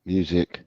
Music.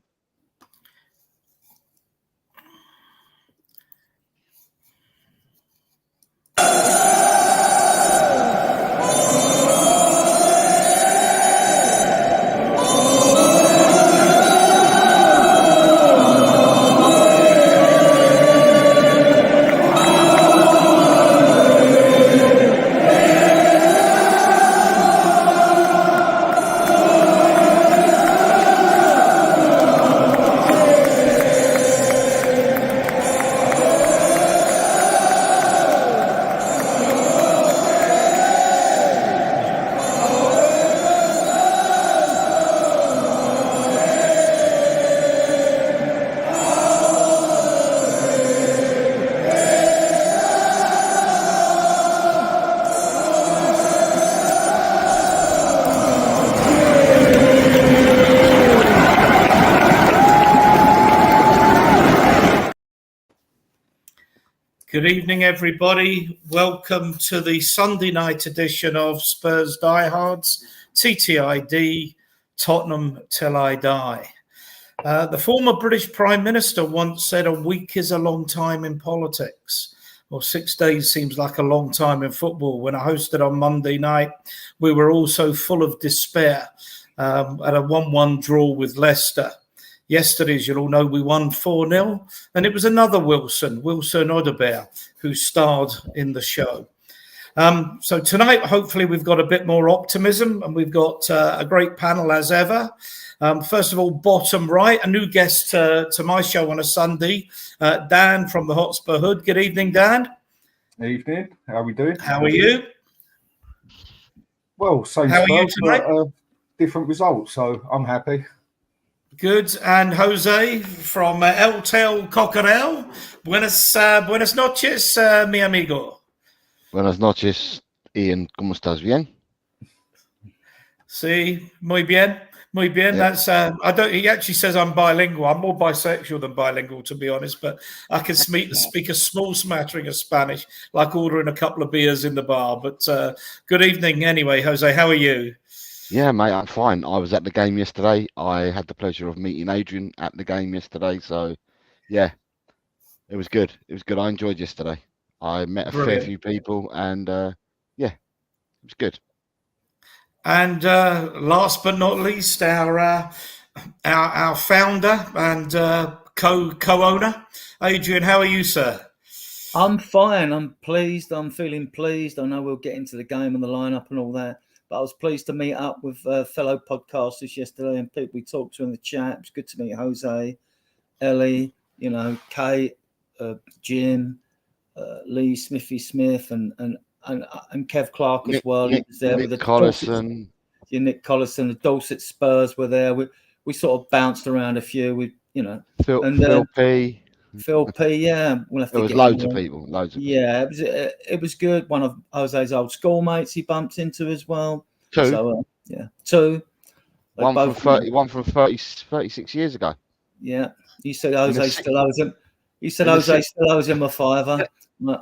Good evening, everybody. Welcome to the Sunday night edition of Spurs Diehards, TTID, Tottenham Till I Die. The former British Prime Minister once said a week is a long time in politics. Well, 6 days seems like a long time in football. When I hosted on Monday night, we were also full of despair at a 1-1 draw with Leicester. Yesterday, as you'll all know, we won 4-0, and it was another Wilson Odobert, who starred in the show. So tonight, hopefully, we've got a bit more optimism, and we've got a great panel as ever. First of all, bottom right, a new guest to my show on a Sunday, Dan from the Hotspur Hood. Good evening, Dan. Evening. How are we doing? How are you? Well, same How are you Spurs, tonight? but different results, so I'm happy. Good. And Jose from El Tel Cocorel. Buenas noches, mi amigo. Buenas noches, Ian. ¿Cómo estás? Bien? Sí, muy bien. Muy bien. Yeah. That's he actually says I'm bilingual. I'm more bisexual than bilingual, to be honest, but I can speak a small smattering of Spanish, like ordering a couple of beers in the bar. But good evening anyway, Jose. How are you? Yeah, mate, I'm fine. I was at the game yesterday. I had the pleasure of meeting Adrian at the game yesterday. So, yeah, it was good. It was good. I enjoyed yesterday. I met a fair few people, and yeah, it was good. And last but not least, our founder and co-owner, Adrian. How are you, sir? I'm fine. I'm pleased. I'm feeling pleased. I know we'll get into the game and the lineup and all that, but I was pleased to meet up with fellow podcasters yesterday and people we talked to in the chat. It was good to meet Jose, Ellie, Kate, Jim, Lee, Smithy Smith, and Kev Clark as well. He was there with the Collison. Nick Collison. The Dorset Spurs were there. We sort of bounced around a few. Phil P. Phil P. Yeah, we'll have to. There was loads of people. Yeah, it was good. One of Jose's old schoolmates he bumped into as well. Two. So two. One from 36 years ago. Yeah, he said Jose still owes him. He said Jose still owes him a $5.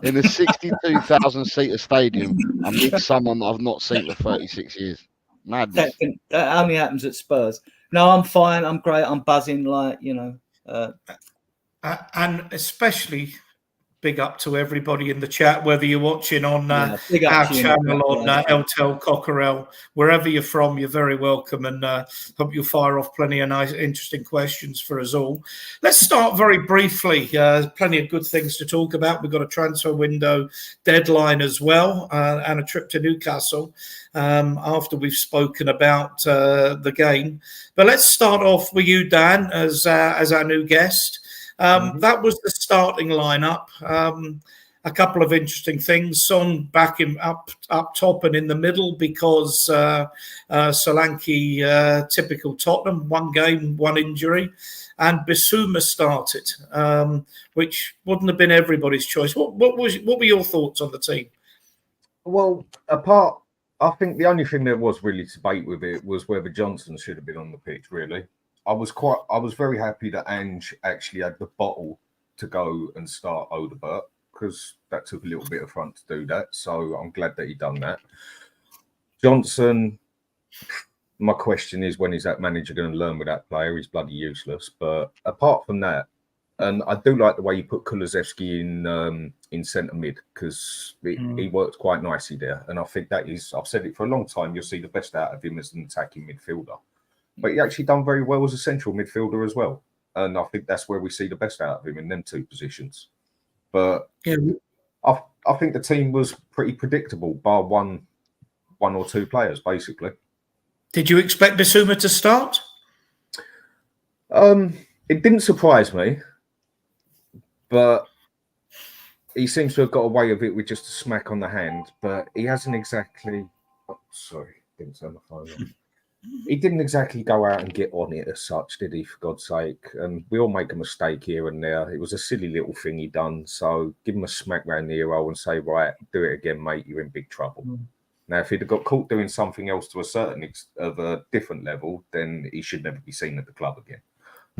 In a 62,000 seater stadium, I meet someone that I've not seen for 36 years. Madness. That only happens at Spurs. No, I'm fine. I'm great. I'm buzzing, and especially big up to everybody in the chat, whether you're watching on our channel on El Tel Cocorel, wherever you're from, you're very welcome, and hope you'll fire off plenty of nice, interesting questions for us all. Let's start very briefly. Plenty of good things to talk about. We've got a transfer window deadline as well, and a trip to Newcastle after we've spoken about the game. But let's start off with you, Dan, as our new guest. That was the starting lineup. A couple of interesting things. Son back him up top and in the middle because Solanke, typical Tottenham, one game, one injury, and Bissouma started, which wouldn't have been everybody's choice. What were your thoughts on the team? Well, I think the only thing there was really debate with it was whether Johnson should have been on the pitch, really. I was very happy that Ange actually had the bottle to go and start Odobert, because that took a little bit of front to do that. So I'm glad that he done that. Johnson, My question is, when is that manager going to learn with that player? He's bloody useless. But apart from that, and I do like the way you put Kulusevski in centre mid, because he worked quite nicely there. And I think that is, I've said it for a long time, you'll see the best out of him as an attacking midfielder. But he actually done very well as a central midfielder as well. And I think that's where we see the best out of him, in them two positions. But Yeah. I think the team was pretty predictable, bar one or two players, basically. Did you expect Bissouma to start? It didn't surprise me, but he seems to have got away with it with just a smack on the hand. But he hasn't exactly. Oh, sorry, didn't turn my phone on. He didn't exactly go out and get on it as such, did he? For God's sake, we all make a mistake here and there. It was a silly little thing he done. So give him a smack round the ear and say, right, do it again, mate. You're in big trouble. Now, if he'd have got caught doing something else to a certain of a different level, then he should never be seen at the club again.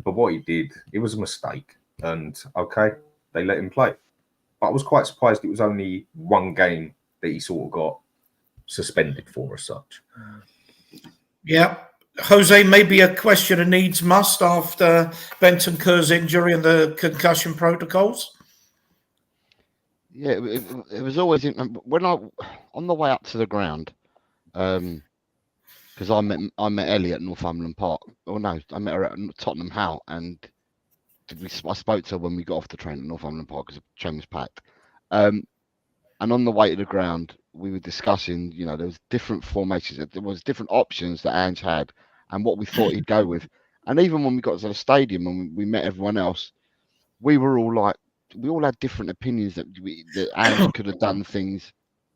But what he did, it was a mistake. And okay, they let him play. But I was quite surprised it was only one game that he sort of got suspended for as such. Yeah. Jose, maybe a question of needs must after Bentancur's injury and the concussion protocols? Yeah, it was always when I on the way up to the ground, because I met Ellie at Northumberland Park. Oh no, I met her at Tottenham How, and I spoke to her when we got off the train at Northumberland Park because the train was packed. And on the way to the ground, we were discussing, there was different formations, there was different options that Ange had, and what we thought he'd go with. And even when we got to the stadium and we met everyone else, we were all like, we all had different opinions that Ange could have done things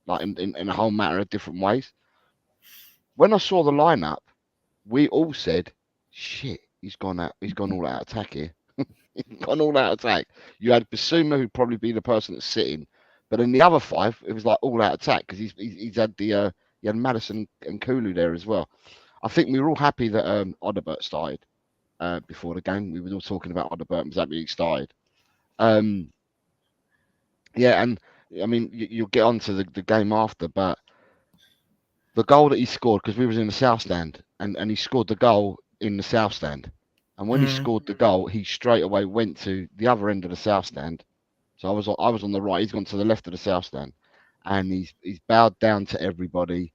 like in a whole matter of different ways. When I saw the lineup, we all said, "Shit, he's gone all out attack here." He's gone all out attack. You had Bissouma, who'd probably be the person that's sitting, but in the other five, it was like all out attack because he's had he had Maddison and Kulu there as well. I think we were all happy that Odobert started before the game. We were all talking about Odobert and was happy he started. Yeah, and I mean you'll get on to the game after, but the goal that he scored, because we was in the south stand, and he scored the goal in the south stand, and when he scored the goal, he straight away went to the other end of the south stand. So I was on the right. He's gone to the left of the south stand, and he's bowed down to everybody.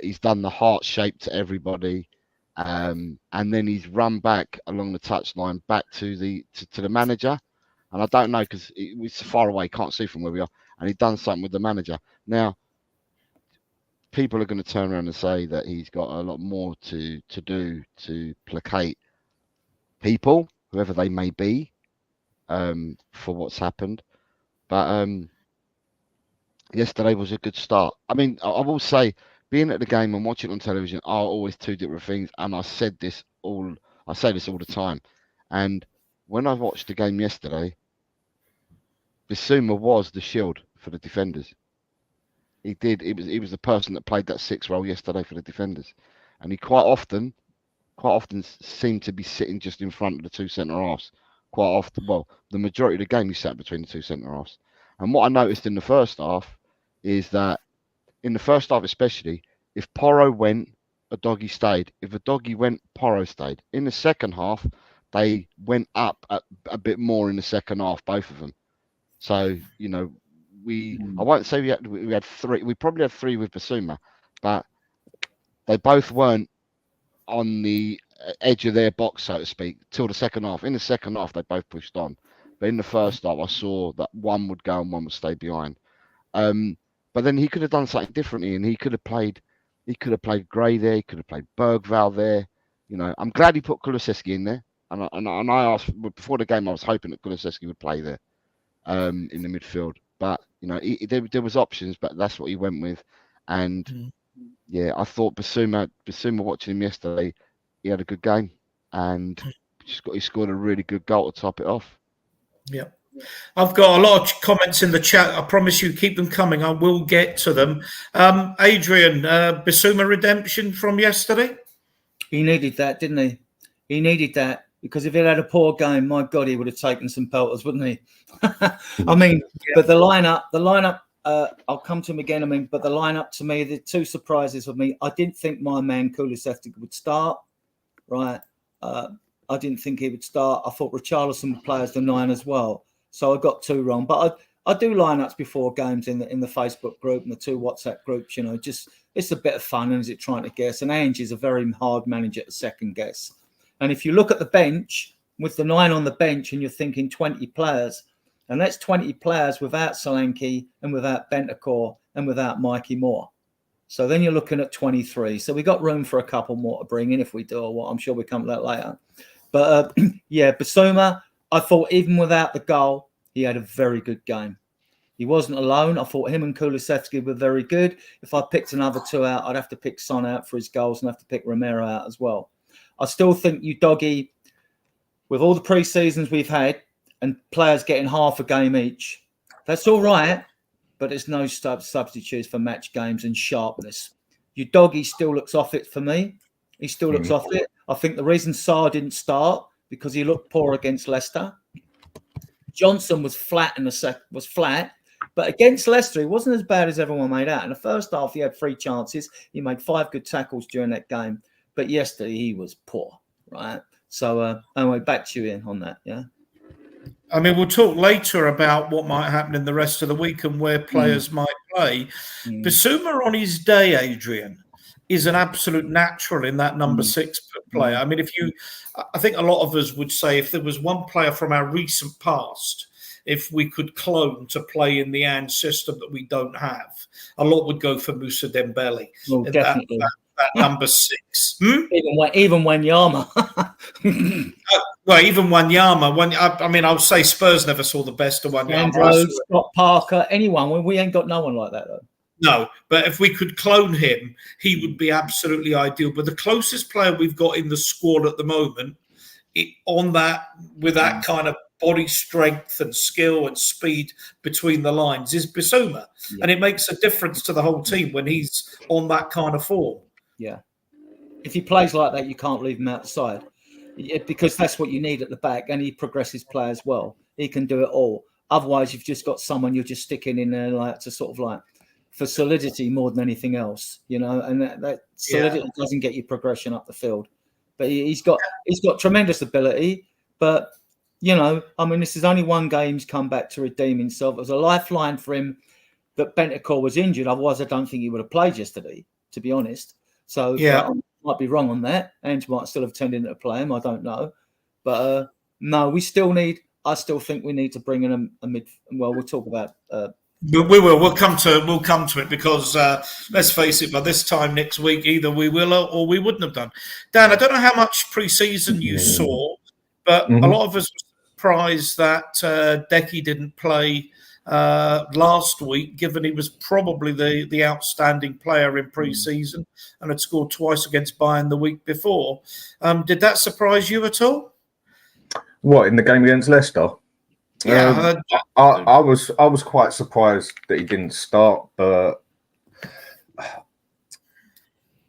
He's done the heart shape to everybody, and then he's run back along the touchline back to the manager. And I don't know because it was so far away, can't see from where we are. And he'd done something with the manager. Now, people are going to turn around and say that he's got a lot more to do to placate people, whoever they may be, for what's happened. But yesterday was a good start. I mean, I will say, being at the game and watching it on television are always two different things. And I say this all the time. And when I watched the game yesterday, Bissouma was the shield for the defenders. He did. He was the person that played that 6 role yesterday for the defenders, and he quite often seemed to be sitting just in front of the two centre halves. Quite often, well, the majority of the game he sat between the two centre halves. And what I noticed in the first half is that in the first half, especially, if Porro went, a doggy stayed. If a doggy went, Porro stayed. In the second half, they went up a bit more in the second half, both of them. So, I won't say we had three. We probably had three with Bissouma, but they both weren't on the edge of their box, so to speak, till the second half. In the second half, they both pushed on. But in the first half, I saw that one would go and one would stay behind. But then he could have done something differently, and he could have played Gray there. He could have played Bergvall there. I'm glad he put Kulusevski in there. And I asked before the game, I was hoping that Kulusevski would play there. In the midfield, but there was options, but that's what he went with. And yeah, I thought Bissouma watching him yesterday, he had a good game, and he scored a really good goal to top it off. Yeah, I've got a lot of comments in the chat. I promise you, keep them coming. I will get to them. Adrian, Bissouma redemption from yesterday. He needed that, didn't he? He needed that. Because if he had a poor game, my God, he would have taken some pelters, wouldn't he? I mean, but the lineup I'll come to him again. I mean, but the lineup to me, the two surprises for me. I didn't think my man Kulusevski would start. Right. I didn't think he would start. I thought Richarlison would play as the 9 as well. So I got 2 wrong. But I do lineups before games in the Facebook group and the 2 WhatsApp groups. You know, just it's a bit of fun, and is it trying to guess? And Ange is a very hard manager to second guess. And if you look at the bench with the 9 on the bench, and you're thinking 20 players, and that's 20 players without Solanke and without Bentancur and without Mikey Moore. So then you're looking at 23. So we got room for a couple more to bring in if we do, or what. I'm sure we'll come to that later. But yeah, Bissouma, I thought even without the goal, he had a very good game. He wasn't alone. I thought him and Kulusevski were very good. If I picked another 2 out, I'd have to pick Son out for his goals and have to pick Romero out as well. I still think Udogie, with all the pre-seasons we've had and players getting half a game each, that's all right, but there's no substitutes for match games and sharpness. Udogie still looks off it for me. He still looks off it. I think the reason Sarr didn't start because he looked poor against Leicester. Johnson was flat was flat, but against Leicester he wasn't as bad as everyone made out. In the first half, he had 3 chances. He made 5 good tackles during that game, but yesterday he was poor. Right. So anyway, back to you, Ian, on that. Yeah. I mean, we'll talk later about what might happen in the rest of the week and where players might play. Bissouma on his day, Adrian, is an absolute natural in that number 6 player. I mean, I think a lot of us would say if there was one player from our recent past, if we could clone to play in the Ange system that we don't have, a lot would go for Moussa Dembele. Well, definitely. That number 6. Even Wanyama. Well, even Wanyama. I mean, I would say Spurs never saw the best of Wanyama. Andrew, Scott Parker, anyone. We ain't got no one like that, though. No, but if we could clone him, he would be absolutely ideal. But the closest player we've got in the squad at the moment, with that kind of body strength and skill and speed between the lines, is Bissouma. Yeah. And it makes a difference to the whole team when he's on that kind of form. Yeah. If he plays like that, you can't leave him outside because that's what you need at the back, and he progresses play as well. He can do it all. Otherwise, you've just got someone you're just sticking in there for solidity more than anything else, you know, and that solidity doesn't get you progression up the field. But he's got tremendous ability. But, you know, I mean, this is only one game he's come back to redeem himself. It was a lifeline for him that Bentancur was injured. Otherwise, I don't think he would have played yesterday, to be honest. So I might be wrong on that. Ange might still have tended to play him. I don't know. But no, I still think we need to bring in a mid. Well, we'll talk about. We will. We'll come to it because let's face it. By this time next week, either we will or we wouldn't have done. Dan, I don't know how much pre-season you saw, but a lot of us were surprised that Decky didn't play last week, given he was probably the outstanding player in pre-season and had scored twice against Bayern the week before. Did that surprise you at all? What, in the game against Leicester? Yeah, I was quite surprised that he didn't start, but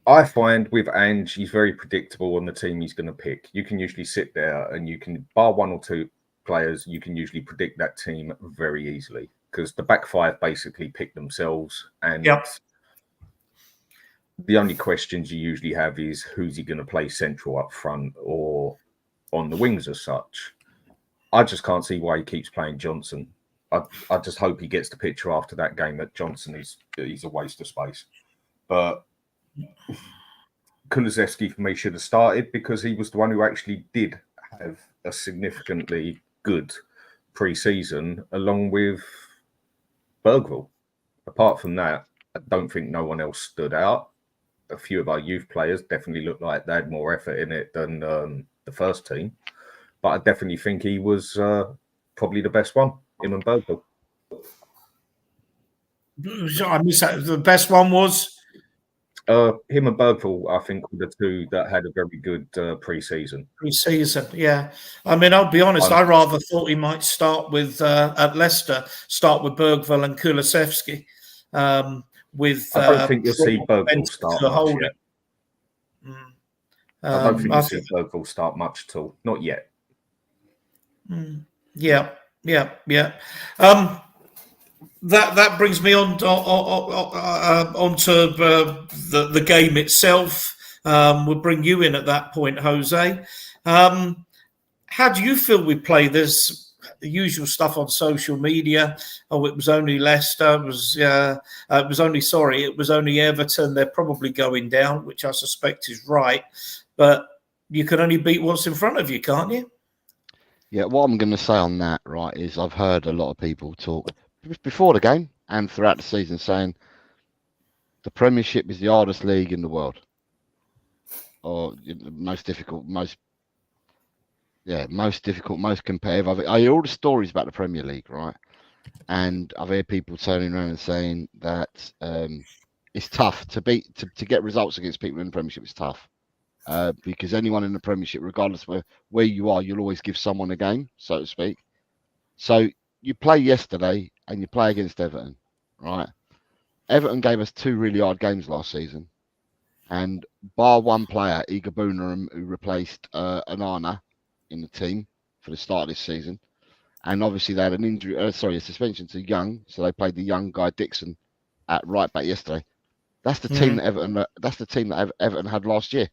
I find with Ange, he's very predictable on the team he's going to pick. You can usually sit there and you can, bar 1 or 2 players, you can usually predict that team very easily because the back 5 basically pick themselves, and the only questions you usually have is who's he going to play central up front or on the wings as such. I just can't see why he keeps playing Johnson. I just hope he gets the picture after that game that Johnson he's a waste of space. But Kulusevski for me should have started because he was the one who actually did have a significantly good pre-season along with Bergville. Apart from that, I don't think no one else stood out. A few of our youth players definitely looked like they had more effort in it than the first team. But I definitely think he was probably the best one, him and Bergville. I missed that. The best one was? Him and Bergville, I think, were the 2 that had a very good pre-season. Pre-season, yeah. I mean, I'll be honest, I rather thought he might start with, at Leicester, Bergville and Kulusevski. I don't think you'll see Bergville start much yet. I don't think you'll see Bergville start much at all. Not yet. Yeah. that brings me onto the game itself. We'll bring you in at that point, Jose. How do you feel we play? There's the usual stuff on social media. Oh, it was only Leicester. It was only Everton. They're probably going down, which I suspect is right. But you can only beat what's in front of you, can't you? Yeah, what I'm going to say on that, right, is I've heard a lot of people talk before the game and throughout the season saying the Premiership is the hardest league in the world, or most difficult, most competitive. I hear all the stories about the Premier League, right, and I've heard people turning around and saying that it's tough to get results against people in the Premiership. It's tough. Because anyone in the Premiership, regardless of where you are, you'll always give someone a game, so to speak. So you play yesterday and you play against Everton, right? Everton gave us 2 really hard games last season, and bar one player, Igabuna, who replaced Anana in the team for the start of this season, and obviously they had an injury, a suspension to Young, so they played the young guy Dixon at right back yesterday. That's the team that Everton. That's the team that Everton had last year.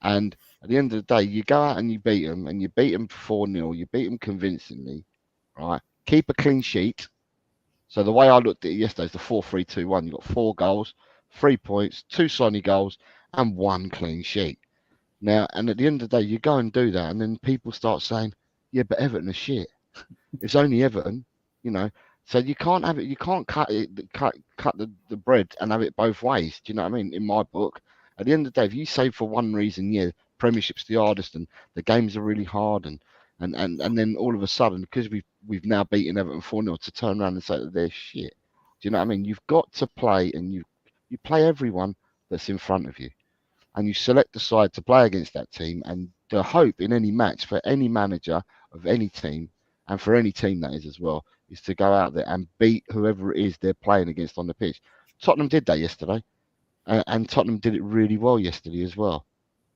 And at the end of the day, you go out and you beat them, and you beat them 4-0. You beat them convincingly, right? Keep a clean sheet. So the way I looked at it yesterday is the 4-3-2-1. You got 4 goals, 3 points, 2 Sonny goals, and 1 clean sheet. Now, and at the end of the day, you go and do that, and then people start saying, "Yeah, but Everton are shit. It's only Everton, you know." So you can't have it. You can't cut the bread and have it both ways. Do you know what I mean? In my book. At the end of the day, if you say for one reason, yeah, Premiership's the hardest and the games are really hard, and then all of a sudden, because we've now beaten Everton 4-0, to turn around and say that they're shit. Do you know what I mean? You've got to play, and you play everyone that's in front of you, and you select the side to play against that team. And the hope in any match for any manager of any team, and for any team that is as well, is to go out there and beat whoever it is they're playing against on the pitch. Tottenham did that yesterday. And Tottenham did it really well yesterday as well.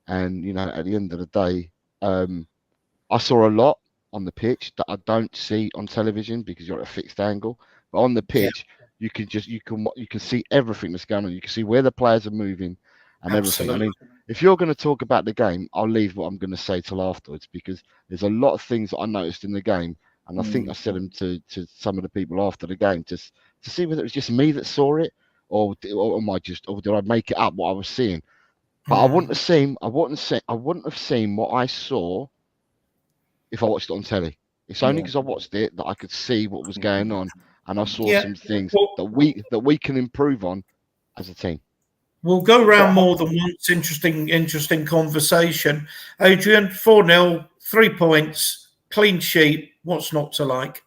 And at the end of the day, I saw a lot on the pitch that I don't see on television because you're at a fixed angle. But on the pitch, you can see everything that's going on. You can see where the players are moving and everything. I mean, if you're going to talk about the game, I'll leave what I'm going to say till afterwards, because there's a lot of things that I noticed in the game, and I think I said them to some of the people after the game to see whether it was just me that saw it. Or did I make it up what I was seeing? But I wouldn't have seen what I saw if I watched it on telly. It's only because I watched it that I could see what was going on, and I saw some things that we can improve on as a team. We'll go round more than once. Interesting conversation. Adrian, 4-0, 3 points, clean sheet. What's not to like?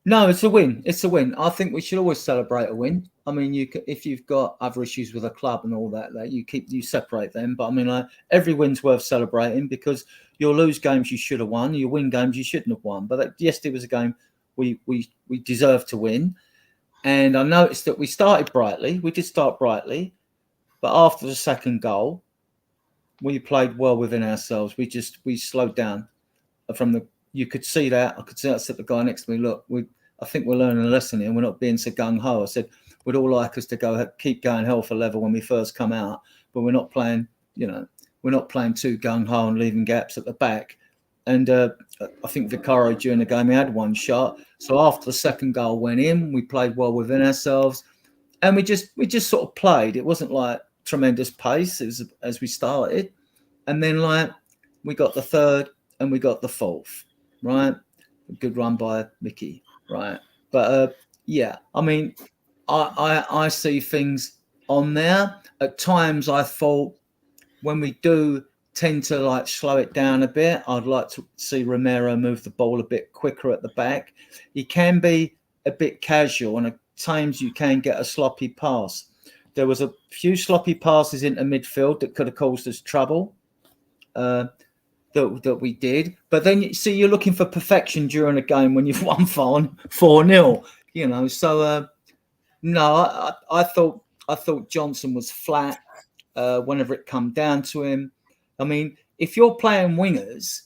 No, it's a win. It's a win. I think we should always celebrate a win. I mean, if you've got other issues with a club and all that you separate them. But I mean, every win's worth celebrating, because you'll lose games you should have won, you win games you shouldn't have won. But yesterday was a game we deserved to win. And I noticed that we started brightly. We did start brightly, but after the second goal, we played well within ourselves. We slowed down from you could see that. I could see that. I said to the guy next to me, "Look, I think we're learning a lesson here. We're not being so gung-ho." I said, "We'd all like us to keep going hell for leather when we first come out, but we're not playing, we're not playing too gung-ho and leaving gaps at the back." And I think Vicario during the game, he had one shot. So after the second goal went in, we played well within ourselves, and we just sort of played. It wasn't like tremendous pace as we started, and then we got the third and we got the fourth. Right, a good run by Mickey. Right, but yeah, I mean, I see things on there. At times, I thought when we do tend to slow it down a bit, I'd like to see Romero move the ball a bit quicker at the back. He can be a bit casual, and at times you can get a sloppy pass. There was a few sloppy passes into midfield that could have caused us trouble. That we did, but then you're looking for perfection during a game when you've won 4-0, So no, I thought Johnson was flat whenever it come down to him. I mean, if you're playing wingers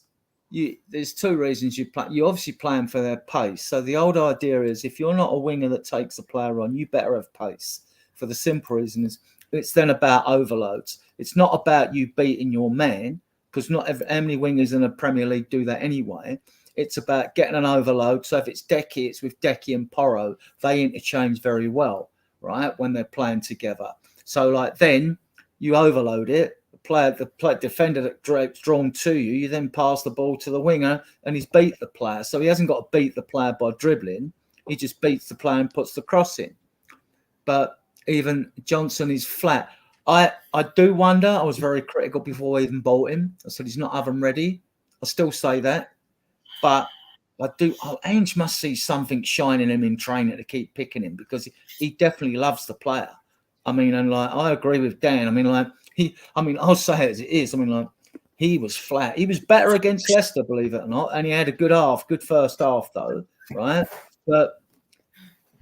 there's two reasons you play. You obviously play them for their pace. So the old idea is if you're not a winger that takes the player on, you better have pace. For the simple reason is it's then about overloads. It's not about you beating your man, because not how many wingers in the Premier League do that anyway. It's about getting an overload. So if it's Decky, it's with Decky and Porro. They interchange very well, right, when they're playing together. So like then you overload it. The defender that's drawn to you, you then pass the ball to the winger and he's beat the player. So he hasn't got to beat the player by dribbling. He just beats the player and puts the cross in. But even Johnson is flat. I do wonder. I was very critical before I even bought him. I said he's not oven ready. I still say that. But I do. Ange must see something shining him in training to keep picking him, because he definitely loves the player. I mean, and like I agree with Dan. I mean, like I'll say it as it is. I mean, like he was flat. He was better against Leicester, believe it or not, and he had a good first half though, right? But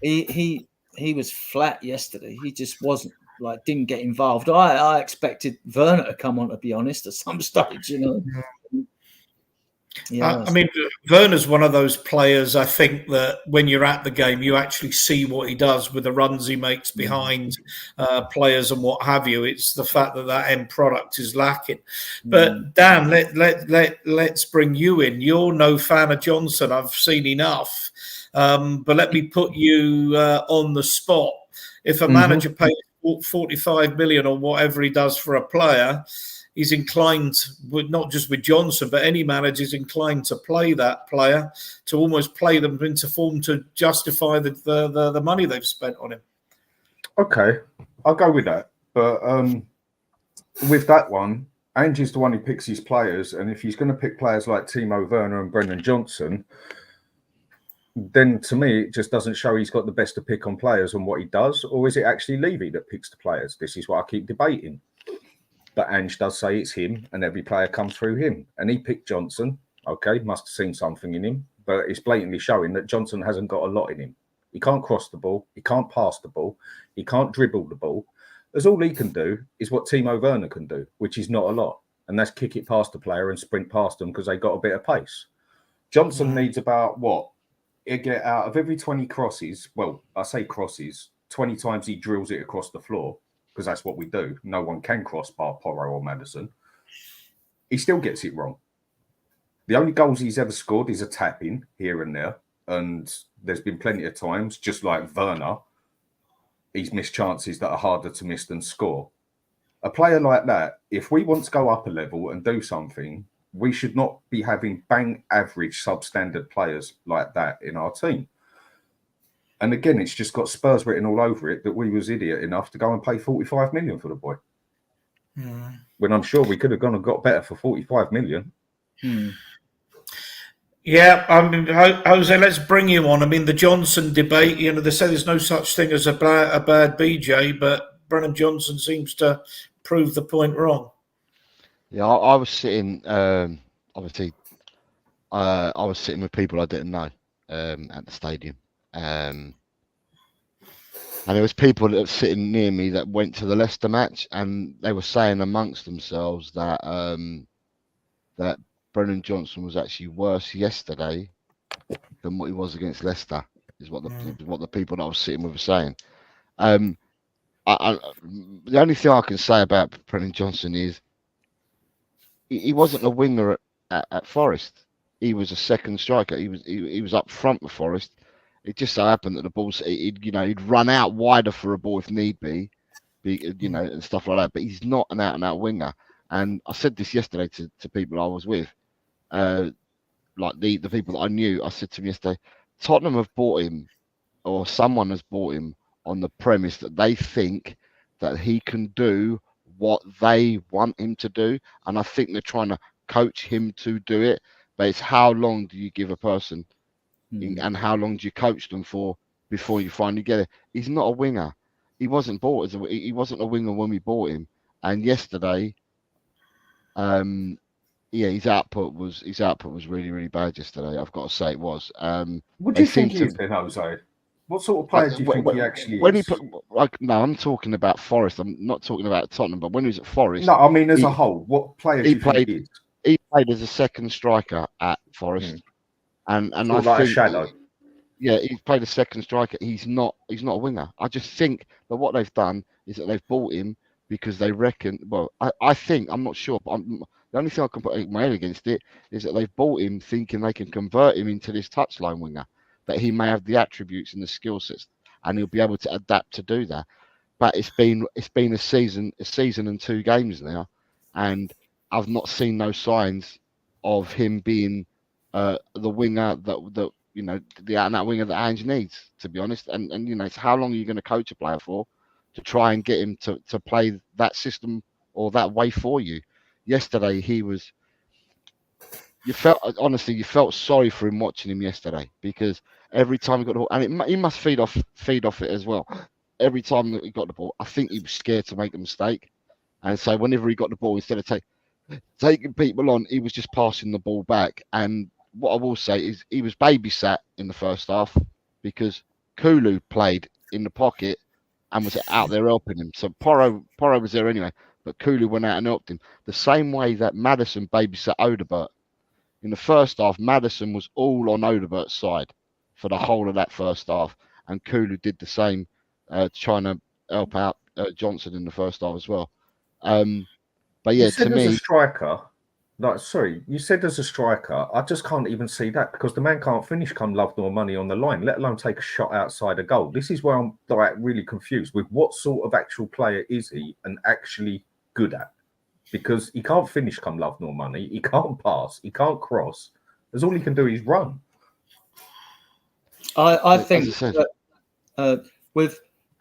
he was flat yesterday. He just wasn't, like, didn't get involved. I expected Werner to come on, to be honest, at some stage, you know. Yeah, I mean, Werner's one of those players, I think, that when you're at the game, you actually see what he does with the runs he makes behind players and what have you. It's the fact that end product is lacking. But Dan, let's bring you in. You're no fan of Johnson. I've seen enough. But let me put you on the spot. If a manager pays 45 million or whatever he does for a player, he's inclined, not just with Johnson, but any manager is inclined to play that player, to almost play them into form to justify the money they've spent on him. Okay, I'll go with that. But with that one, Ange's the one who picks his players. And if he's going to pick players like Timo Werner and Brendan Johnson, then to me, it just doesn't show he's got the best to pick on players and what he does. Or is it actually Levy that picks the players? This is what I keep debating. But Ange does say it's him, and every player comes through him. And he picked Johnson. Okay, must have seen something in him. But it's blatantly showing that Johnson hasn't got a lot in him. He can't cross the ball. He can't pass the ball. He can't dribble the ball. As all he can do is what Timo Werner can do, which is not a lot. And that's kick it past the player and sprint past them because they got a bit of pace. Johnson needs about what? He'll get out of every 20 crosses. Well, I say crosses. 20 times he drills it across the floor, because that's what we do. No one can cross bar Porro or Maddison. He still gets it wrong. The only goals he's ever scored is a tap-in here and there. And there's been plenty of times, just like Werner, he's missed chances that are harder to miss than score. A player like that, if we want to go up a level and do something, we should not be having bang average substandard players like that in our team. And again, it's just got Spurs written all over it that we was idiot enough to go and pay 45 million for the boy. When I'm sure we could have gone and got better for 45 million. Yeah, I mean, Jose, let's bring you on. I mean, the Johnson debate, you know, they say there's no such thing as a bad BJ, but Brennan Johnson seems to prove the point wrong. Yeah, I was sitting, obviously, I was sitting with people I didn't know at the stadium. And there was people that were sitting near me that went to the Leicester match, and they were saying amongst themselves that that Brennan Johnson was actually worse yesterday than what he was against Leicester. Is what the people that I was sitting with were saying. The only thing I can say about Brennan Johnson is he wasn't a winger at Forest. He was a second striker. He was up front with Forest. It just so happened that the balls, he'd run out wider for a ball if need be, and stuff like that. But he's not an out-and-out winger. And I said this yesterday to people I was with, like the people that I knew. I said to them yesterday, Tottenham have bought him, or someone has bought him on the premise that they think that he can do what they want him to do. And I think they're trying to coach him to do it. But it's how long do you give a person and how long do you coach them for before you finally get it? He's not a winger. He wasn't bought he wasn't a winger when we bought him. And yesterday, his output was really, really bad yesterday. I've got to say it was. What do you think he is then, Jose? What sort of player do you think he actually is? No, I'm talking about Forest. I'm not talking about Tottenham. But when he was at Forest, no, I mean as a whole, what player do you think he is? He played as a second striker at Forest, and Sort of like a shadow. Yeah, he's played a second striker. He's not a winger. I just think that what they've done is that they've bought him because they reckon. Well, I think, I'm not sure, but the only thing I can put my head against it is that they've bought him thinking they can convert him into this touchline winger, that he may have the attributes and the skill sets, and he'll be able to adapt to do that. But it's been a season and 2 games now, and I've not seen no signs of him being the winger that the out and out winger that Ange needs, to be honest. And it's how long are you going to coach a player for to try and get him to play that system or that way for you? Yesterday you felt sorry for him watching him yesterday, because every time he got the ball, and he must feed off it as well. Every time that he got the ball, I think he was scared to make a mistake, and so whenever he got the ball, instead of taking people on, he was just passing the ball back. And what I will say is he was babysat in the first half, because Kulu played in the pocket and was out there helping him. So Porro was there anyway, but Kulu went out and helped him. The same way that Maddison babysat Odobert. In the first half, Maddison was all on Odebert's side for the whole of that first half, and Kulu did the same, trying to help out Johnson in the first half as well. But yeah, to me, as a striker, you said as a striker, I just can't even see that, because the man can't finish come love nor money on the line, let alone take a shot outside a goal. This is where I'm really confused with what sort of actual player is he and actually good at, because he can't finish come love nor money, he can't pass, he can't cross. As all he can do is run. I think that,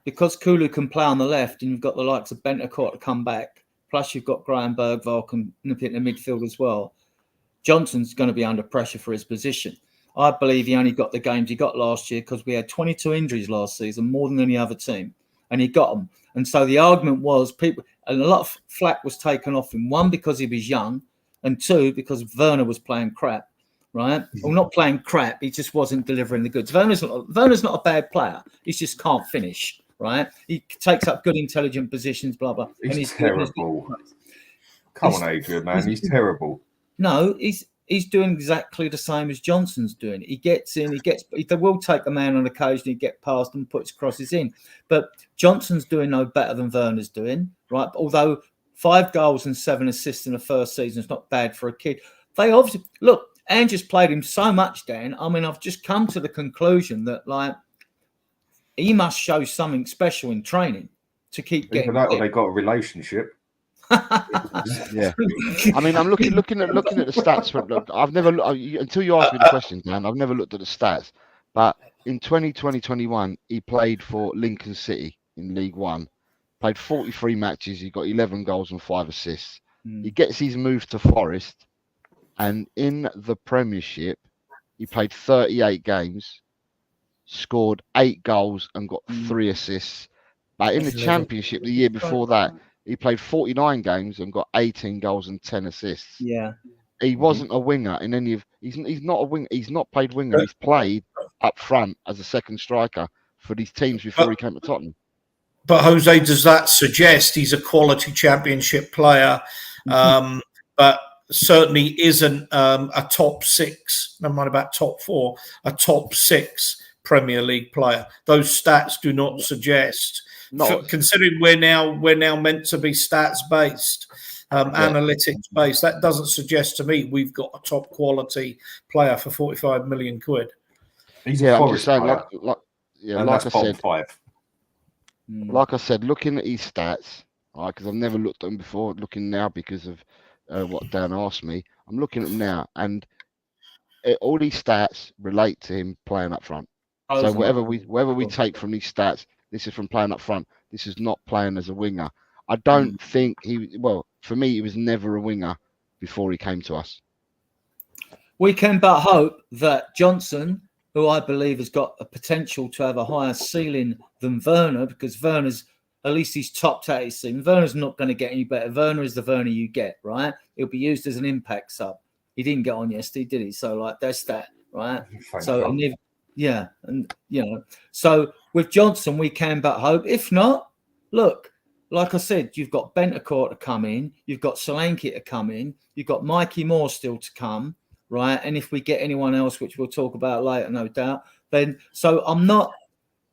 because Kulu can play on the left, and you've got the likes of Bentancur to come back, plus you've got Graham Bergvall can nip it in the midfield as well. Johnson's going to be under pressure for his position. I believe he only got the games he got last year because we had 22 injuries last season, more than any other team, and he got them. And so the argument was a lot of flack was taken off him. 1, because he was young, and 2, because Werner was playing crap, right? Well, not playing crap, he just wasn't delivering the goods. Werner's not a bad player. He just can't finish. Right, he takes up good, intelligent positions, blah blah. He's terrible. Come on, Adrian, man, he's terrible. No, he's doing exactly the same as Johnson's doing. He gets in, they will take a man on occasion, get past and puts crosses in. But Johnson's doing no better than Werner's doing, right? Although 5 goals and 7 assists in the first season is not bad for a kid. They obviously look. Ange's played him so much, Dan. I mean, I've just come to the conclusion that he must show something special in training to keep getting. Even that, or they got a relationship. Yeah, I mean, I'm looking at the stats. But look, I've never until you asked me the question, man. I've never looked at the stats. But in 2020-21, he played for Lincoln City in League One. Played 43 matches. He got 11 goals and 5 assists. He gets his move to Forest, and in the Premiership, he played 38 games. Scored 8 goals and got 3 assists. But in the Championship the year before that, he played 49 games and got 18 goals and 10 assists. Yeah, he wasn't a winger in any of. He's not a winger. He's not played winger. He's played up front as a second striker for these teams before he came to Tottenham. But Jose, does that suggest he's a quality Championship player? But certainly isn't a top 6. Never mind about top 4. A top 6. Premier League player. Those stats do not suggest. Considering we're now meant to be stats based, analytics based, that doesn't suggest to me we've got a top quality player for 45 million quid. He's a Forest player. Like I said, 5. Like I said, looking at his stats, because I've never looked at them before. Looking now because of what Dan asked me, I'm looking at them now, and all these stats relate to him playing up front. So whatever we take from these stats, this is from playing up front. This is not playing as a winger. I don't think for me, he was never a winger before he came to us. We can but hope that Johnson, who I believe has got a potential to have a higher ceiling than Werner, because Werner's, at least he's topped out his ceiling. Werner's not going to get any better. Werner is the Werner you get, right? He'll be used as an impact sub. He didn't get on yesterday, did he? So, that's that, right? Yeah, and so with Johnson, we can but hope. If not, look, like I said, you've got Bentancur to come in, you've got Solanke to come in, you've got Mikey Moore still to come, right? And if we get anyone else, which we'll talk about later, no doubt, then so I'm not,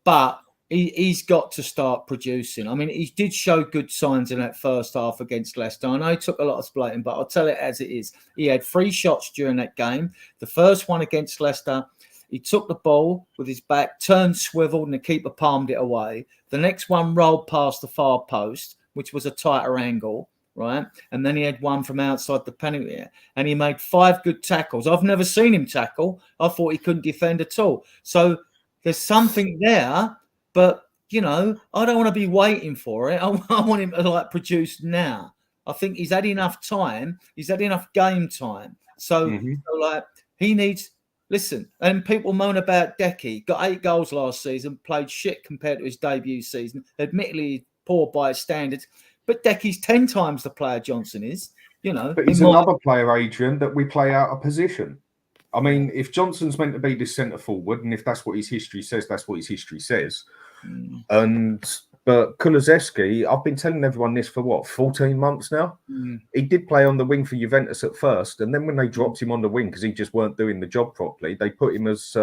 but he's got to start producing. I mean, he did show good signs in that first half against Leicester. I know he took a lot of splitting, but I'll tell it as it is. He had 3 shots during that game. The first one against Leicester, he took the ball with his back, turned, swiveled, and the keeper palmed it away. The next one rolled past the far post, which was a tighter angle, right? And then he had one from outside the penalty area, and he made 5 good tackles. I've never seen him tackle. I thought he couldn't defend at all. So there's something there, but, you know, I don't want to be waiting for it. I want him to, like, produce now. I think he's had enough time. He's had enough game time. So like, he needs... Listen, and people moan about Decky. Got 8 goals last season, played shit compared to his debut season. Admittedly, poor by his standards. But Decky's 10 times the player Johnson is, you know. But he's another player, Adrian, that we play out of position. I mean, if Johnson's meant to be this centre forward, and if that's what his history says, that's what his history says. But Kulusevski, I've been telling everyone this for what, 14 months now? He did play on the wing for Juventus at first, and then when they dropped him on the wing because he just weren't doing the job properly, they put him as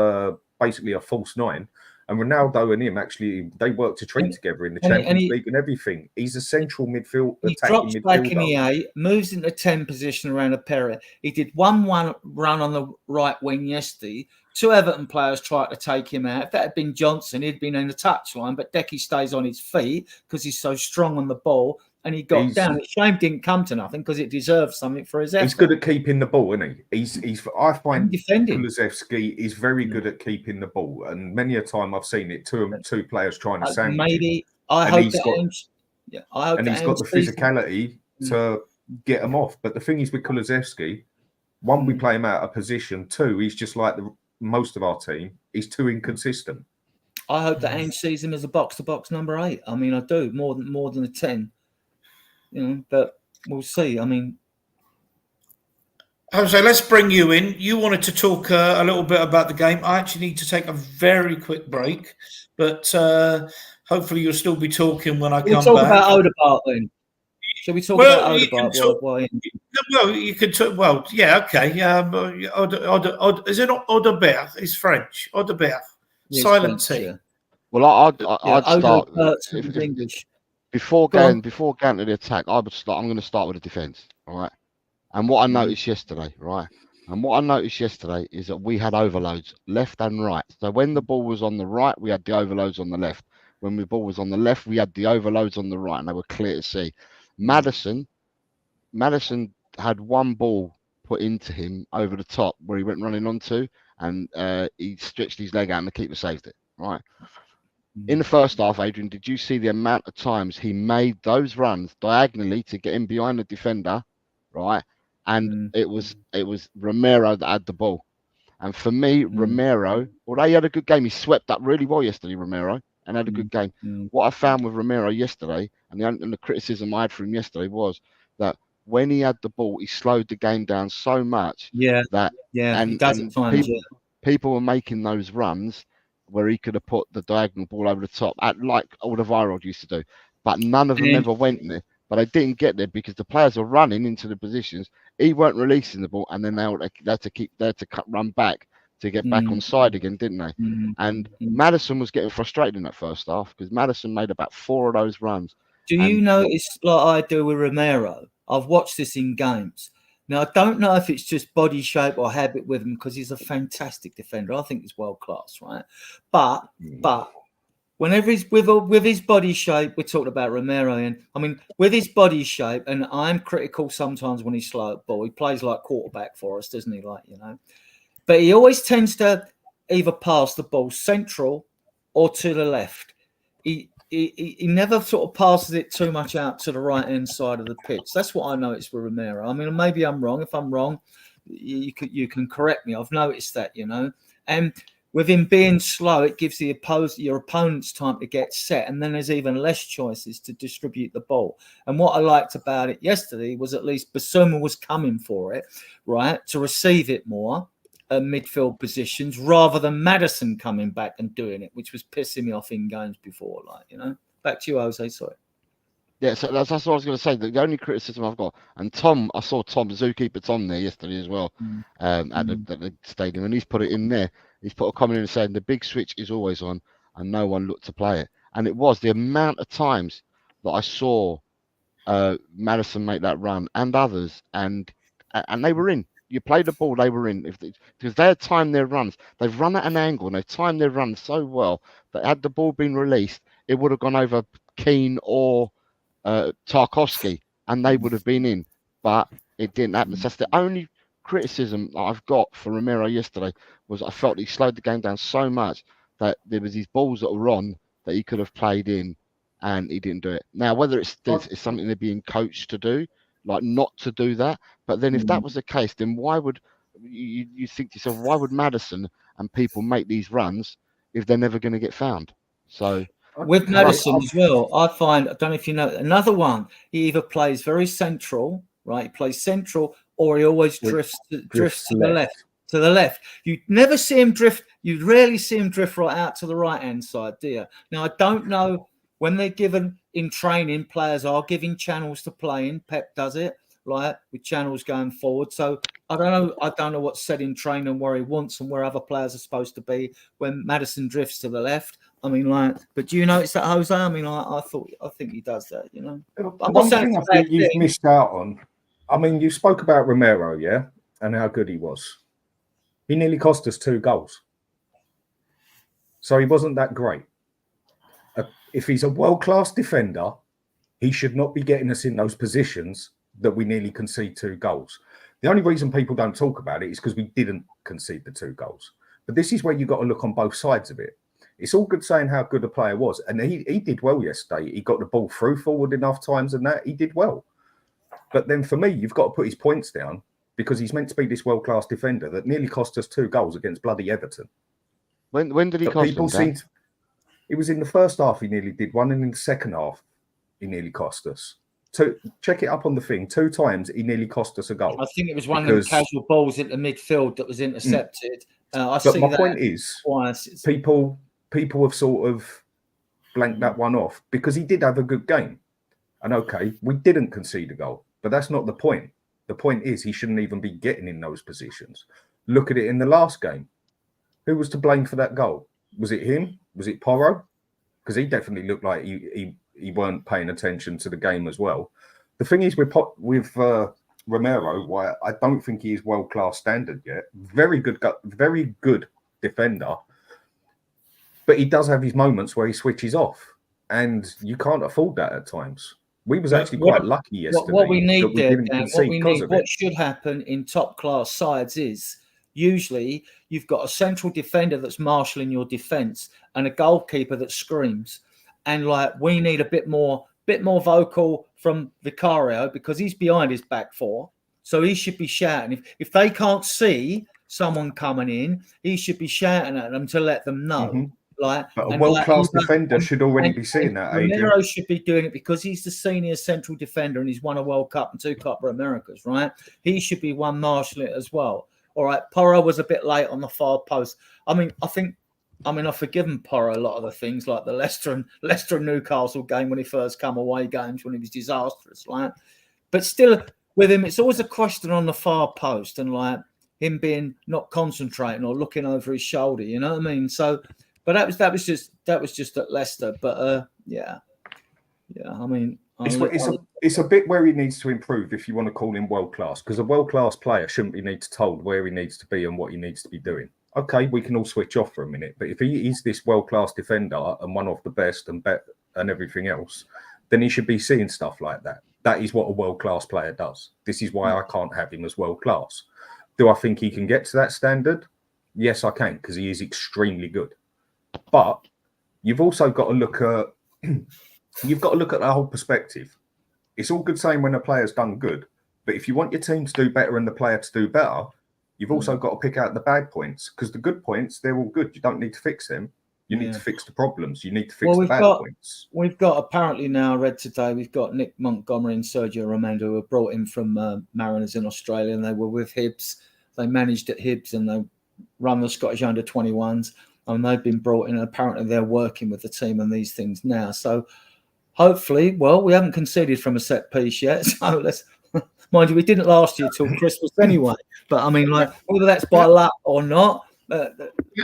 basically a false 9. And Ronaldo and him actually, they worked a treat together in the Champions League and everything. He's a central midfield, attacking midfielder. He drops back in the 8, moves into 10 position around a Perry. He did one run on the right wing yesterday. 2 Everton players tried to take him out. If that had been Johnson, he'd been in the touchline, but Decky stays on his feet because he's so strong on the ball, and he got down. It's a shame it didn't come to nothing because it deserves something for his effort. He's good at keeping the ball, isn't he? I find Kulusevski is very good at keeping the ball, and many a time I've seen it, two players trying to sandwich him. I hope he's got the physicality to get him off. But the thing is with Kulusevski, 1, we play him out of position. 2, he's just like most of our team. He's too inconsistent. I hope that Ange sees him as a box-to-box number 8. I mean, I do more than a 10. You know, but we'll see. I mean, Jose, let's bring you in. You wanted to talk a little bit about the game. I actually need to take a very quick break, but hopefully you'll still be talking when I come back. We'll talk about Odegaard then. Shall we talk about Odegaard? Well, you can talk. Well, yeah, okay. Is it not Odegaard? It's French. Odegaard. Silent T. Yeah. Well, I'd start before going to the attack. I'm going to start with the defence, all right? And what I noticed yesterday, right? And what I noticed yesterday is that we had overloads left and right. So when the ball was on the right, we had the overloads on the left. When the ball was on the left, we had the overloads on the right, and they were clear to see. Maddison had one ball put into him over the top where he went running onto, and he stretched his leg out and the keeper saved it, right? In the first half, Adrian, did you see the amount of times he made those runs diagonally to get in behind the defender, right? And it was Romero that had the ball. And for me, Romero, although he had a good game, he swept up really well yesterday, Romero, and had a good game. What I found with Romero yesterday, and the criticism I had for him yesterday, was that when he had the ball, he slowed the game down so much that people were making those runs where he could have put the diagonal ball over the top, like Alderweireld used to do. But none of them ever went there. But they didn't get there because the players were running into the positions. He weren't releasing the ball, and then they had to run back to get back on side again, didn't they? And Maddison was getting frustrated in that first half because Maddison made about 4 of those runs. Do you notice, like I do with Romero? I've watched this in games. Now, I don't know if it's just body shape or habit with him because he's a fantastic defender. I think he's world class, right? But whenever he's with his body shape, we're talking about Romero, and I mean, with his body shape, and I'm critical sometimes when he's slow at ball. He plays like quarterback for us, doesn't he? Like, you know, but he always tends to either pass the ball central or to the left. He never sort of passes it too much out to the right-hand side of the pitch. That's what I noticed with Romero. I mean, maybe I'm wrong. If I'm wrong, you can correct me. I've noticed that, you know. And with him being slow, it gives your opponents time to get set, and then there's even less choices to distribute the ball. And what I liked about it yesterday was at least Basuma was coming for it, right, to receive it more. Midfield positions rather than Maddison coming back and doing it, which was pissing me off in games before. Like, you know, back to you, Jose. Sorry. Yeah, so that's what I was going to say. The only criticism I've got, and Tom, I saw Tom, zookeeper Tom there yesterday as well, at the stadium, and he's put it in there. He's put a comment in saying the big switch is always on, and no one looked to play it. And it was the amount of times that I saw Madison make that run and others, and they were in. You played the ball, they were in. Because they had timed their runs, they've run at an angle and they've timed their runs so well that had the ball been released, it would have gone over Keane or Tarkovsky, and they would have been in, but it didn't happen. So that's the only criticism that I've got for Romero yesterday. Was I felt he slowed the game down so much that there was these balls that were on that he could have played in, and he didn't do it. Now, whether it's something they're being coached to do, like not to do that, but then if that was the case, then why would you think to yourself, why would Madison and people make these runs if they're never going to get found? So. With Madison as well, I find, I don't know if you know, another one, he either plays very central, right? He plays central, or he always drifts to the left. To the left. You never see him drift. You rarely see him drift right out to the right-hand side, do you? Now, I don't know when they're given in training, players are giving channels to play in. Pep does it, right, with channels going forward. So I don't know what's said in training where he wants and where other players are supposed to be when Madison drifts to the left. I mean, but do you notice that, Jose? I mean, I think he does that, you know. One thing I think you've missed out on, I mean, you spoke about Romero, yeah, and how good he was. He nearly cost us 2 goals. So he wasn't that great. If he's a world-class defender, he should not be getting us in those positions that we nearly concede 2 goals. The only reason people don't talk about it is because we didn't concede the 2 goals. But this is where you've got to look on both sides of it. It's all good saying how good a player was. And he did well yesterday. He got the ball through forward enough times and that. He did well. But then for me, you've got to put his points down because he's meant to be this world-class defender that nearly cost us 2 goals against bloody Everton. When did he cost them? It was in the first half he nearly did one, and in the second half he nearly cost us. So check it up on the thing. 2 times he nearly cost us a goal. I think it was one of the casual balls into midfield that was intercepted. But my point is, people have sort of blanked that one off because he did have a good game. And okay, we didn't concede a goal, but that's not the point. The point is he shouldn't even be getting in those positions. Look at it in the last game. Who was to blame for that goal? Was it him? Was it Porro? Because he definitely looked like he weren't paying attention to the game as well. The thing is with Romero, why I don't think he is world-class standard yet. Very good defender. But he does have his moments where he switches off. And you can't afford that at times. We was actually quite lucky yesterday. What we need there, Dan, what should happen in top-class sides is usually you've got a central defender that's marshalling your defence and a goalkeeper that screams. And we need a bit more vocal from Vicario because he's behind his back 4. So he should be shouting. If they can't see someone coming in, he should be shouting at them to let them know. Mm-hmm. But a world-class defender should already be seeing that. Romero should be doing it because he's the senior central defender and he's won a World Cup and 2 Copa Americas, right? He should be one marshalling it as well. All right, Porro was a bit late on the far post. I've forgiven Porro a lot of the things like the Leicester and Newcastle game when he first come away games when he was disastrous, right? But still, with him, it's always a question on the far post and him being not concentrating or looking over his shoulder. You know what I mean? So. But that was just at Leicester. But yeah. I mean, it's a bit where he needs to improve if you want to call him world class, because a world class player shouldn't be told where he needs to be and what he needs to be doing. Okay, we can all switch off for a minute, but if he is this world class defender and one of the best and everything else, then he should be seeing stuff like that. That is what a world class player does. This is why I can't have him as world class. Do I think he can get to that standard? Yes, I can, because he is extremely good. But you've also got to look at the whole perspective. It's all good saying when a player's done good, but if you want your team to do better and the player to do better, you've also got to pick out the bad points, because the good points, they're all good. You don't need to fix them. You need to fix the problems. You need to fix the bad points. We've got apparently now, I read today, we've got Nick Montgomery and Sergio Romando who were brought in from Mariners in Australia, and they were with Hibs. They managed at Hibs and they run the Scottish under-21s. And they've been brought in. And apparently, they're working with the team on these things now. So, hopefully, well, we haven't conceded from a set piece yet, so let's. Mind you, we didn't last year till Christmas anyway. But I mean, like, whether that's by luck or not,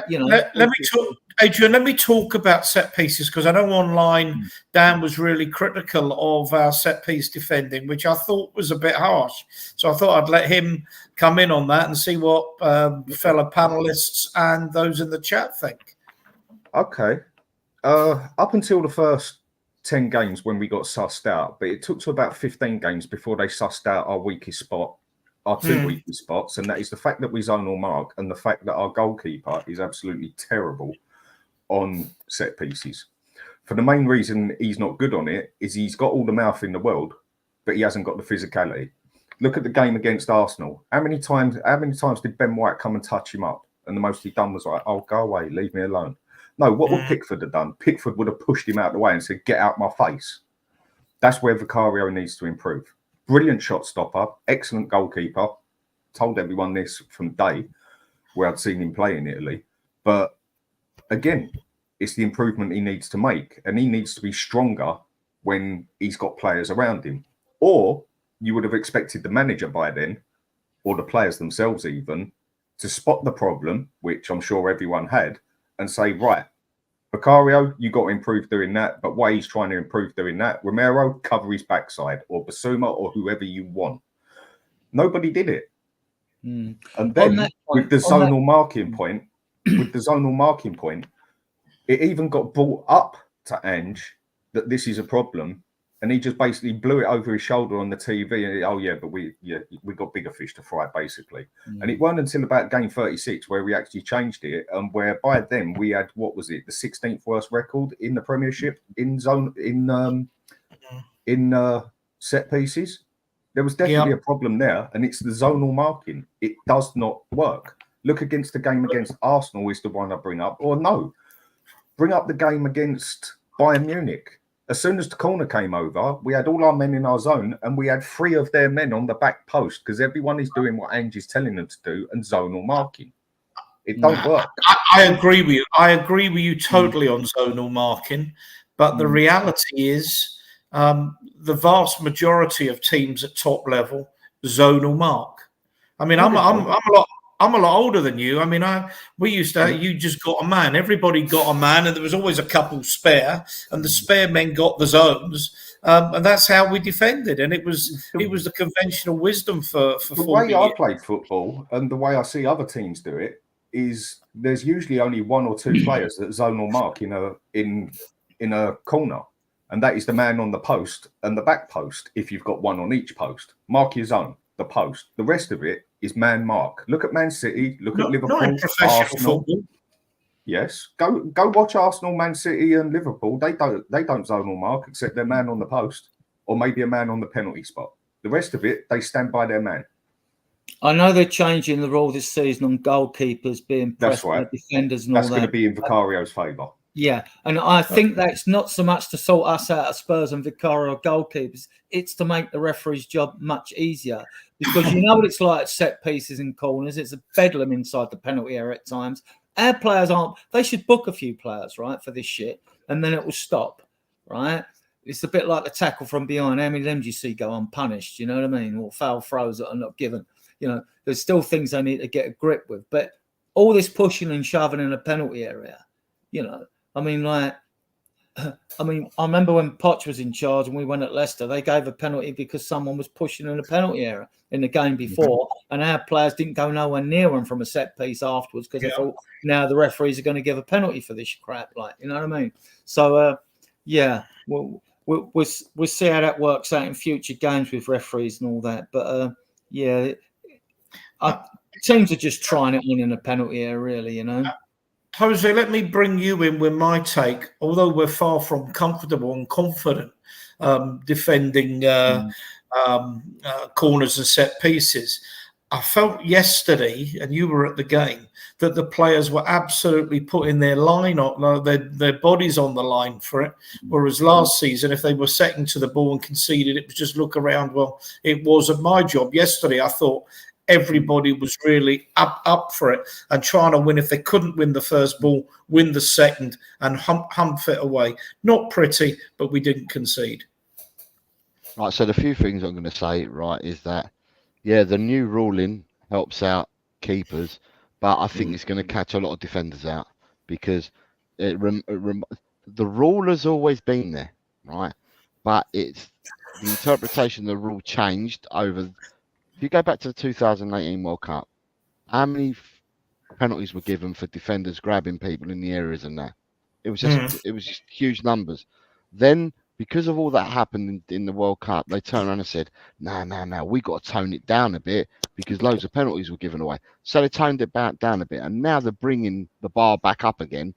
you know. Let me talk, Adrian. Let me talk about set pieces, because I know online Dan was really critical of our set piece defending, which I thought was a bit harsh. So I thought I'd let him come in on that and see what fellow panelists and those in the chat think. Okay. Up until the first 10 games when we got sussed out, but it took to about 15 games before they sussed out our weakest spot, our two weakest spots, and that is the fact that we zonal mark and the fact that our goalkeeper is absolutely terrible on set pieces. For the main reason he's not good on it is he's got all the mouth in the world, but he hasn't got the physicality. Look at the game against Arsenal. How many times did Ben White come and touch him up? And the most he done was like, "Oh, go away, leave me alone." No, what would Pickford have done? Pickford would have pushed him out of the way and said, "Get out my face." That's where Vicario needs to improve. Brilliant shot stopper, excellent goalkeeper. Told everyone this from day where I'd seen him play in Italy. But again, it's the improvement he needs to make. And he needs to be stronger when he's got players around him. Or you would have expected the manager by then, or the players themselves even, to spot the problem, which I'm sure everyone had, and say, right, Vicario, you got to improve doing that. But why he's trying to improve doing that, Romero, cover his backside, or Basuma, or whoever you want. Nobody did it. And then with the zonal marking point, it even got brought up to Ange that this is a problem. And he just basically blew it over his shoulder on the TV. And oh yeah, but we got bigger fish to fry, basically. And it wasn't until about game 36 where we actually changed it, and where by then we had, what was it, the 16th worst record in the Premiership in set pieces. There was definitely a problem there, and it's the zonal marking. It does not work. Look against the game against Arsenal is the one I bring up, or no, bring up the game against Bayern Munich. As soon as the corner came over, we had all our men in our zone, and we had 3 of their men on the back post because everyone is doing what Ange is telling them to do and zonal marking. It don't work. I agree with you. I agree with you totally on zonal marking, but the reality is the vast majority of teams at top level zonal mark. I mean, I'm a lot older than you. I mean, we used to, you just got a man. Everybody got a man, and there was always a couple spare, and the spare men got the zones, and that's how we defended. And it was the conventional wisdom for the way I played football, and the way I see other teams do it is there's usually only 1 or 2 players that zonal mark in a corner, and that is the man on the post and the back post. If you've got 1 on each post, mark your zone, the post. The rest of it is man mark. Look at Man City. Look at Liverpool. Not in professional football. Yes, go watch Arsenal, Man City, and Liverpool. They don't zonal mark except their man on the post, or maybe a man on the penalty spot. The rest of it, they stand by their man. I know they're changing the rule this season on goalkeepers being pressed by defenders and all that. That's going to be in Vicario's favour. Yeah, and I think that's not so much to sort us out of Spurs and Vicario goalkeepers. It's to make the referee's job much easier, because you know what it's like at set pieces and corners. It's a bedlam inside the penalty area at times. Our players aren't. They should book a few players, right, for this shit, and then it will stop, right? It's a bit like the tackle from behind. How many of them do you see go unpunished? You know what I mean? Or foul throws that are not given. You know, there's still things they need to get a grip with. But all this pushing and shoving in the penalty area, you know, I remember when Poch was in charge and we went at Leicester, they gave a penalty because someone was pushing in the penalty area in the game before, and our players didn't go nowhere near them from a set piece afterwards because they thought, now the referees are going to give a penalty for this crap, like, you know what I mean? So, we'll see how that works out in future games with referees and all that. But, teams are just trying it in a penalty area, really, you know. Jose, let me bring you in with my take. Although we're far from comfortable and confident defending corners and set pieces, I felt yesterday, and you were at the game, that the players were absolutely putting their line on, their bodies on the line for it. Whereas last season, if they were second to the ball and conceded, it was just look around. Well, it wasn't my job. Yesterday, I thought everybody was really up for it and trying to win. If they couldn't win the first ball, win the second and hump it away. Not pretty, but we didn't concede. Right, so the few things I'm going to say, right, is that, yeah, the new ruling helps out keepers, but I think it's going to catch a lot of defenders out because the rule has always been there, right? But it's the interpretation of the rule changed over. If you go back to the 2018 World Cup, how many penalties were given for defenders grabbing people in the areas and that? It was just huge numbers. Then, because of all that happened in the World Cup, they turned around and said, no, we got to tone it down a bit because loads of penalties were given away. So they toned it back down a bit, and now they're bringing the bar back up again.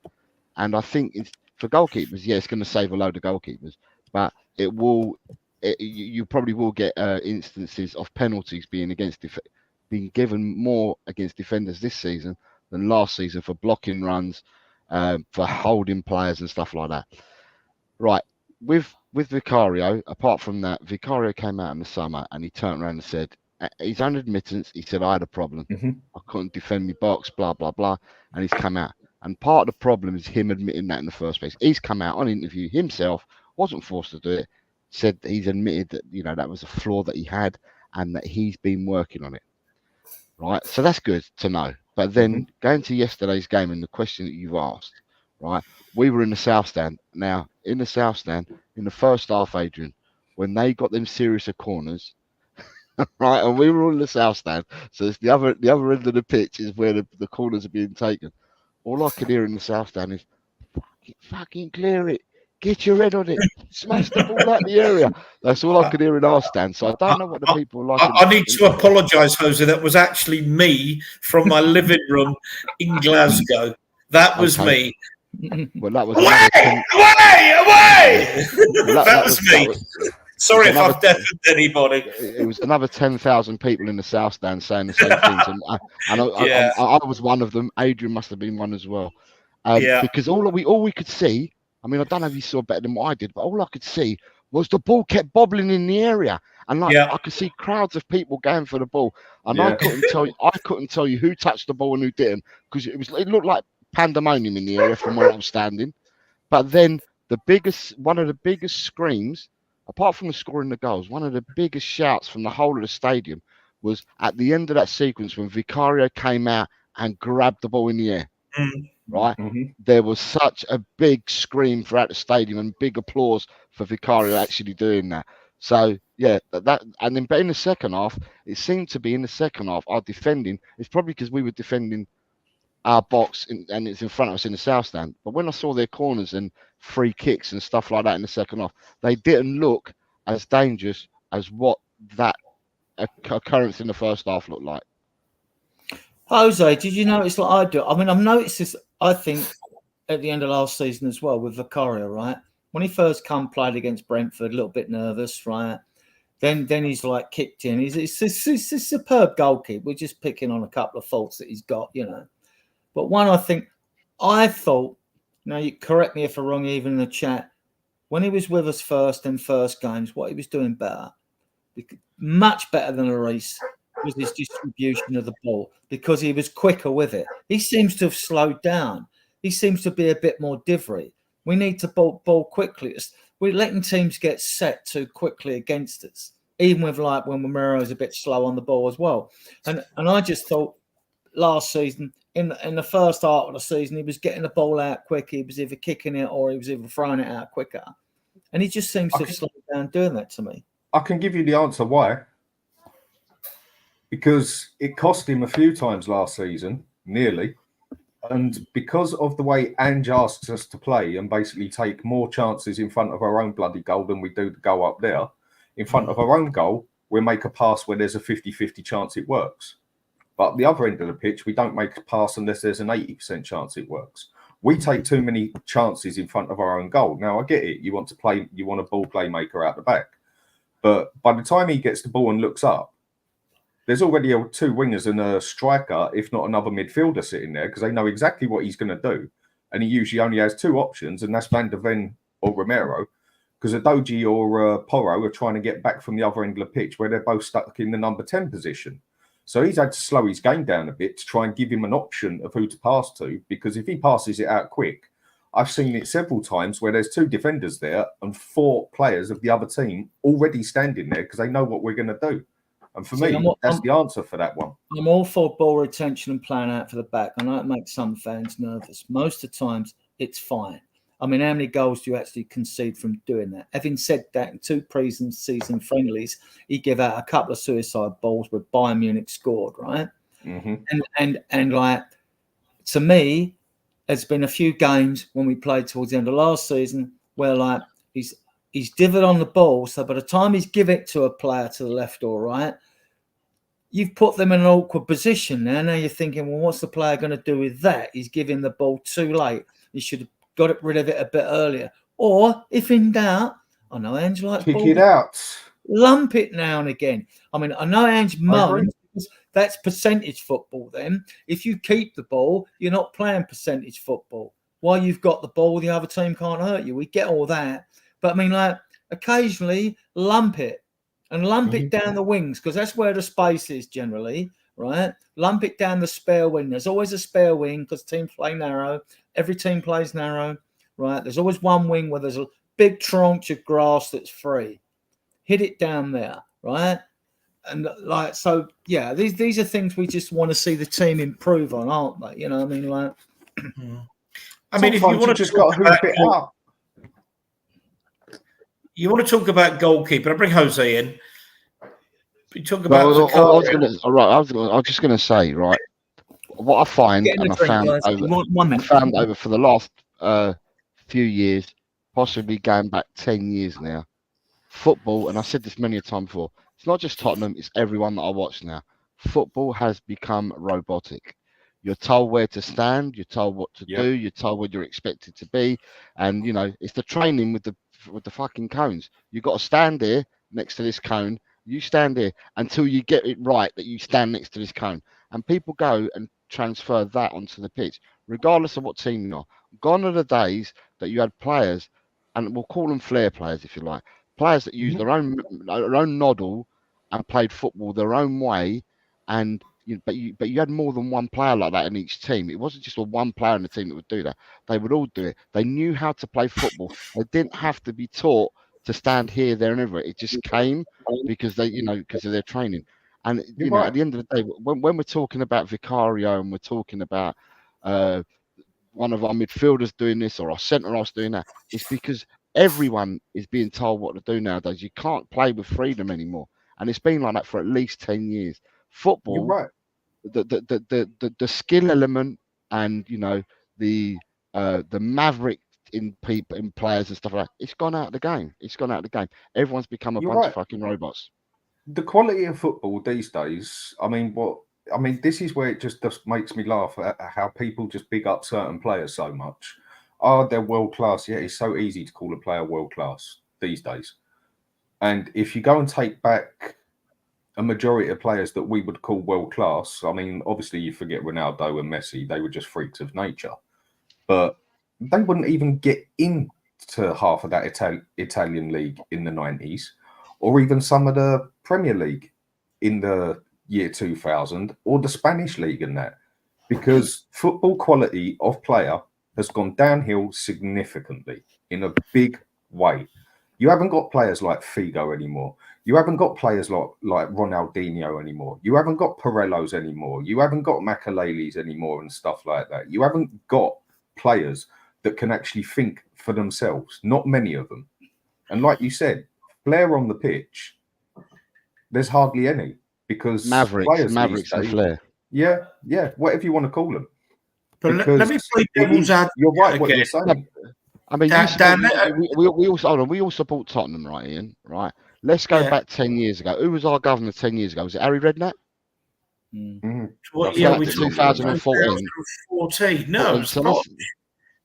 And I think for goalkeepers, yeah, it's going to save a load of goalkeepers, but it will. You probably will get instances of penalties being given more against defenders this season than last season for blocking runs, for holding players and stuff like that. Right, with Vicario, apart from that, Vicario came out in the summer and he turned around and said, his own admittance, he said, I had a problem. I couldn't defend my box, blah, blah, blah. And he's come out. And part of the problem is him admitting that in the first place. He's come out on interview himself, wasn't forced to do it, said that he's admitted that, that was a flaw that he had and that he's been working on it. Right, so that's good to know. But then going to yesterday's game and the question that you've asked, right, we were in the South Stand. Now, in the South Stand, in the first half, Adrian, when they got them serious corners, right, and we were all in the South Stand, so it's the other end of the pitch is where the corners are being taken. All I could hear in the South Stand is, fucking clear it. Get your head on it. Smash the ball out the area. That's all I could hear in our stand. So I don't know what the people are like. I need to apologise, Jose. That was actually me from my living room in Glasgow. That was me. Well, that was away! That was me. Sorry if I've deafened anybody. It was another 10,000 people in the South Stand saying the same things. And I was one of them. Adrian must have been one as well. Because all we could see, I mean, I don't know if you saw better than what I did, but all I could see was the ball kept bobbling in the area, and I could see crowds of people going for the ball, and I couldn't tell you who touched the ball and who didn't, because it looked like pandemonium in the area from where I was standing. But then one of the biggest screams, apart from the scoring the goals, one of the biggest shouts from the whole of the stadium was at the end of that sequence when Vicario came out and grabbed the ball in the air. Right, there was such a big scream throughout the stadium and big applause for Vicario actually doing that. So yeah, but in the second half, it seemed to be in the second half our defending. It's probably because we were defending our box and it's in front of us in the South Stand. But when I saw their corners and free kicks and stuff like that in the second half, they didn't look as dangerous as what that occurrence in the first half looked like. Jose, did you notice like I do? I mean, I've noticed this, I think, at the end of last season as well with Vicario, right? When he first played against Brentford, a little bit nervous, right? Then he's like kicked in. He's a superb goalkeeper. We're just picking on a couple of faults that he's got, But one, I thought, now you correct me if I'm wrong, even in the chat, when he was with us first games, what he was doing better, much better than Reece, was his distribution of the ball because he was quicker with it. He seems to have slowed down. He seems to be a bit more divvy. We need to ball quickly. We're letting teams get set too quickly against us, even with like when Romero is a bit slow on the ball as well. And I just thought last season, in the first half of the season, he was getting the ball out quick. He was either kicking it or he was either throwing it out quicker. And he just seems to have slowed down doing that to me. I can give you the answer why. Because it cost him a few times last season, nearly. And because of the way Ange asks us to play and basically take more chances in front of our own bloody goal than we do to go up there, in front of our own goal, we make a pass where there's a 50-50 chance it works. But at the other end of the pitch, we don't make a pass unless there's an 80% chance it works. We take too many chances in front of our own goal. Now, I get it. You want a ball playmaker out the back. But by the time he gets the ball and looks up, there's already two wingers and a striker, if not another midfielder sitting there, because they know exactly what he's going to do. And he usually only has two options, and that's Van der Ven or Romero, because Adoji or Porro are trying to get back from the other end of the pitch where they're both stuck in the number 10 position. So he's had to slow his game down a bit to try and give him an option of who to pass to, because if he passes it out quick, I've seen it several times where there's 2 defenders there and 4 players of the other team already standing there because they know what we're going to do. And for me, that's the answer for that one. I'm all for ball retention and playing out for the back. I know it makes some fans nervous. Most of the times, it's fine. I mean, how many goals do you actually concede from doing that? Having said that, in 2 pre-season friendlies, he gave out a couple of suicide balls where Bayern Munich scored, right? Mm-hmm. And like, to me, there's been a few games when we played towards the end of last season where like he's divoted on the ball. So by the time he's give it to a player to the left or right, you've put them in an awkward position now. Now you're thinking, well, what's the player going to do with that? He's giving the ball too late. He should have got rid of it a bit earlier. Or if in doubt, I know Ange likes kick it out. Lump it now and again. I mean, I know Ange moans because that's percentage football then. If you keep the ball, you're not playing percentage football. While you've got the ball, the other team can't hurt you. We get all that. But I mean, like, occasionally lump it and lump it down the wings, because that's where the space is generally, right? Lump it down the spare wing. There's always a spare wing because teams play narrow. Every team plays narrow, right? There's always one wing where there's a big tranche of grass that's free. Hit it down there, right? And like, so yeah, these are things we just want to see the team improve on, aren't they? You know what I mean? Like, I mean, if you want to just got to hoop it up. You want to talk about goalkeeper? I'll bring Jose in. We talk about. I was just going to say, right, what I find, and I found over for the last few years, possibly going back 10 years now, football, and I said this many a time before, it's not just Tottenham, it's everyone that I watch now. Football has become robotic. You're told where to stand, you're told what to do, you're told where you're expected to be, and you know it's the training with the fucking cones. You've got to stand there next to this cone. You stand there until you get it right that you stand next to this cone, and people go and transfer that onto the pitch, regardless of what team you're. Gone are the days that you had players, and we'll call them flair players if you like, players that used their own noddle and played football their own way, and but you had more than one player like that in each team. It wasn't just one player in the team that would do that. They would all do it. They knew how to play football. They didn't have to be taught to stand here, there, and everywhere. It just came because because of their training. And at the end of the day, when we're talking about Vicario and we're talking about one of our midfielders doing this or our centre halves doing that, it's because everyone is being told what to do nowadays. You can't play with freedom anymore, and it's been like that for at least 10 years. Football, the skill element, and the maverick in people, in players and stuff like that, it's gone out of the game. Everyone's become a bunch of fucking robots. The quality of football these days, this is where it just makes me laugh at how people just big up certain players so much. Oh, they're world class. Yeah, it's so easy to call a player world class these days. And if you go and take back a majority of players that we would call world class, I mean, obviously you forget Ronaldo and Messi, they were just freaks of nature. But they wouldn't even get into half of that Italian league in the 90s, or even some of the Premier League in the year 2000, or the Spanish league and that, because football quality of player has gone downhill significantly in a big way. You haven't got players like Figo anymore. You haven't got players like Ronaldinho anymore. You haven't got Pirellos anymore. You haven't got Makaleles anymore and stuff like that. You haven't got players that can actually think for themselves. Not many of them. And like you said, flair on the pitch, there's hardly any, because Mavericks and flair. Yeah, whatever you want to call them. But let me play devil's advocate. You're right what you're saying. I mean, we all support Tottenham, right, Ian? Right. Let's go back 10 years ago. Who was our governor 10 years ago? Was it Harry Redknapp? What year we 2014. 2014. No, it was Poch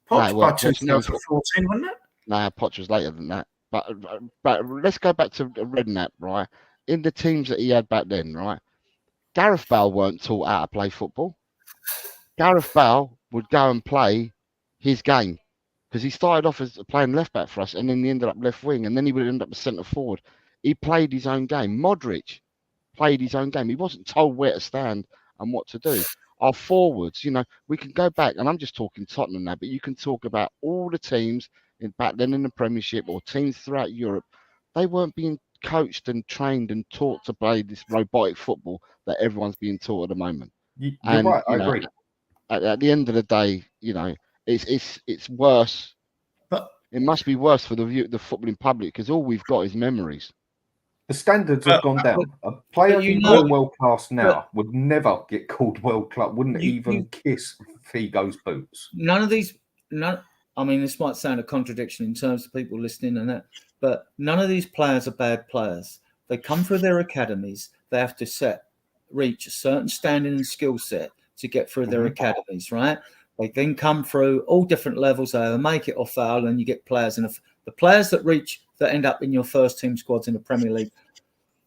by 2014, wasn't it? Nah, Poch was later than that. But let's go back to Redknapp, right? In the teams that he had back then, right? Gareth Bale weren't taught how to play football. Gareth Bale would go and play his game, because he started off as playing left back for us, and then he ended up left wing, and then he would end up as centre forward. He played his own game. Modric played his own game. He wasn't told where to stand and what to do. Our forwards, we can go back, and I'm just talking Tottenham now, but you can talk about all the teams back then in the Premiership or teams throughout Europe. They weren't being coached and trained and taught to play this robotic football that everyone's being taught at the moment. You're right. I agree. At the end of the day, it's worse. But it must be worse for the footballing public because all we've got is memories. The standards have gone down. A player who's world class now would never get called world class. Wouldn't even kiss Figo's boots. None of these. I mean, this might sound a contradiction in terms of people listening and that, but none of these players are bad players. They come through their academies. They have to reach a certain standing and skill set to get through their academies, right? They then come through all different levels. They either make it or fail, and you get players. And the players that end up in your first team squads in the Premier League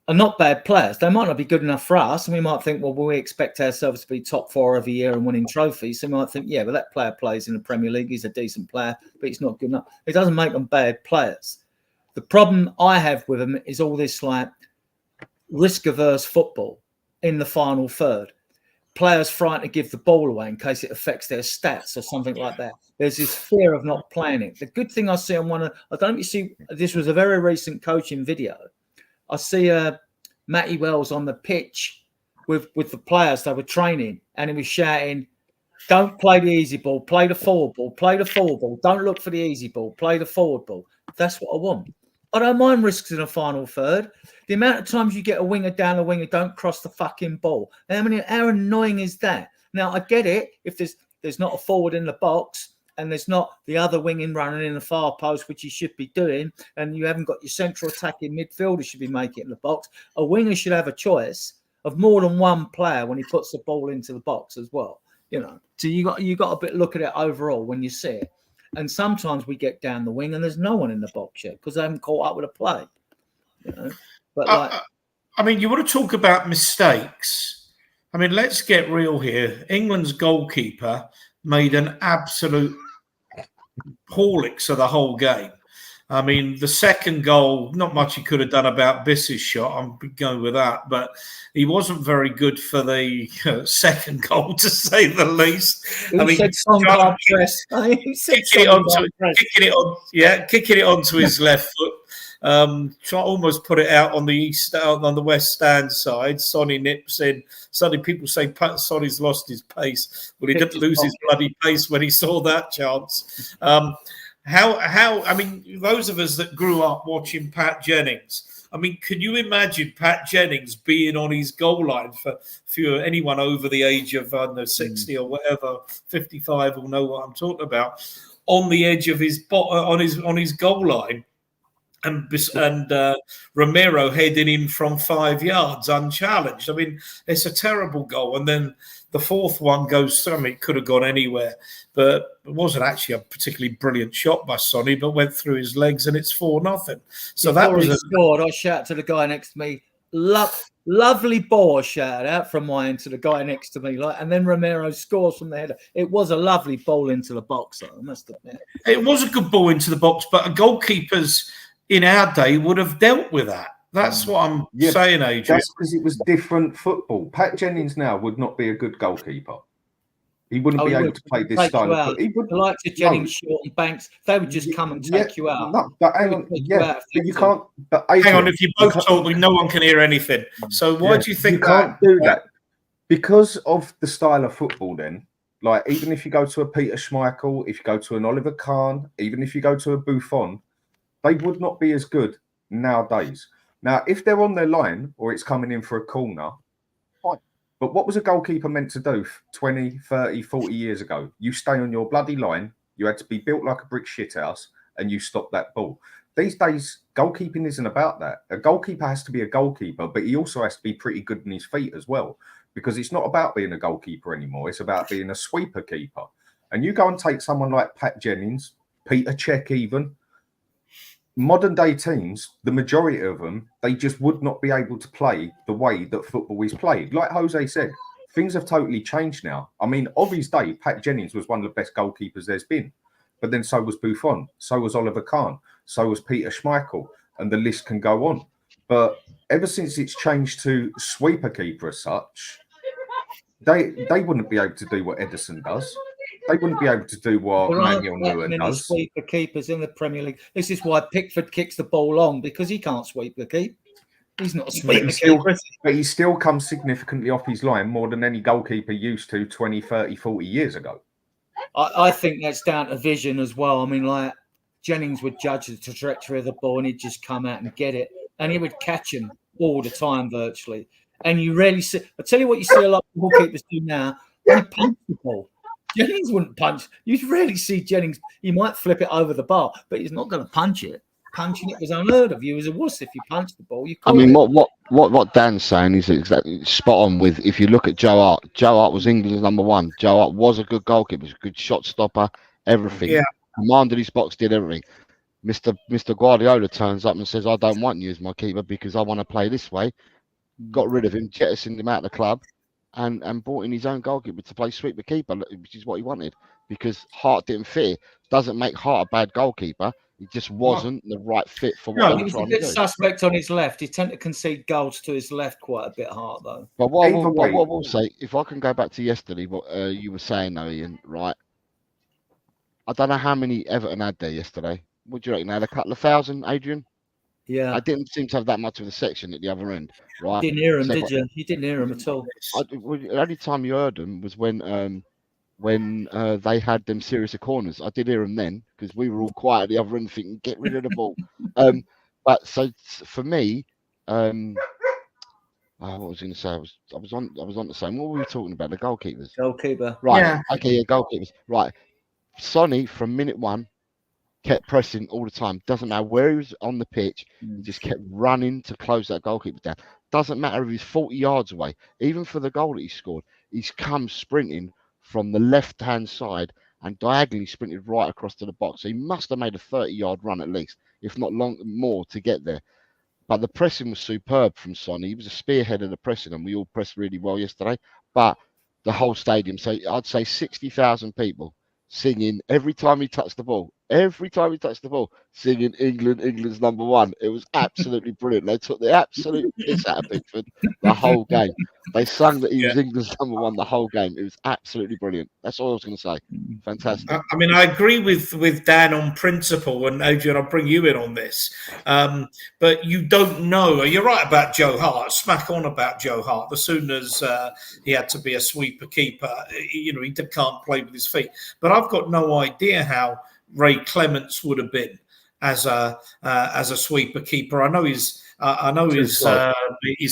are not bad players. They might not be good enough for us, and we might think, well, we expect ourselves to be top 4 every year and winning trophies. So we might think, yeah, but that player plays in the Premier League. He's a decent player, but he's not good enough. It doesn't make them bad players. The problem I have with them is all this like risk-averse football in the final third. Players frightened to give the ball away in case it affects their stats or something like that. There's this fear of not playing it. The good thing I see on I don't know if you see, this was a very recent coaching video. I see Matty Wells on the pitch with the players. They were training, and he was shouting, "Don't play the easy ball. Play the forward ball. Play the forward ball. Don't look for the easy ball. Play the forward ball." That's what I want. I don't mind risks in a final third. The amount of times you get a winger down the wing and don't cross the fucking ball. How annoying is that? Now, I get it if there's not a forward in the box and there's not the other winging running in the far post, which he should be doing, and you haven't got your central attacking midfielder should be making it in the box. A winger should have a choice of more than one player when he puts the ball into the box as well. So you got a bit look at it overall when you see it. And sometimes we get down the wing and there's no one in the box yet because they haven't caught up with a play. But I mean, you want to talk about mistakes. I mean, let's get real here. England's goalkeeper made an absolute Horlicks of the whole game. I mean, the second goal, not much he could have done about Biss's shot. I'm going with that. But he wasn't very good for the second goal, to say the least. Kicking it onto his left foot. Try almost put it out on the west stand side. Sonny nips in. Suddenly people say Sonny's lost his pace. Well, he didn't lose his bloody pace when he saw that chance. I mean, those of us that grew up watching Pat Jennings, I mean, can you imagine Pat Jennings being on his goal line for anyone over the age of 60 or whatever, 55 will know what I'm talking about, on the edge of his goal line, and Romero heading in from 5 yards unchallenged. I mean, it's a terrible goal. And then the fourth one goes, I mean, it could have gone anywhere, but it wasn't actually a particularly brilliant shot by Sonny, but went through his legs and it's 4-0. So before that was scored. I shout to the guy next to me, lovely ball, I shouted out from my end to the guy next to me, and then Romero scores from the header. It was a lovely ball into the box, though, I must admit. It was a good ball into the box, but a goalkeeper's in our day would have dealt with that. That's what I'm saying, Adrian. That's because it was different football. Pat Jennings now would not be a good goalkeeper. He wouldn't be able to play this style of football. He would like to Jennings, Short, and Banks. They would just come and take you out. No, but hang on, but you can't. But Adrian, hang on, if you both talk, no one can hear anything. So why do you think you can't do that? Because of the style of football. Then, like, even if you go to a Peter Schmeichel, if you go to an Oliver Kahn, even if you go to a Buffon, they would not be as good nowadays. Now, if they're on their line or it's coming in for a corner, fine. But what was a goalkeeper meant to do 20, 30, 40 years ago? You stay on your bloody line. You had to be built like a brick shithouse and you stop that ball. These days, goalkeeping isn't about that. A goalkeeper has to be a goalkeeper, but he also has to be pretty good on his feet as well, because it's not about being a goalkeeper anymore. It's about being a sweeper keeper. And you go and take someone like Pat Jennings, Peter Cech even, modern day teams, the majority of them, they just would not be able to play the way that football is played. Like Jose said, things have totally changed now. I mean, of his day, Pat Jennings was one of the best goalkeepers there's been. But then so was Buffon, so was Oliver Kahn, so was Peter Schmeichel, and the list can go on. But ever since it's changed to sweeper keeper as such, they wouldn't be able to do what Edison does. They wouldn't be able to do what There aren't Manuel that Neuer many does. sweeper keepers in the Premier League. This is why Pickford kicks the ball long, because he can't sweep the keep. He's not a sweeper keeper. But he still comes significantly off his line more than any goalkeeper used to 20, 30, 40 years ago. I think that's down to vision as well. I mean, like, Jennings would judge the trajectory of the ball and he'd just come out and get it. And he would catch him all the time, virtually. And you rarely see... I tell you what you see a lot of goalkeepers do now. They punch the ball. Jennings wouldn't punch. You rarely see Jennings. He might flip it over the bar, but he's not going to punch it. Punching it was unheard of. You was a wuss if you punched the ball. You I mean, what Dan's saying is exactly spot on. With if you look at Joe Hart, Joe Hart was England's #1. Joe Hart was a good goalkeeper, was a good shot stopper, everything. Yeah. Commanded his box, did everything. Mr. Guardiola turns up and says, "I don't want you as my keeper because I want to play this way." Got rid of him, jettisoned him out of the club, and brought in his own goalkeeper to play sweeper keeper, which is what he wanted, because Hart didn't fit. Doesn't make Hart a bad goalkeeper. He just wasn't the right fit for what he was a bit suspect on his left. He tended to concede goals to his left quite a bit hard, though. But what I will say, if I can go back to yesterday, what you were saying, though, Ian, right? I don't know how many Everton had there yesterday. What do you reckon? They had a couple of thousand, Adrian? Yeah. I didn't seem to have that much of a section at the other end, right? You didn't hear him, did you? You didn't hear him at all. The only time you heard them was when they had them series of corners. I did hear them then because we were all quiet at the other end thinking, get rid of the ball. But so for me, what was I going to say? I was on the same. What were we talking about? The goalkeepers. Goalkeeper. Right. Yeah. Okay. Yeah. Goalkeepers. Right. Sonny from minute one kept pressing all the time. Doesn't matter where he was on the pitch. He just kept running to close that goalkeeper down. Doesn't matter if he's 40 yards away. Even for the goal that he scored, he's come sprinting from the left-hand side and diagonally sprinted right across to the box. So he must have made a 30-yard run at least, if not more, to get there. But the pressing was superb from Sonny. He was a spearhead of the pressing, and we all pressed really well yesterday. But the whole stadium, so I'd say 60,000 people singing every time he touched the ball. Every time he touched the ball, singing England's #1. It was absolutely brilliant. They took the absolute piss out of Pickford the whole game. They sung that he was England's #1 the whole game. It was absolutely brilliant. That's all I was going to say. Fantastic. I mean, I agree with Dan on principle, and Adrian, I'll bring you in on this. But you don't know. You're right about Joe Hart. Smack on about Joe Hart. As soon as he had to be a sweeper keeper, he can't play with his feet. But I've got no idea how Ray Clements would have been as a sweeper keeper. I know his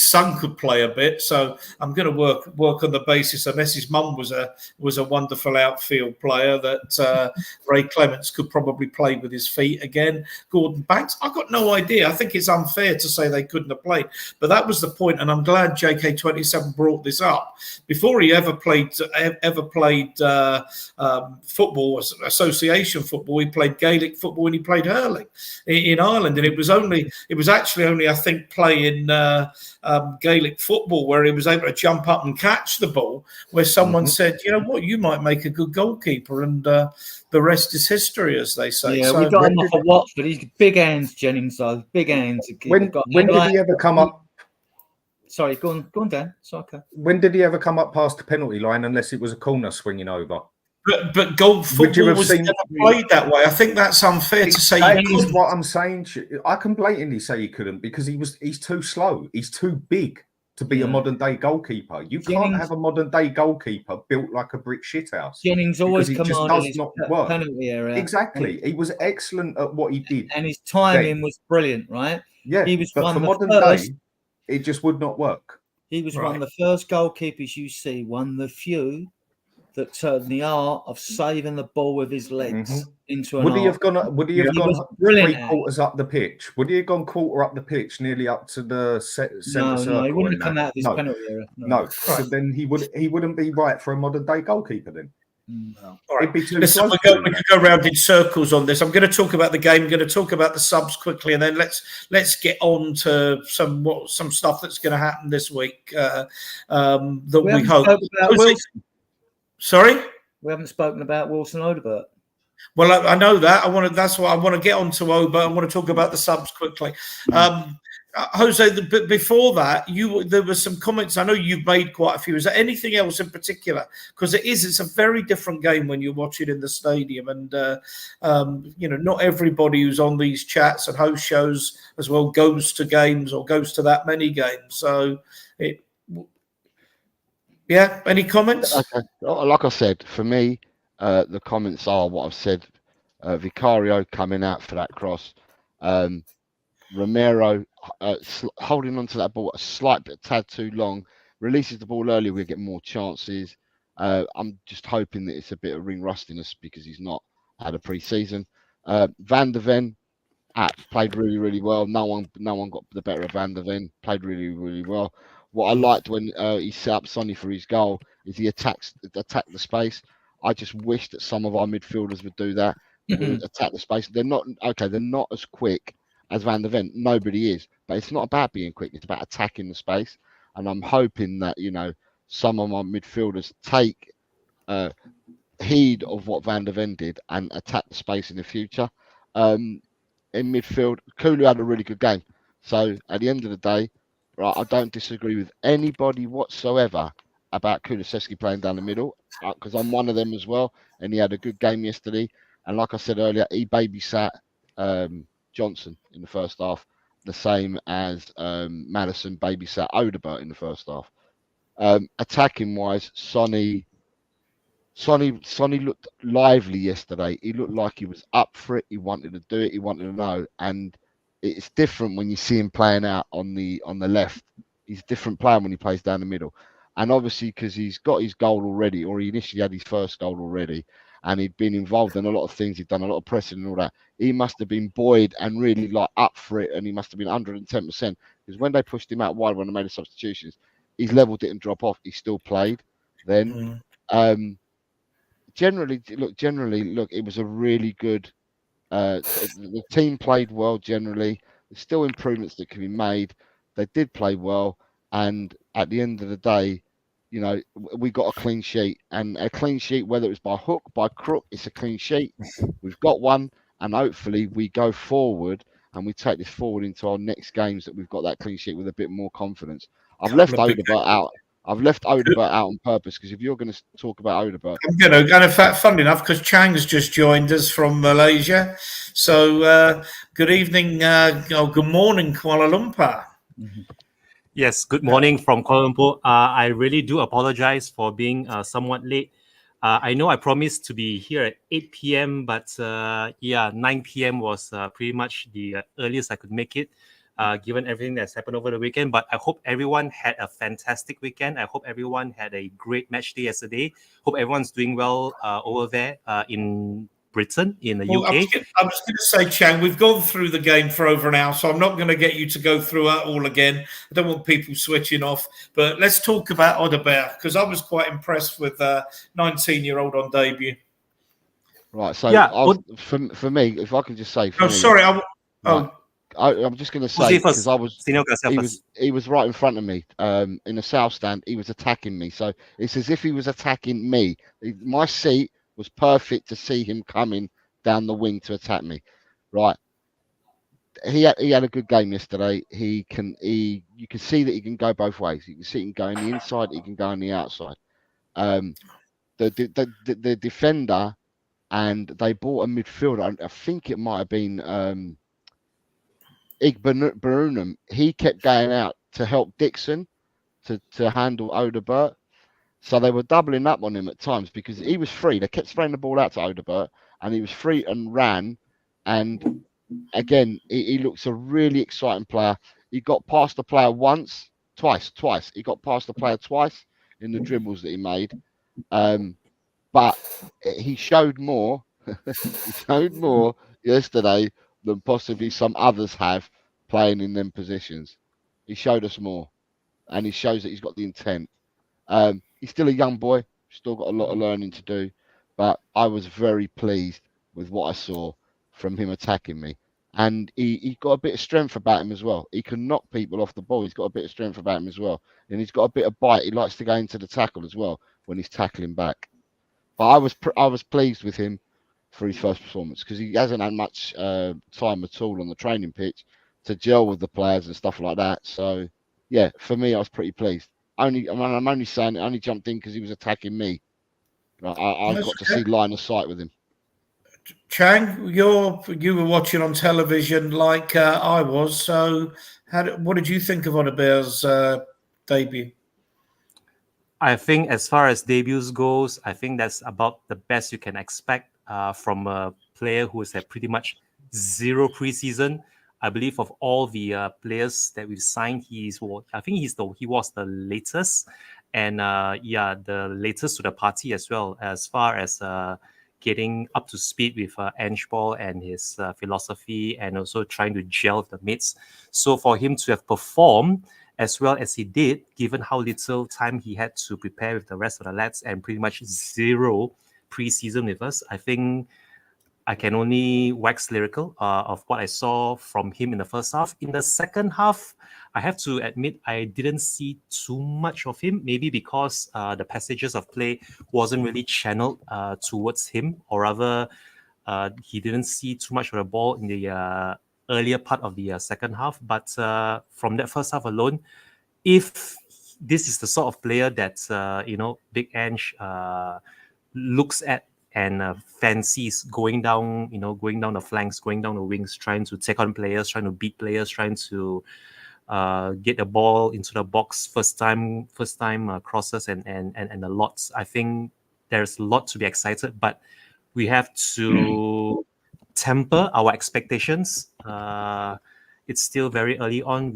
son could play a bit, so I'm going to work on the basis, unless his mum was a wonderful outfield player, that Ray Clements could probably play with his feet again. Gordon Banks, I've got no idea. I think it's unfair to say they couldn't have played, but that was the point, and I'm glad JK27 brought this up. Before he ever played football, association football, he played Gaelic football and he played hurling in Ireland, and it was actually only, I think, playing Gaelic football where he was able to jump up and catch the ball, where someone said, you know what, you might make a good goalkeeper, and the rest is history, as they say. Yeah, we got him off of Watford. He's big hands, Jennings, though. Big hands. When did he ever come up? Sorry, go on, Dan. It's okay. When did he ever come up past the penalty line unless it was a corner swinging over? But golf football was never played that way. I think that's unfair to say. That is what I'm saying. I can blatantly say he couldn't, because he's too slow. He's too big to be a modern day goalkeeper. You can't have a modern day goalkeeper built like a brick shithouse. Jennings always commanded his penalty area. Exactly. He was excellent at what he did, and his timing was brilliant. Right? Yeah. He was but for modern day, it just would not work. He was one of the first goalkeepers you see, one of the few that turned the art of saving the ball with his legs into an Would he have gone 3 quarters up the pitch? Would he have gone quarter up the pitch, nearly up to the centre circle? No, he wouldn't have come out of his penalty area. No. So then he wouldn't be right for a modern day goalkeeper then. No. All right. We could go around in circles on this. I'm going to talk about the game. I'm going to talk about the subs quickly, and then let's get on to some stuff that's going to happen this week that we hope. Sorry? We haven't spoken about Wilson Odobert. Well, I know that. That's why I want to get on to Oba. I want to talk about the subs quickly. Jose, but before that, there were some comments. I know you've made quite a few. Is there anything else in particular? Because it's a very different game when you watch it in the stadium, and not everybody who's on these chats and host shows as well goes to games or goes to that many games. So, any comments? Okay. Like I said, for me, the comments are what I've said. Vicario coming out for that cross. Romero holding on to that ball a slight bit tad too long, releases the ball early, we get more chances. I'm just hoping that it's a bit of ring rustiness because he's not had a pre-season. Van der Ven played really, really well. No one got the better of Van der Ven. Played really, really well. What I liked when he set up Sonny for his goal is he attacked the space. I just wish that some of our midfielders would do that. Would attack the space. They're not as quick as Van der Ven. Nobody is, but it's not about being quick. It's about attacking the space. And I'm hoping that some of my midfielders take heed of what Van der Ven did and attack the space in the future. In midfield, Kulu had a really good game. So at the end of the day, right, I don't disagree with anybody whatsoever about Kulusevski playing down the middle because I'm one of them as well. And he had a good game yesterday. And like I said earlier, he babysat Johnson in the first half, the same as Maddison babysat Odegaard in the first half. Attacking wise, Sonny looked lively yesterday. He looked like he was up for it. He wanted to do it. He wanted to know. And it's different when you see him playing out on the left. He's a different player when he plays down the middle. And obviously, because he's got his goal already, or he initially had his first goal already, and he'd been involved in a lot of things. He'd done a lot of pressing and all that. He must have been buoyed and really up for it. And he must have been 110%. Because when they pushed him out wide, when they made the substitutions, his level didn't drop off. He still played then. Generally, it was a really good. The team played well. Generally, there's still improvements that can be made. They did play well, and at the end of the day, we got a clean sheet, and a clean sheet, whether it's by hook, by crook, it's a clean sheet. We've got one, and hopefully we go forward and we take this forward into our next games that we've got that clean sheet with a bit more confidence. I've left Odegaard out. I've left Odegaard out on purpose because if you're going to talk about Odegaard, I'm going to. And fun enough, because Chang's just joined us from Malaysia. So good evening, good morning, Kuala Lumpur. Yes, good morning from Kuala Lumpur. I really do apologize for being somewhat late. I know I promised to be here at 8 p.m., but 9 p.m. was pretty much the earliest I could make it. Given everything that's happened over the weekend. But I hope everyone had a fantastic weekend. I hope everyone had a great match day yesterday. Hope everyone's doing well over there in Britain, in the UK. I was going to say, Chang, we've gone through the game for over an hour, so I'm not going to get you to go through it all again. I don't want people switching off. But let's talk about Odegaard, because I was quite impressed with 19-year-old on debut. Right, so for me, if I can just say... I'm just going to say because he was right in front of me in the south stand. He was attacking me, so it's as if he was attacking me. My seat was perfect to see him coming down the wing to attack me. Right, he had a good game yesterday. You can see that he can go both ways. You can see he can go on the inside, he can go on the outside. The defender, and they bought a midfielder. I think it might have been. Igbenunum, he kept going out to help Dixon to handle Odegaard. So they were doubling up on him at times because he was free. They kept spraying the ball out to Odegaard and he was free and ran. And again, he looks a really exciting player. He got past the player twice. He got past the player twice in the dribbles that he made. But he showed more. He showed more yesterday than possibly some others have playing in them positions. He showed us more, and he shows that he's got the intent. He's still a young boy, still got a lot of learning to do, but I was very pleased with what I saw from him attacking me. And he got a bit of strength about him as well. He can knock people off the ball. He's got a bit of strength about him as well. And he's got a bit of bite. He likes to go into the tackle as well when he's tackling back. But I was pleased with him for his first performance because he hasn't had much time at all on the training pitch, to gel with the players and stuff like that. So yeah, for me, I was pretty pleased. I'm only saying it. I only jumped in because he was attacking me. I That's got to okay. see line of sight with him. Chang, you were watching on television like I was. So, what did you think of Odebear's debut? I think as far as debuts goes, I think that's about the best you can expect from a player who has had pretty much zero preseason. I believe of all the players that we've signed, he was the latest, and the latest to the party as well, as far as getting up to speed with Ange Ball and his philosophy, and also trying to gel with the mates. So for him to have performed as well as he did, given how little time he had to prepare with the rest of the lads and pretty much zero preseason with us, I think I can only wax lyrical of what I saw from him in the first half. In the second half, I have to admit I didn't see too much of him, maybe because the passages of play wasn't really channeled towards him, or rather, he didn't see too much of the ball in the earlier part of the second half. But from that first half alone, if this is the sort of player that Big Ange looks at and fancies going down the flanks, going down the wings, trying to take on players, trying to beat players, trying to get the ball into the box first time crosses and the lots. I think there's a lot to be excited, but we have to temper our expectations. It's still very early on.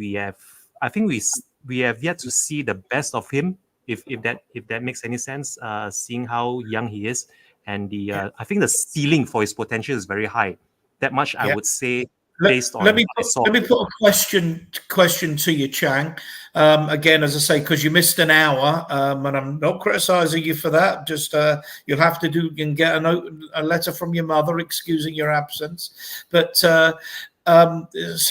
I think we have yet to see the best of him, if that makes any sense. Seeing how young he is, and I think the ceiling for his potential is very high. That much I would say, based on Let me what I saw. put a question to you, Chang. Again, as I say, because you missed an hour, and I'm not criticising you for that. Just you'll have to do and get a letter from your mother excusing your absence. But so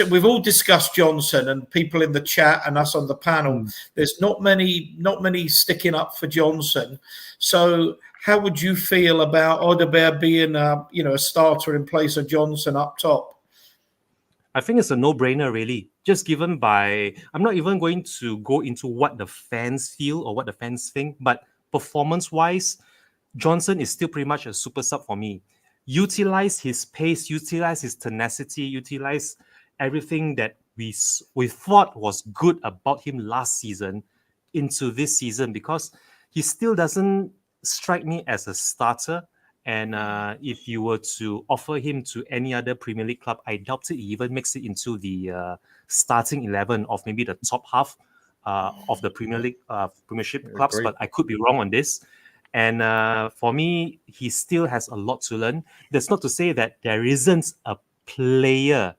we've all discussed Johnson, and people in the chat and us on the panel. There's not many sticking up for Johnson. So how would you feel about Odebear being a starter in place of Johnson up top? I think it's a no-brainer, really. Just given by, I'm not even going to go into what the fans feel or what the fans think, but performance-wise, Johnson is still pretty much a super sub for me. Utilize his pace, utilize his tenacity, utilize everything that we thought was good about him last season into this season, because he still doesn't strike me as a starter. And if you were to offer him to any other Premier League club, I doubt it he even makes it into the starting 11 of maybe the top half of the Premier League Premiership clubs. But I could be wrong on this. And for me, he still has a lot to learn. That's not to say that there isn't a player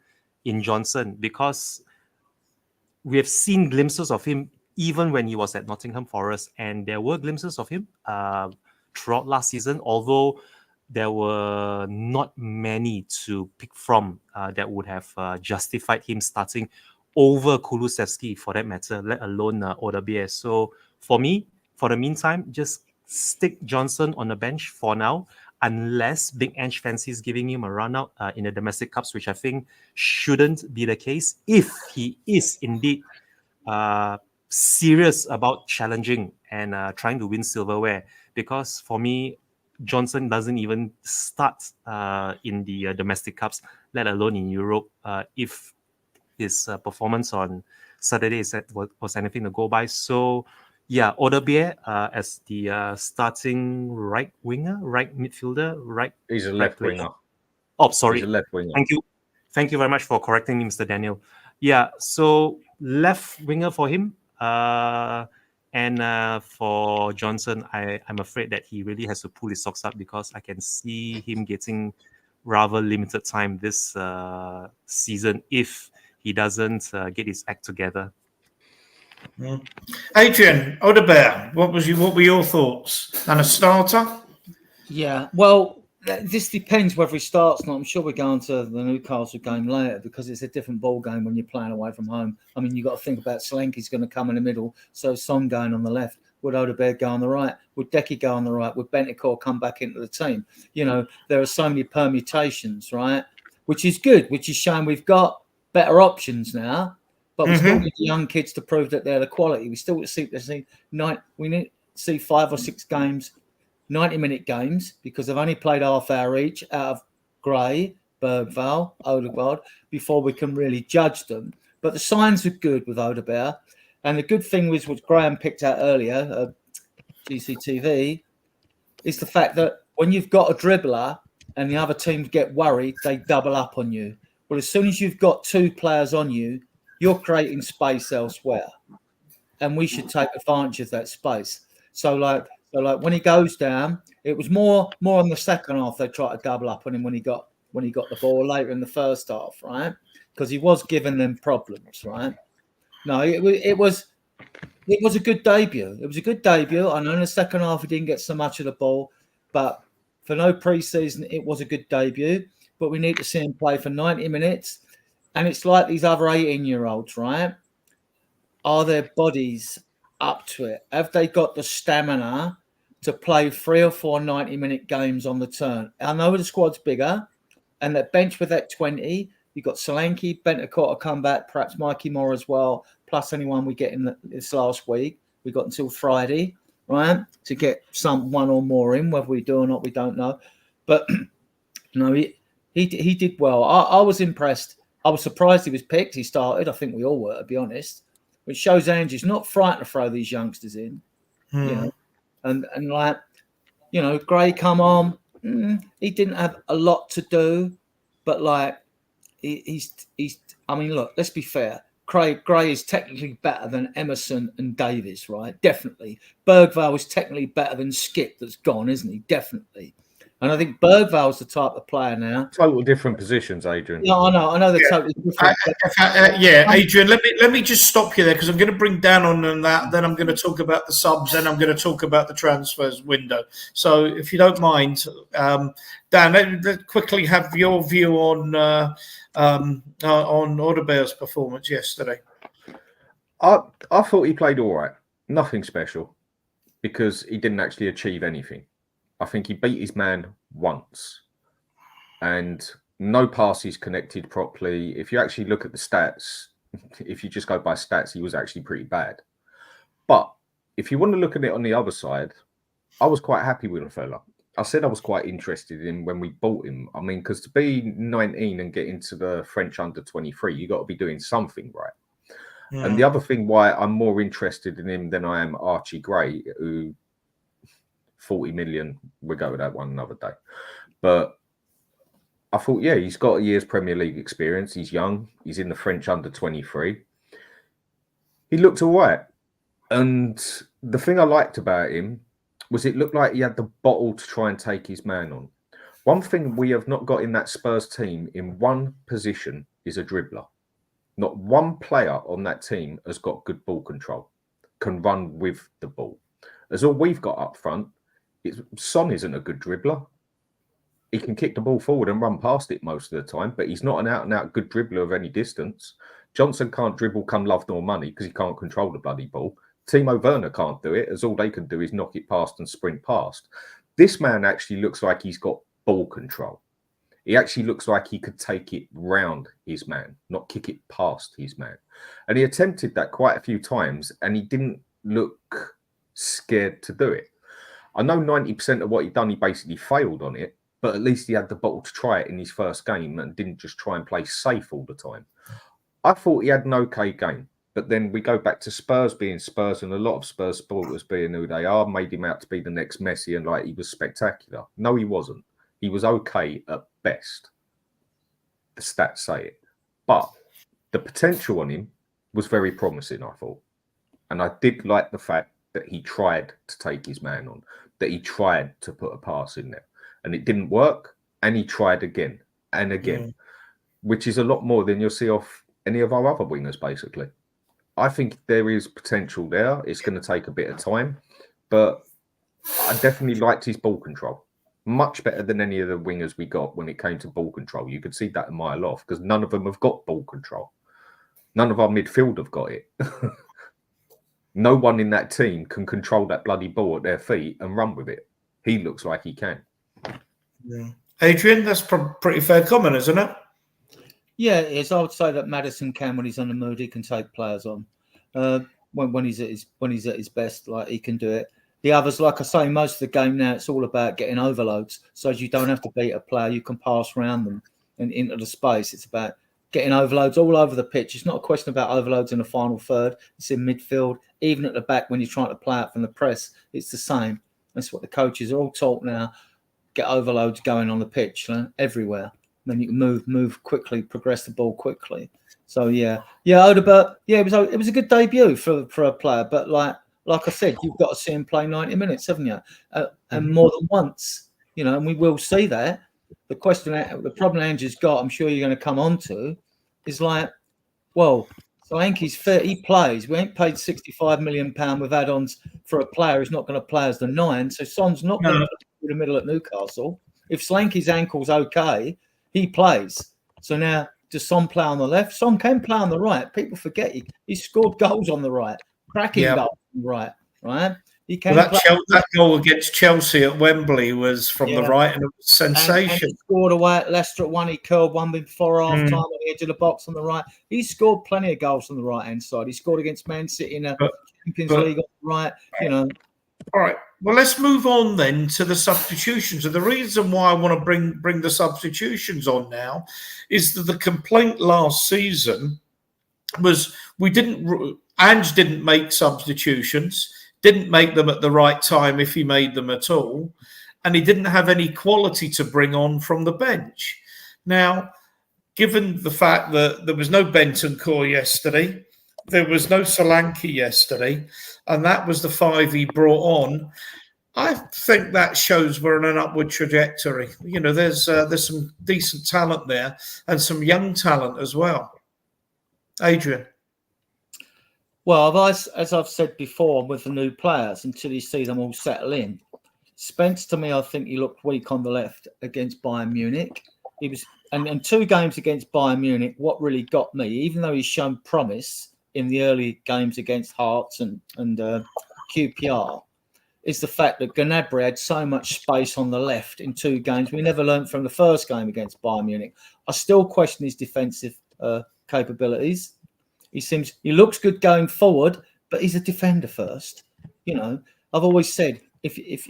in Johnson, because we have seen glimpses of him even when he was at Nottingham Forest, and there were glimpses of him throughout last season, although there were not many to pick from that would have justified him starting over Kulusevski, for that matter, let alone Odebear. So for me, for the meantime, just stick Johnson on the bench for now, unless Big Ange fancies giving him a run out in the domestic cups, which I think shouldn't be the case if he is indeed serious about challenging and trying to win silverware. Because for me, Johnson doesn't even start in the domestic cups, let alone in Europe. If his performance on Saturday was anything to go by. So, yeah, Odebear as the starting right winger, right midfielder, right. He's a left winger. Oh, sorry. He's a left winger. Thank you very much for correcting me, Mr. Daniel. Yeah, so left winger for him. And for Johnson, I'm afraid that he really has to pull his socks up, because I can see him getting rather limited time this season if he doesn't get his act together. Adrian, Odebear, what were your thoughts? And a starter? Yeah, well, this depends whether he starts or not. I'm sure we're going to the Newcastle game later, because it's a different ball game when you're playing away from home. I mean, you've got to think about Solanke's going to come in the middle, so Son going on the left. Would Odebear go on the right? Would Decky go on the right? Would Bentancur come back into the team? You know, there are so many permutations, right? Which is good, which is showing we've got better options now, but we still need the young kids to prove that they're the quality. We still we need to see 5 or 6 games, 90-minute games, because they've only played half hour each out of Gray, Bergvall, Odegaard, before we can really judge them. But the signs are good with Odegaard. And the good thing was what Graham picked out earlier, GCTV, is the fact that when you've got a dribbler and the other teams get worried, they double up on you. Well, as soon as you've got 2 players on you, you're creating space elsewhere. And we should take advantage of that space. So like when he goes down, it was more on the second half they tried to double up on him when he got the ball later in the first half, right? Because he was giving them problems, right? No, it was a good debut. It was a good debut. I know in the second half he didn't get so much of the ball, but for no pre-season, it was a good debut. But we need to see him play for 90 minutes. And it's like these other 18-year-olds, right? Are their bodies up to it? Have they got the stamina to play 3 or 4 90-minute games on the turn? I know the squad's bigger, and that bench with that 20, you've got Solanke, Bentancur to come back, perhaps Mikey Moore as well, plus anyone we get in this last week. We got until Friday, right, to get one or more in. Whether we do or not, we don't know. But no, he did well. I was impressed. I was surprised he was picked. He started. I think we all were, to be honest. Which shows Angie's not frightened to throw these youngsters in, you know, and like, you know, Gray come on. He didn't have a lot to do, but like he's. I mean, look, let's be fair. Gray is technically better than Emerson and Davies, right? Definitely. Bergvall is technically better than Skip that's gone, isn't he? Definitely. And I think Bergvall's the type of player now. Total different positions, Adrian. Yeah, I know they're totally different. Adrian, let me just stop you there, because I'm going to bring Dan on that. Then I'm going to talk about the subs. Then I'm going to talk about the transfers window. So if you don't mind, Dan, let's quickly have your view on Odegaard's performance yesterday. I thought he played all right. Nothing special, because he didn't actually achieve anything. I think he beat his man once, and no passes connected properly. If you actually look at the stats, if you just go by stats, he was actually pretty bad. But if you want to look at it on the other side, I was quite happy with the fella. I said I was quite interested in when we bought him. I mean, because to be 19 and get into the French under-23, you got to be doing something right. Yeah. And the other thing why I'm more interested in him than I am Archie Gray, who 40 million, we'll go with that one another day. But I thought, yeah, he's got a year's Premier League experience. He's young. He's in the French under-23. He looked all right. And the thing I liked about him was it looked like he had the bottle to try and take his man on. One thing we have not got in that Spurs team in one position is a dribbler. Not one player on that team has got good ball control, can run with the ball. As all we've got up front, Son isn't a good dribbler. He can kick the ball forward and run past it most of the time, but he's not an out-and-out good dribbler of any distance. Johnson can't dribble come love nor money because he can't control the bloody ball. Timo Werner can't do it, as all they can do is knock it past and sprint past. This man actually looks like he's got ball control. He actually looks like he could take it round his man, not kick it past his man. And he attempted that quite a few times, and he didn't look scared to do it. I know 90% of what he'd done, he basically failed on it, but at least he had the bottle to try it in his first game and didn't just try and play safe all the time. I thought he had an okay game, but then we go back to Spurs being Spurs, and a lot of Spurs supporters being who they are made him out to be the next Messi and like he was spectacular. No, he wasn't. He was okay at best. The stats say it. But the potential on him was very promising, I thought. And I did like the fact that he tried to take his man on, that he tried to put a pass in there. And it didn't work, and he tried again and again, which is a lot more than you'll see off any of our other wingers, basically. I think there is potential there. It's going to take a bit of time, but I definitely liked his ball control. Much better than any of the wingers we got when it came to ball control. You could see that a mile off because none of them have got ball control. None of our midfield have got it. No one in that team can control that bloody ball at their feet and run with it. He looks like he can. Yeah. Adrian, that's pretty fair comment, isn't it? Yeah, yes, I would say that Maddison can, when he's on the mood, he can take players on. When he's at his best, like he can do it. The others, like I say, most of the game now, it's all about getting overloads, so you don't have to beat a player. You can pass around them and into the space. It's about getting overloads all over the pitch. It's not a question about overloads in the final third. It's in midfield, even at the back when you're trying to play out from the press. It's the same. That's what the coaches are all taught now. Get overloads going on the pitch everywhere. Then you can move quickly, progress the ball quickly. So yeah, Odebert, yeah, it was a good debut for a player. But like I said, you've got to see him play 90 minutes, haven't you? And more than once, and we will see that. The problem Andrew's got, I'm sure you're going to come on to, is like, well, Solanke's fair. He plays. We ain't paid £65 million with add-ons for a player who's not going to play as the 9. So Son's not going to play through the middle at Newcastle. If Solanke's ankle's okay, he plays. So now, does Son play on the left? Son can play on the right. People forget he scored goals on the right, cracking goals on the right? He can. Well, that goal against Chelsea at Wembley was from the right, and it was sensation. And he scored away at Leicester at one. He curled one before half time on the edge of the box on the right. He scored plenty of goals on the right hand side. He scored against Man City in the Champions League on the right. All right. Well, let's move on then to the substitutions. And the reason why I want to bring the substitutions on now is that the complaint last season was Ange didn't make substitutions, didn't make them at the right time if he made them at all, and he didn't have any quality to bring on from the bench. Now, given the fact that there was no Bentancur yesterday, there was no Solanke yesterday, and that was the 5 he brought on, I think that shows we're on an upward trajectory. There's some decent talent there and some young talent as well. Adrian. Well, as I've said before, with the new players, until you see them all settle in, Spence, to me, I think he looked weak on the left against Bayern Munich. He was, and 2 games against Bayern Munich, what really got me, even though he's shown promise in the early games against Hearts and QPR, is the fact that Gnabry had so much space on the left in 2 games. We never learned from the first game against Bayern Munich. I still question his defensive capabilities. He looks good going forward, but he's a defender first. I've always said if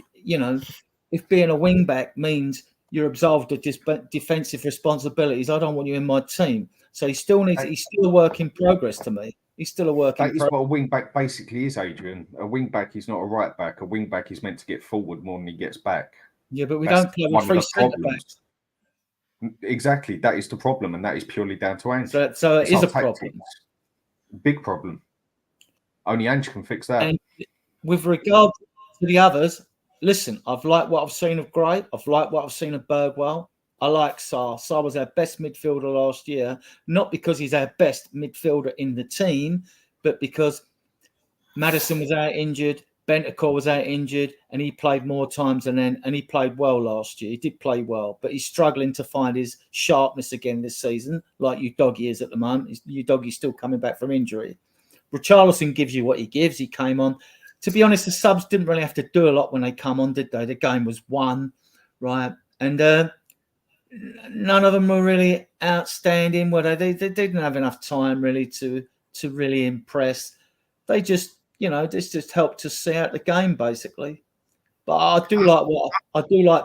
being a wing back means you're absolved of defensive responsibilities, I don't want you in my team. So he's still a work in progress to me. He's still a work in progress. That is what a wing back basically is, Adrian. A wing back is not a right back. A wing back is meant to get forward more than he gets back. Yeah, but we don't play with 3 centre backs. Exactly, that is the problem, and that is purely down to Ange. So it is a problem. Big problem. Only Ange can fix that. And with regard to the others, listen, I've liked what I've seen of Gray. I've liked what I've seen of Bergwell. I like Sarr. Sarr was our best midfielder last year, not because he's our best midfielder in the team, but because Maddison was out injured, Bentancur was out injured, and he played more times and he played well last year. He did play well, but he's struggling to find his sharpness again this season, like Udogie is at the moment. Udogie's still coming back from injury. Richarlison gives you what he gives. He came on. To be honest, the subs didn't really have to do a lot when they come on, did they? The game was won, right? And none of them were really outstanding, were they? They didn't have enough time really to really impress. They just, this just helped to see out the game basically. But I do like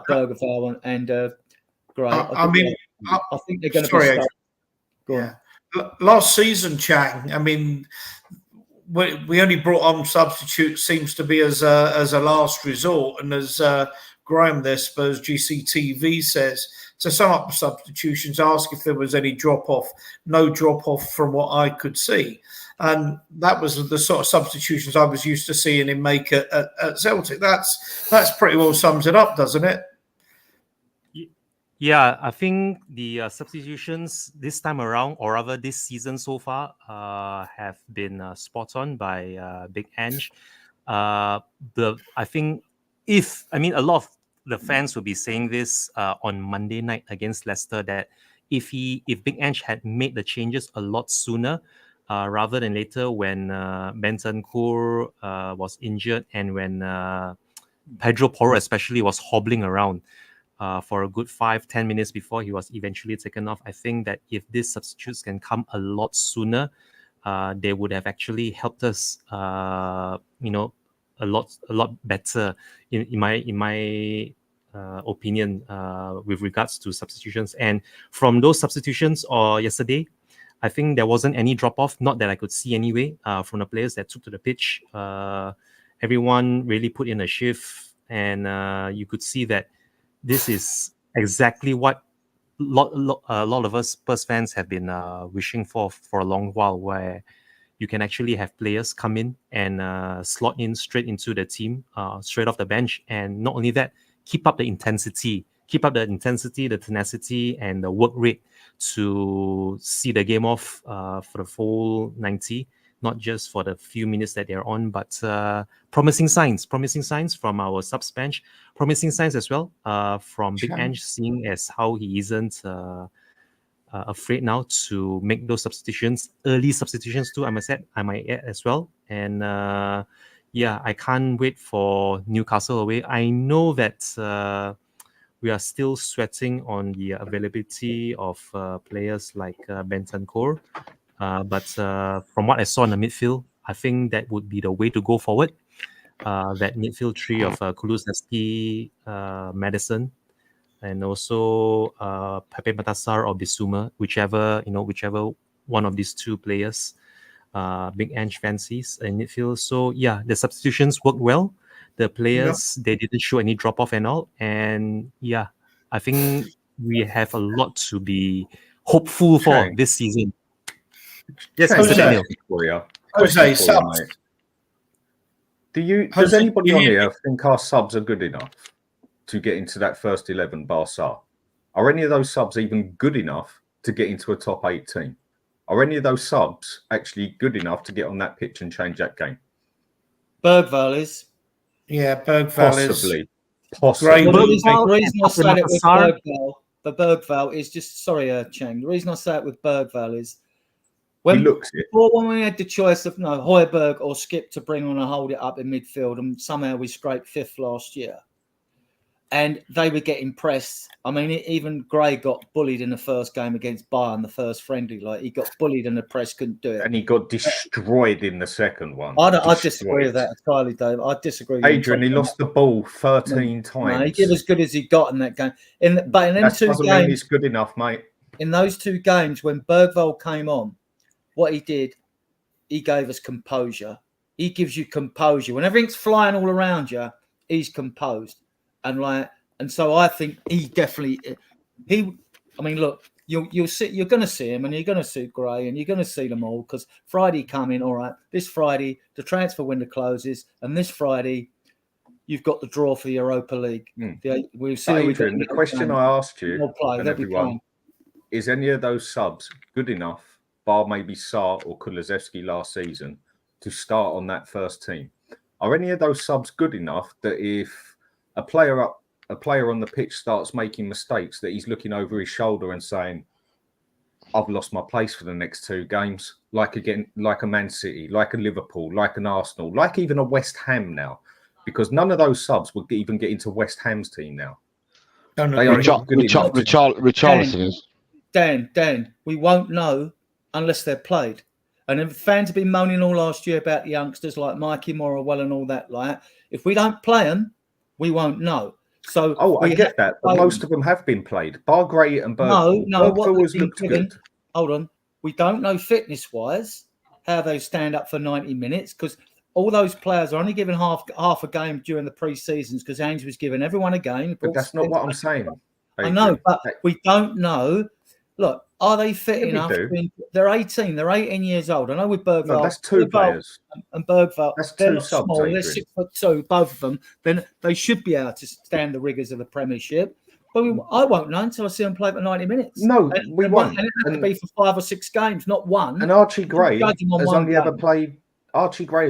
Bergwall and Gray. I think they're going to be. Go on. Last season, Chang, I mean, we only brought on substitutes, seems to be as a last resort, and as Graham, their Spurs GCTV says, to sum up the substitutions, ask if there was any drop-off. No drop-off from what I could see. And that was the sort of substitutions I was used to seeing him make at Celtic. That's pretty well sums it up, doesn't it? Yeah, I think the substitutions this time around, or rather this season so far, have been spot on by Big Ange. A lot of the fans will be saying this on Monday night against Leicester, that if Big Ange had made the changes a lot sooner, rather than later when Bentancur was injured and when Pedro Porro especially was hobbling around, for a good 5-10 minutes before he was eventually taken off. I think that if these substitutes can come a lot sooner, they would have actually helped us, a lot better in my opinion, with regards to substitutions. And from those substitutions or yesterday, I think there wasn't any drop off, not that I could see anyway, from the players that took to the pitch. Everyone really put in a shift, and you could see that this is exactly what a lot of us Spurs fans have been wishing for a long while, where you can actually have players come in and slot in straight into the team, straight off the bench. And not only that, keep up the intensity, the tenacity, and the work rate to see the game off for the full 90, not just for the few minutes that they're on. But promising signs from our subs bench, promising signs as well from Big Ange, seeing as how he isn't afraid now to make those substitutions, early substitutions too, I might add as well. And I can't wait for Newcastle away. I know that we are still sweating on the availability of players like Bentancur, but from what I saw in the midfield, I think that would be the way to go forward. That midfield three of Kulusevski, Maddison, and also Pepe Matassar or Bissouma, whichever one of these two players Big Ange fancies in midfield. So yeah, the substitutions worked well. The players, they didn't show any drop off and all. And yeah, I think we have a lot to be hopeful for this season. Yes, Mr. Daniel. Jose, subs. Does anybody on here think our subs are good enough to get into that first 11 Barca? Are any of those subs even good enough to get into a top 8 team? Are any of those subs actually good enough to get on that pitch and change that game? Bergvall is. Yeah, Bergvall Possibly. The reason I said it with Bergvall is just, sorry, Chang. The reason I say it with Bergvall is when we had the choice of Højbjerg or Skip to bring on and hold it up in midfield, and somehow we scraped 5th last year, and they were getting pressed. I mean, even Gray got bullied in the first game against Bayern, the first friendly. Like, he got bullied and the press couldn't do it. And he got destroyed in the second one. I disagree with that entirely, Dave. I disagree with Adrian, he lost the ball 13 times. No, he did as good as he got in that game. But in them two games, mean he's good enough, mate. In those 2 games, when Bergvall came on, what he did, he gave us composure. He gives you composure. When everything's flying all around you, he's composed. And so I think he definitely look, you're going to see him, and you're going to see Gray, and you're going to see them all, because Friday coming, all right, this Friday the transfer window closes, and this Friday you've got the draw for the Europa League. We'll see. Adrian, the question I asked you and everyone, is any of those subs good enough, bar maybe Sarr or Kulusevski last season, to start on that first team? Are any of those subs good enough that if a player on the pitch starts making mistakes, that he's looking over his shoulder and saying, I've lost my place for the next 2 games, like a Man City, like a Liverpool, like an Arsenal, like even a West Ham now, because none of those subs would even get into West Ham's team now. Richarlison is. Dan, we won't know unless they're played. And if fans have been moaning all last year about the youngsters like Mikey Morrowell and all that, if we don't play them, we won't know. So I get that, but most of them have been played. Bar Gray and Bergvall. Bergvall always looked good. Hold on. We don't know fitness-wise how they stand up for 90 minutes, because all those players are only given half a game during the pre-seasons, because Ange was giving everyone a game. But that's not what I'm saying. I know, but we don't know. Look, are they fit enough? They're 18. They're 18 years old. I know with Bergvall. No, that's 2 players. And Bergvall, that's they're 2 not subs. Small. They're 6'2", both of them. Then they should be able to stand the rigours of the Premiership. But I won't know until I see them play for 90 minutes. No, we won't. And it has to be for 5 or 6 games, not 1. And Archie Gray has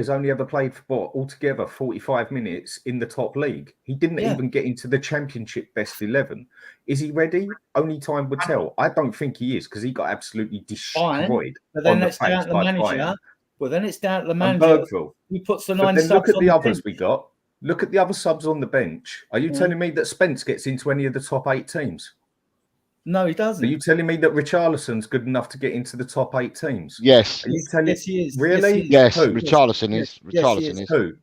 only ever played for altogether 45 minutes in the top league. He didn't even get into the Championship best 11. Is he ready? Only time would tell. I don't think he is, because he got absolutely destroyed. But then it's down to the manager. Well, then it's down to the manager. Bergvall. He puts the 9 subs. Look at the others we got. Look at the other subs on the bench. Are you telling me that Spence gets into any of the top 8 teams? No, he doesn't. Are you telling me that Richarlison's good enough to get into the top 8 teams? Yes. Are you telling? Yes, he is. Really? Yes. Who? Richarlison is. Yes, he Richarlison is. is. Who?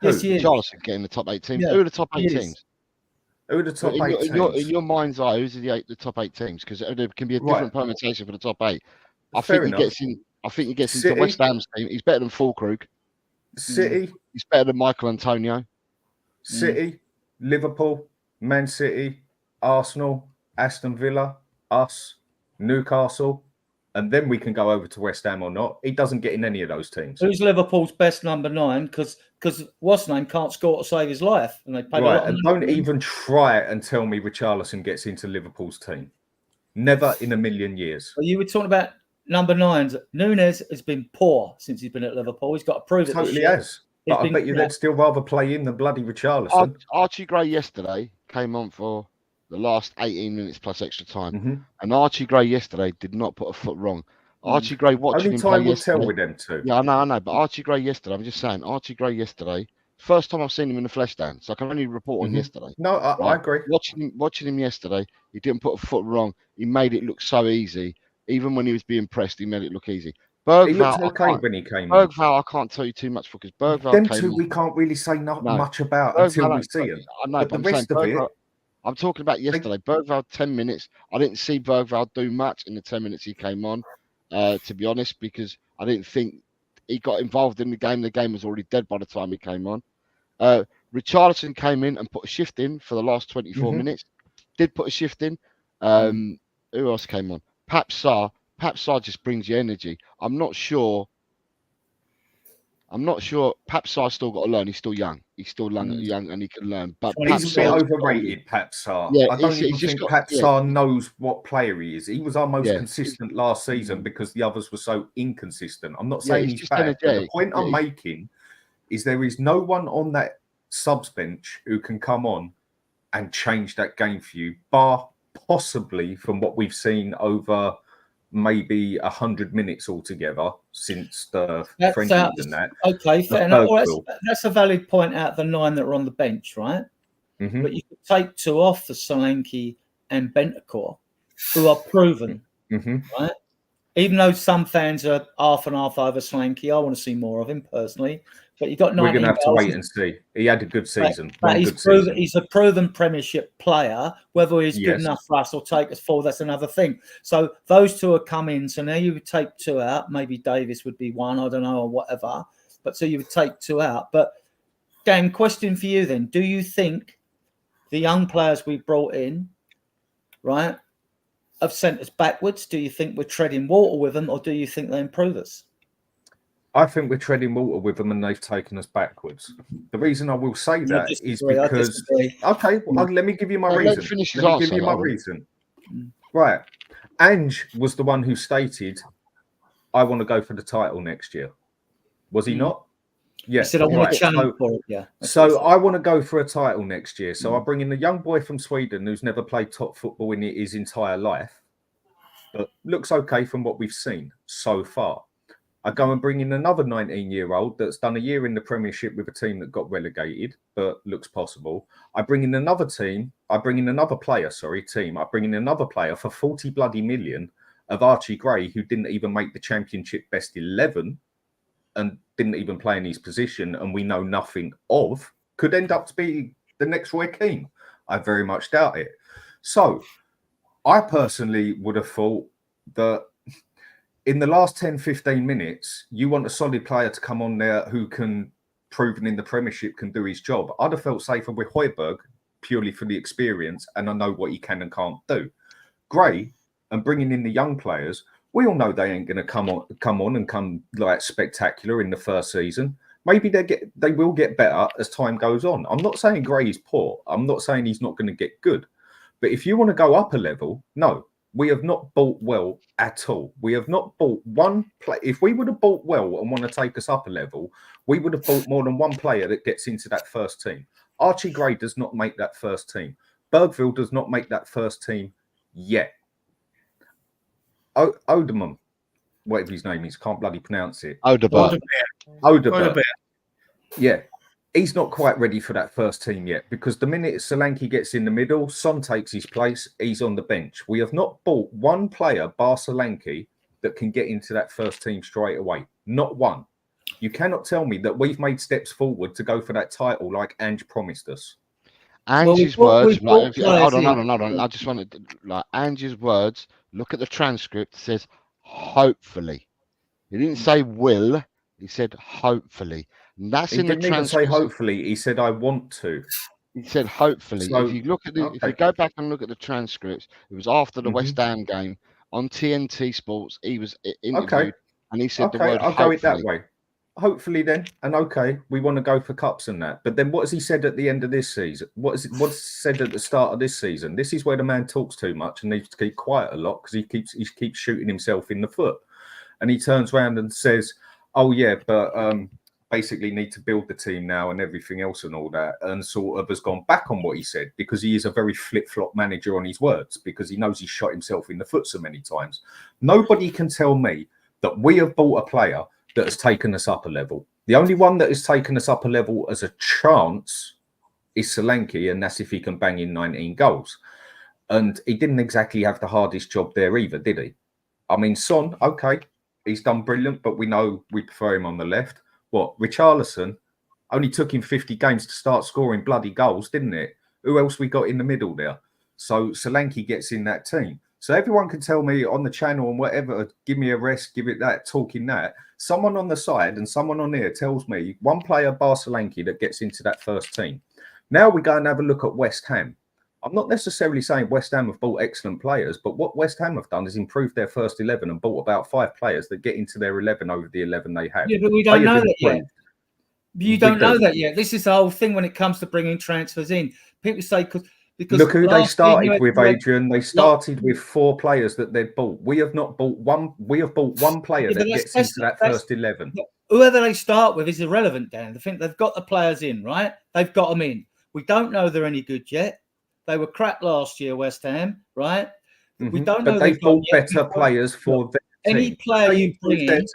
Yes, he is. Richarlison getting the top 8 teams. Yeah, Who are the top 8 he is. teams? Who are the top 8 teams? In your mind's eye, who's the top 8 teams? Because there can be a different permutation for the top 8. I think he gets into West Ham's team. He's better than Fulkrug. City. He's better than Michael Antonio. City, Liverpool, Man City, Arsenal, Aston Villa, us, Newcastle, and then we can go over to West Ham or not. He doesn't get in any of those teams. Who's Liverpool's best number 9? Because what's his name can't score to save his life, and they paid a lot. And don't even try and tell me Richarlison gets into Liverpool's team. Never in a million years. Well, you were talking about number 9s. Nunez has been poor since he's been at Liverpool. He's got to prove it. Totally has. But I bet you they'd still rather play in than bloody Richarlison. Archie Gray yesterday came on for the last 18 minutes plus extra time. Mm-hmm. And Archie Gray yesterday did not put a foot wrong. Archie Gray watching him play yesterday. Only time will tell with them two. Yeah, I know. But Archie Gray yesterday, I'm just saying, Archie Gray yesterday, first time I've seen him in the flesh, Dan. So I can only report on yesterday. No, I agree. Watching him yesterday, he didn't put a foot wrong. He made it look so easy. Even when he was being pressed, he made it look easy. He looked okay when he came in. Bergvall, I can't tell you too much for because Bergvall them came two on. We can't really say much about until we see him. I know, but the rest of it, I'm talking about yesterday. Bergvall 10 minutes. I didn't see Bergvall do much in the 10 minutes he came on, to be honest, because I didn't think he got involved in the game. The game was already dead by the time he came on. Richarlison came in and put a shift in for the last 24 minutes. Did put a shift in. Who else came on? Pap Sarr just brings you energy. I'm not sure. Pap Sarr's still got to learn. He's still young. He's still young and he can learn. But he's a bit overrated, Pap Sarr. Yeah, I don't even think Pap Sarr knows what player he is. He was our most consistent last season because the others were so inconsistent. I'm not saying he's bad. The point I'm making is there is no one on that subs bench who can come on and change that game for you, bar possibly from what we've seen over maybe 100 minutes altogether since the French and that. Okay, fair enough. Well, that's a valid point out the 9 that are on the bench, right? But you could take 2 off for Solanke and Bentancur, who are proven, right? Even though some fans are half and half over Solanke, I want to see more of him personally. But you got 19 We're going to have to wait and see. He had a good season. But he's a proven Premiership player. Whether he's good enough for us or take us forward, that's another thing. So those 2 are coming. So now you would take 2 out. Maybe Davis would be 1, I don't know, or whatever. But so you would take 2 out. But Dan, question for you then. Do you think the young players we brought in, right, have sent us backwards? Do you think we're treading water with them, or do you think they improve us? I think we're treading water with them and they've taken us backwards. The reason I will say that is because... Okay, well, let me give you my reason. Right. Ange was the one who stated, I want to go for the title next year. Was he not? Yes. He said, I want to challenge for it, yeah. So I want to go for a title next year. So I bring in a young boy from Sweden who's never played top football in his entire life, but looks okay from what we've seen so far. I go and bring in another 19-year-old that's done a year in the Premiership with a team that got relegated, but looks possible. I bring in another player for 40 bloody million of Archie Gray, who didn't even make the Championship best 11 and didn't even play in his position, and we know nothing of, could end up to be the next Roy Keane. I very much doubt it. So I personally would have thought that in the last 10, 15 minutes, you want a solid player to come on there who can, proven in the Premiership, can do his job. I'd have felt safer with Højbjerg purely for the experience, and I know what he can and can't do. Gray and bringing in the young players, we all know they ain't going to come on and come like spectacular in the first season. Maybe they will get better as time goes on. I'm not saying Gray is poor. I'm not saying he's not going to get good. But if you want to go up a level, no. We have not bought well at all. We have not bought one player. If we would have bought well and want to take us up a level, we would have bought more than one player that gets into that first team. Archie Gray does not make that first team. Bergvall does not make that first team yet. Oderman, whatever his name is, can't bloody pronounce it. Oderberg. Yeah. he's not quite ready for that first team yet, because the minute Solanke gets in the middle, Son takes his place, he's on the bench. We have not bought one player, bar Solanke, that can get into that first team straight away. Not one. You cannot tell me that we've made steps forward to go for that title like Ange promised us. Ange's words, like, hold on. I just wanted to, like, Ange's words, look at the transcript, it says hopefully. He didn't say will, he said hopefully. And that's He in the didn't even say transcript. hopefully, he said I want to. He said hopefully. So, if you look at the, if you go back and look at the transcripts, it was after the West Ham game on TNT Sports. He was interviewed and he said the word I'll hopefully. go it that way. Hopefully then, and we want to go for cups and that. But then what has he said at the end of this season? What's said at the start of this season? This is where the man talks too much and needs to keep quiet a lot, because he keeps shooting himself in the foot. And he turns around and says, oh yeah, but basically need to build the team now and everything else and all that, and sort of has gone back on what he said, because he is a very flip-flop manager on his words, because he knows he's shot himself in the foot so many times. Nobody can tell me that we have bought a player that has taken us up a level. The only one that has taken us up a level as a chance is Solanke, and that's if he can bang in 19 goals. And he didn't exactly have the hardest job there either, did he? I mean, Son, okay, he's done brilliant, but we know we prefer him on the left. What, Richarlison? Only took him 50 games to start scoring bloody goals, didn't it? Who else we got in the middle there? So Solanke gets in that team. So everyone can tell me on the channel and whatever, give me a rest, give it that, talking that. Someone on the side and someone on here tells me one player, bar Solanke, that gets into that first team. Now we go and have a look at West Ham. I'm not necessarily saying West Ham have bought excellent players, but what West Ham have done is improved their first 11 and bought about 5 players that get into their 11 over the 11 they have. Yeah, but we don't know that yet. You don't know that yet. This is the whole thing when it comes to bringing transfers in. People say because look who they started with, Adrian. They started with 4 players that they'd bought. We have not bought one. We have bought one player that gets into that first 11. Whoever they start with is irrelevant, Dan. I think they've got the players in, right? They've got them in. We don't know they're any good yet. They were crap last year, West Ham, right? We don't know. But they've bought better players for their any team. player you bring in.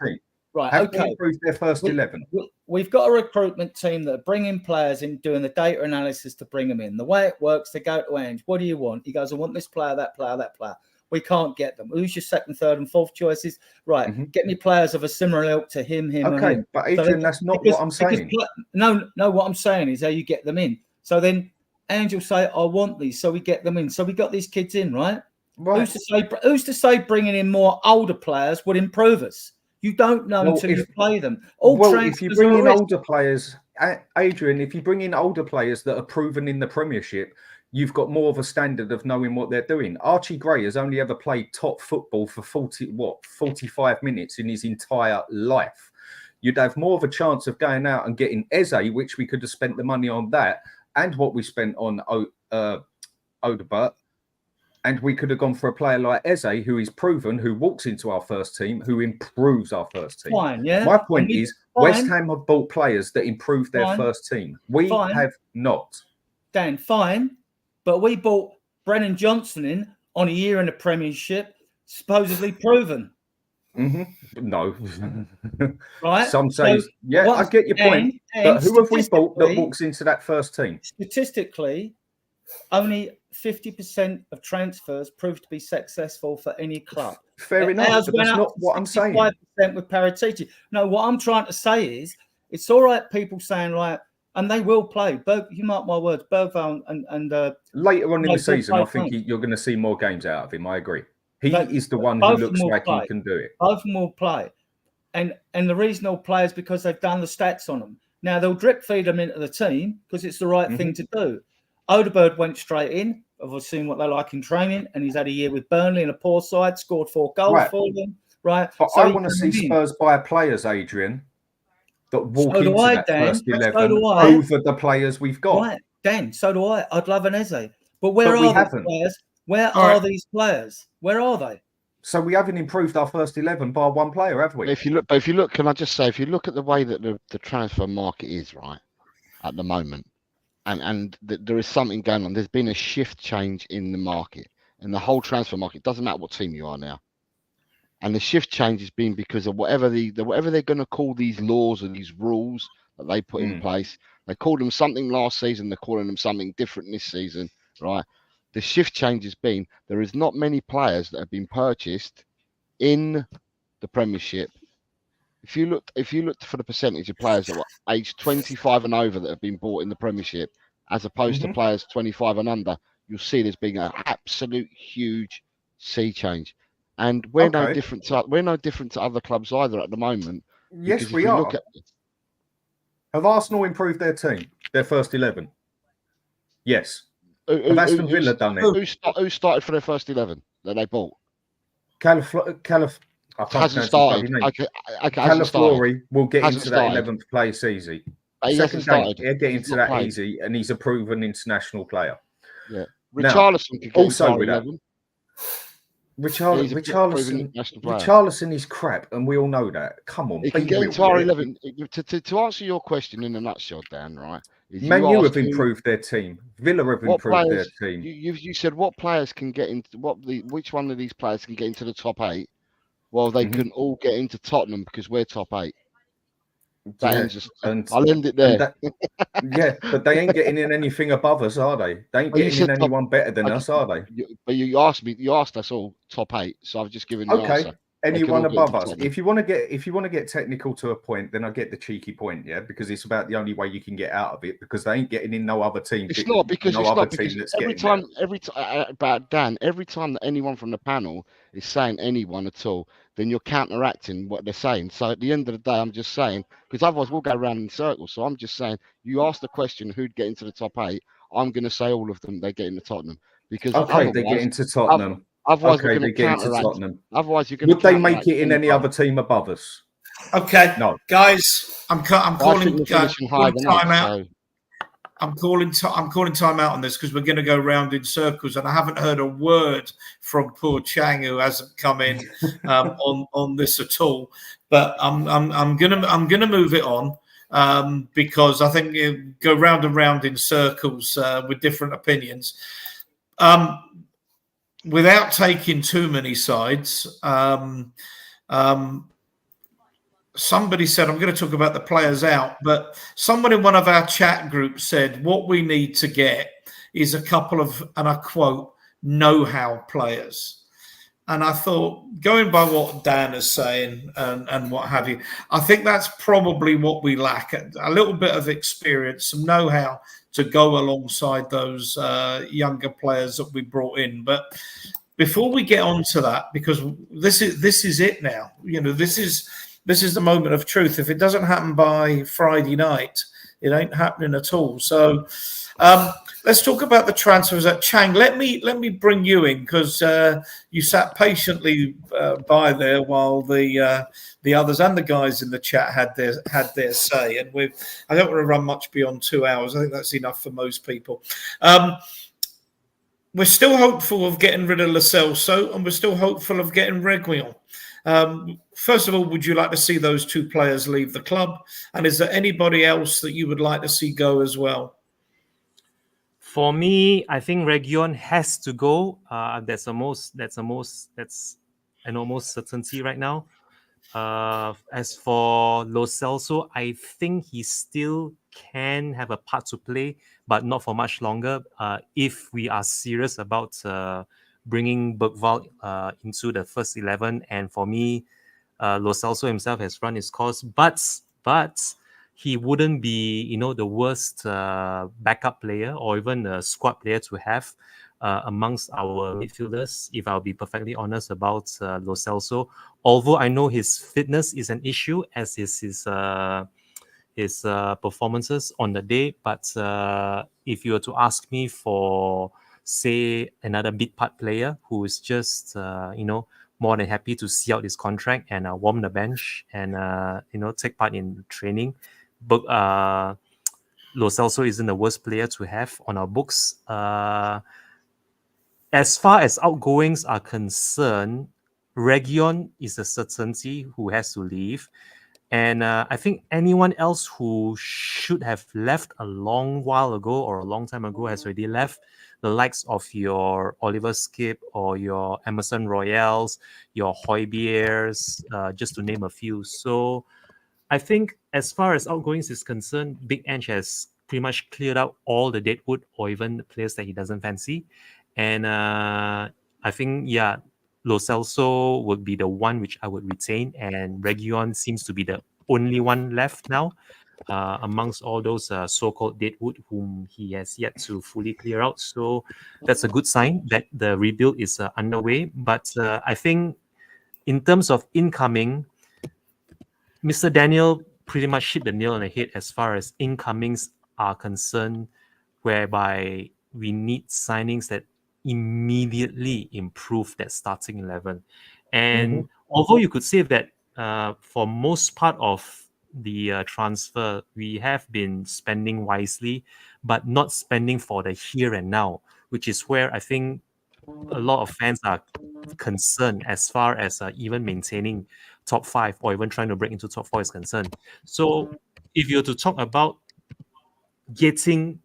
Right, have they improved their first 11? We've got a recruitment team that are bringing players in, doing the data analysis to bring them in. The way it works, they go to Ange. What do you want? He goes, I want this player, that player, that player. We can't get them. Who's your second, third, and fourth choices? Right, get me players of a similar ilk to him, and him. But Adrian, that's not what I'm saying. No, what I'm saying is how you get them in. So then Ange will say, I want these, so we get them in. So we got these kids in, right? Who's to say bringing in more older players would improve us? You don't know until you play them. If you bring in older players, Adrian, if you bring in older players that are proven in the Premiership, you've got more of a standard of knowing what they're doing. Archie Gray has only ever played top football for 45 minutes in his entire life. You'd have more of a chance of going out and getting Eze, which we could have spent the money on that, and what we spent on Odegaard. And we could have gone for a player like Eze, who is proven, who walks into our first team, who improves our first team. Fine, yeah. My point is, West Ham have bought players that improve their first team. We have not. Dan, fine. But we bought Brennan Johnson in on a year in the Premiership, supposedly proven. No. Right? Some say, I get your point. But who have we bought that walks into that first team? Statistically, only 50% of transfers prove to be successful for any club. Fair enough, but that's not what I'm saying. 5% with Paratici. No, what I'm trying to say is, it's all right, people saying, right, and they will play. You mark my words, Bergvall and later on in the season, I think you're going to see more games out of him. I agree. He is the one who looks like he can do it. Both of them will play. And the reason they'll play is because they've done the stats on them. Now, they'll drip feed them into the team because it's the right thing to do. Odegaard went straight in. I've seen what they like in training, and he's had a year with Burnley in a poor side, scored 4 goals for them. Right. But I want to see Spurs buy players, Adrian, that walk into that first 11 over the players we've got. Right, Dan, so do I. I'd love an Eze. But where are these players? Where are these players? Where are they? So we haven't improved our first 11 by one player, have we? If you look, can I just say, if you look at the way that the transfer market is right at the moment, and there is something going on. There's been a shift change in the market, and the whole transfer market. Doesn't matter what team you are now. And the shift change has been because of whatever they're going to call these laws or these rules that they put in place. They called them something last season. They're calling them something different this season, right? The shift change has been there is not many players that have been purchased in the Premiership. If you looked for the percentage of players that were aged 25 and over that have been bought in the Premiership, as opposed to players 25 and under, you'll see there's been an absolute huge sea change. And we're no different to other clubs either at the moment. Yes, we are. Have Arsenal improved their team, their first 11? Yes. Have Aston Villa done it? Who started for their first 11 that they bought? Hasn't started. Calaflori will get into that 11th place easy. Second game, he'll get into that easy, and he's a proven international player. Yeah. Richarlison could get also with that. Richarlison is crap, and we all know that. Come on, he can get into our 11. To answer your question in a nutshell, Dan, right? Man U have improved their team. Villa have improved their team. You said what players can get into which one of these players can get into the top 8? Well, they can all get into Tottenham because we're top 8. I'll end it there. Yeah, but they ain't getting in anything above us, are they? They ain't getting in anyone better than us, are they? But you asked us all top 8, so I've just given the answer. Anyone above us. If you want to get technical to a point, then I get the cheeky point, yeah, because it's about the only way you can get out of it, because they ain't getting in no other team. Every time that anyone from the panel is saying anyone at all, then you're counteracting what they're saying. So at the end of the day, I'm just saying, because otherwise we'll go around in circles. So I'm just saying, you asked the question who'd get into the top 8. I'm going to say all of them. They get into Tottenham because they get into Tottenham. Otherwise, we're going to counteract. Otherwise, you're going to. Would they make it in any other team above us? Okay, no, guys, I'm calling time out. I'm calling time out on this because we're going to go round in circles, and I haven't heard a word from poor Chang, who hasn't come in on this at all. But I'm gonna move it on because I think you go round and round in circles with different opinions. Without taking too many sides, somebody said, I'm going to talk about the players out, but someone in one of our chat groups said, what we need to get is a couple of, and I quote, know-how players. And I thought, going by what Dan is saying and what have you, I think that's probably what we lack, a little bit of experience, some know-how to go alongside those younger players that we brought in. But before we get on to that, because this is it now, this is the moment of truth. If it doesn't happen by Friday night, it ain't happening at all. So let's talk about the transfers at Chang. Let me bring you in because you sat patiently by there while the others and the guys in the chat had their say. And I don't want to run much beyond 2 hours. I think that's enough for most people. We're still hopeful of getting rid of Lo Celso, and we're still hopeful of getting Reguilon. First of all, would you like to see those two players leave the club? And is there anybody else that you would like to see go as well? For me, I think Reguilon has to go. That's an almost certainty right now. As for Lo Celso, I think he still can have a part to play, but not for much longer. If we are serious about bringing Bergvall into the first 11, and for me, Lo Celso himself has run his course, but he wouldn't be, the worst backup player or even a squad player to have amongst our midfielders, if I'll be perfectly honest about Lo Celso. Although I know his fitness is an issue, as is his performances on the day. But if you were to ask me for, say, another big part player who is just, more than happy to see out his contract and warm the bench and, take part in training, but Lo Celso isn't the worst player to have on our books. As far as outgoings are concerned, Reguilon is a certainty who has to leave. And I think anyone else who should have left a long while ago or a long time ago has already left. The likes of your Oliver Skip or your Emerson Royals, your Højbjergs, just to name a few. So I think as far as outgoings is concerned, Big Ange has pretty much cleared out all the deadwood or even the players that he doesn't fancy. And I think, yeah, Lo Celso would be the one which I would retain, and Reguilon seems to be the only one left now amongst all those so-called deadwood whom he has yet to fully clear out. So that's a good sign that the rebuild is underway. But I think in terms of incoming, Mr. Daniel pretty much hit the nail on the head as far as incomings are concerned, whereby we need signings that immediately improve that starting 11. And although you could say that for most part of the transfer, we have been spending wisely, but not spending for the here and now, which is where I think a lot of fans are concerned as far as even maintaining top 5 or even trying to break into top 4 is concerned. So if you're to talk about getting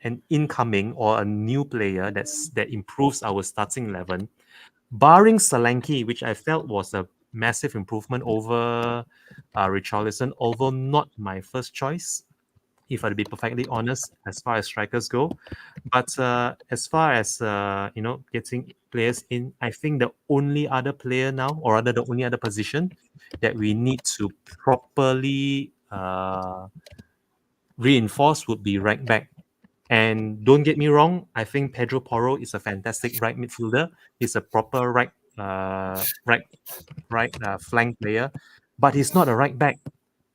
an incoming or a new player that improves our starting 11, barring Solanke, which I felt was a massive improvement over Richarlison, although not my first choice, if I'd be perfectly honest, as far as strikers go. But as far as getting players in, I think the only other player now, or rather the only other position that we need to properly reinforce would be right back. And don't get me wrong, I think Pedro Porro is a fantastic right midfielder. He's a proper right flank player, but he's not a right back.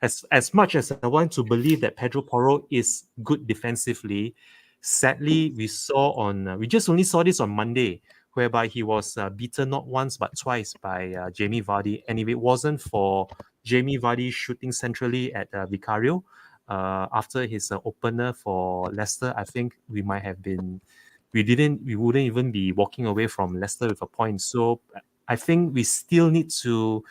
As much as I want to believe that Pedro Porro is good defensively, sadly we just only saw this on Monday, whereby he was beaten not once but twice by Jamie Vardy. And if it wasn't for Jamie Vardy shooting centrally at Vicario after his opener for Leicester, I think we wouldn't even be walking away from Leicester with a point. So I think we still need to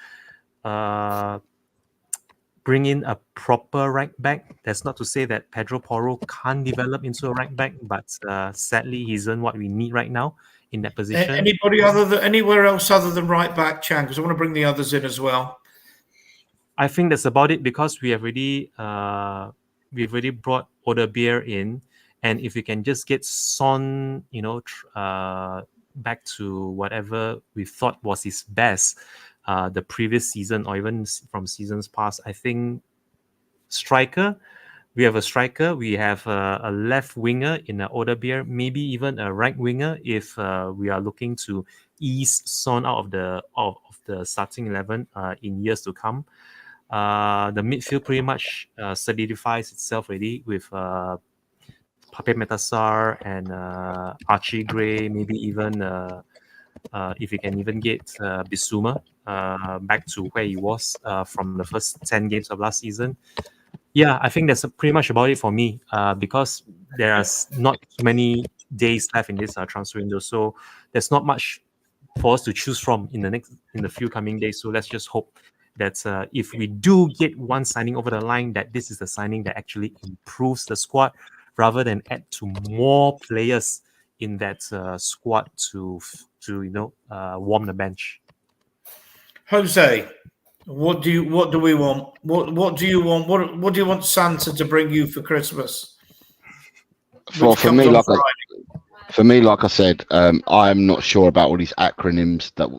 bring in a proper right back. That's not to say that Pedro Porro can't develop into a right back, but sadly, he isn't what we need right now in that position. Anywhere else other than right back, Chan? Because I want to bring the others in as well. I think that's about it, because we've already brought Odebeer in, and if we can just get Son, back to whatever we thought was his best the previous season or even from seasons past, I think we have a striker, we have a left winger in Odebeer, maybe even a right winger if we are looking to ease Son out of the starting 11 in years to come. The midfield pretty much solidifies itself already with Pape Metassar and Archie Gray, maybe even if you can even get Bissouma back to where he was from the first 10 games of last season. Yeah, I think that's pretty much about it for me because there's not too many days left in this transfer window, so there's not much for us to choose from in the few coming days. So let's just hope that if we do get one signing over the line, that this is the signing that actually improves the squad rather than add to more players in that squad to warm the bench. Jose, what do we want? What do you want? What do you want Santa to bring you for Christmas? For me, like I said, I'm not sure about all these acronyms that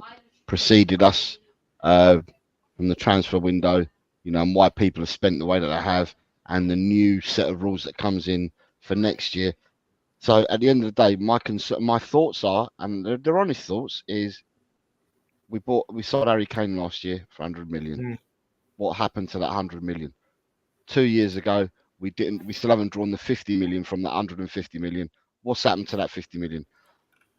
preceded us from the transfer window, and why people have spent the way that they have, and the new set of rules that comes in for next year. So at the end of the day, my thoughts are, and they're honest thoughts, is we sold Harry Kane last year for 100 million. What happened to that 100 million? 2 years ago, we still haven't drawn the 50 million from that 150 million. What's happened to that 50 million?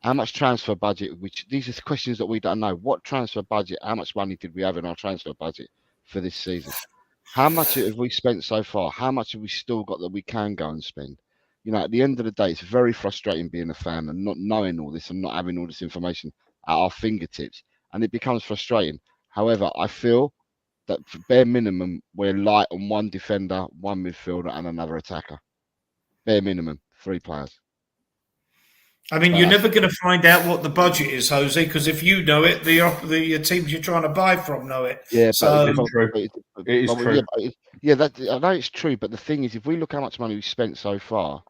How much transfer budget, these are questions that we don't know. What transfer budget, how much money did we have in our transfer budget for this season? How much have we spent so far? How much have we still got that we can go and spend? At the end of the day, it's very frustrating being a fan and not knowing all this and not having all this information at our fingertips. And it becomes frustrating. However, I feel that for bare minimum, we're light on one defender, one midfielder, and another attacker. Bare minimum, 3 players. I mean, you're never going to find out what the budget is, Jose, because if you know it, the teams you're trying to buy from know it. Yeah, so It's true. It is true. Yeah, I know it's true, but the thing is, if we look how much money we've spent so far,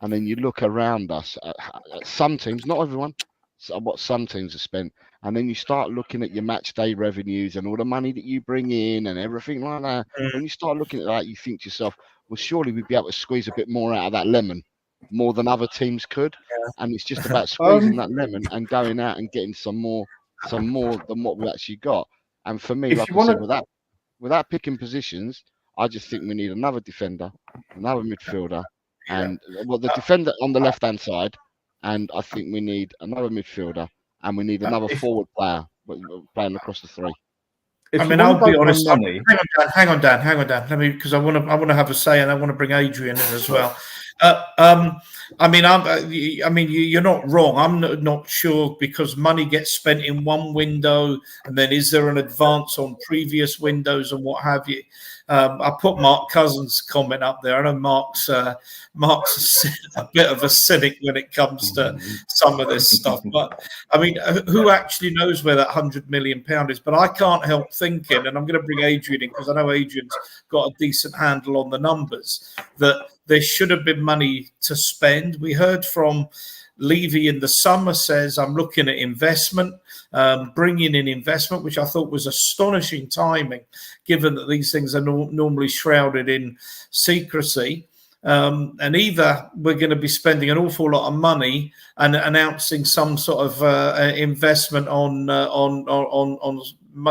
and then you look around us at some teams, not everyone, what some teams have spent, and then you start looking at your match day revenues and all the money that you bring in and everything like that. When you start looking at that, you think to yourself, well, surely we'd be able to squeeze a bit more out of that lemon, more than other teams could. And it's just about squeezing that lemon and going out and getting some more than what we actually got. And for me, like I said, without picking positions, I just think we need another defender, another midfielder, and the defender on the left-hand side, and I think we need another midfielder, and we need another forward player playing across the three. I mean, I'll be honest. Hang on, Dan. Let me, because I want to have a say, and I want to bring Adrian in as well. I mean, you're not wrong. I'm not sure, because money gets spent in one window, and then is there an advance on previous windows and what have you? I put Mark Cousins' comment up there. I know Mark's a bit of a cynic when it comes to some of this stuff, but I mean, who actually knows where that £100 million is? But I can't help thinking, and I'm going to bring Adrian in because I know Adrian's got a decent handle on the numbers, that there should have been money to spend. We heard from Levy in the summer says, I'm looking at investment, bringing in investment, which I thought was astonishing timing, given that these things are normally shrouded in secrecy. And either we're going to be spending an awful lot of money and announcing some sort of investment on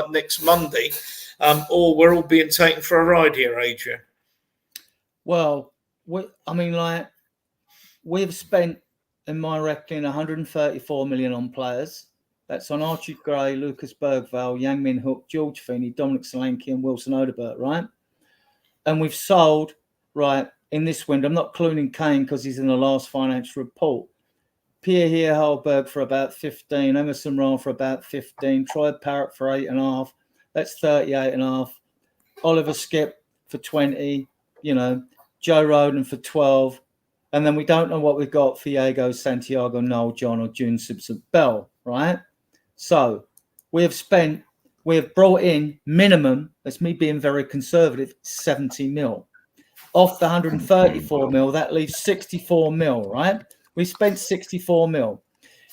next Monday, or we're all being taken for a ride here, Adrian. Well, we've spent, in my reckoning, 134 million on players. That's on Archie Gray, Lucas Bergvall, Yang Min Hook, George Feeney, Dominic Solanke, and Wilson Odebert, right? And we've sold, right, in this window, I'm not including Kane because he's in the last financial report, Pierre Holberg for about 15, Emerson Royal for about 15, Troy Parrott for 8.5, that's 38.5, Oliver Skip for 20, Joe Roden for 12, and then we don't know what we've got for Diego, Santiago, Noel, John, or June Simpson Bell, right? So we have brought in minimum, that's me being very conservative, 70 mil. Off the 134 mil, that leaves 64 mil, right? We spent 64 mil.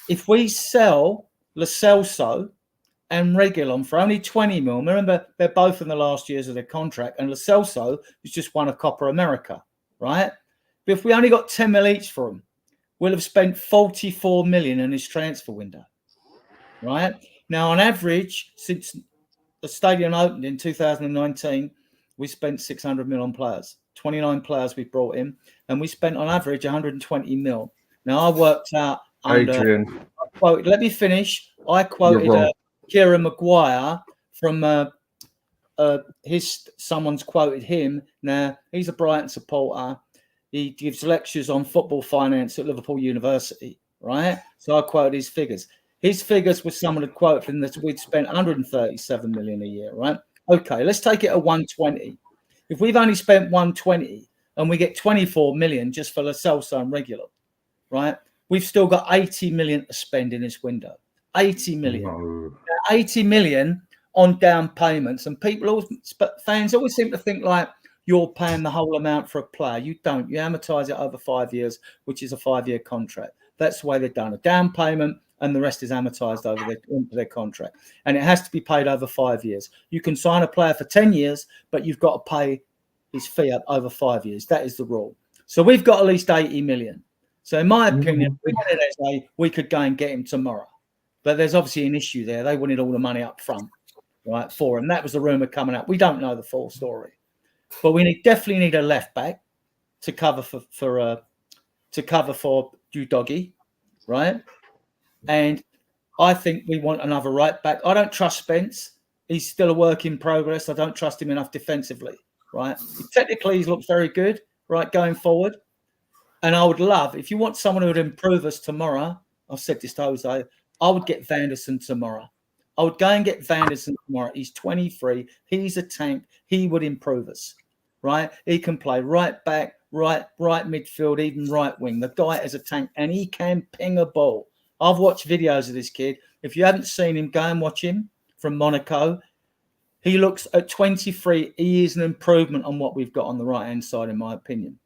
If we sell Lo Celso and Reguilon for only 20 mil, remember, they're both in the last years of their contract, and Lo Celso has just won a Copa America, right? But if we only got 10 mil each for him, we'll have spent 44 million in his transfer window, right? Now, on average, since the stadium opened in 2019, we spent 600 mil on players. 29 players we brought in, and we spent on average 120 mil. Now, I worked out Adrian. Let me finish. I quoted Kieran Maguire from someone's quoted him. Now, he's a Brighton supporter. He gives lectures on football finance at Liverpool University, right? So I quoted his figures. His figures were someone had quoted him that we'd spent 137 million a year, right? Okay, let's take it at 120. If we've only spent 120 and we get 24 million just for Lo Celso and Reguilon, right? We've still got 80 million to spend in this window. 80 million. No. 80 million on down payments. And fans always seem to think like you're paying the whole amount for a player. You don't. You amortize it over 5 years, which is a 5-year contract. That's the way they're done. A down payment and the rest is amortized over their contract. And it has to be paid over 5 years. You can sign a player for 10 years, but you've got to pay his fee up over 5 years. That is the rule. So we've got at least 80 million. So in my opinion, we could go and get him tomorrow. But there's obviously an issue there. They wanted all the money up front, right, for him. That was the rumor coming out. We don't know the full story. But we definitely need a left back to cover for Udoggy, right? And I think we want another right back. I don't trust Spence. He's still a work in progress. I don't trust him enough defensively, right? Technically, he looks very good, right, going forward. And I would love, if you want someone who would improve us tomorrow, I've said this to Jose, I would get Vanderson tomorrow. I would go and get Vanderson tomorrow. He's 23. He's a tank. He would improve us, right? He can play right back, right midfield, even right wing. The guy is a tank, and he can ping a ball. I've watched videos of this kid. If you haven't seen him, go and watch him from Monaco. He looks at 23. He is an improvement on what we've got on the right-hand side, in my opinion.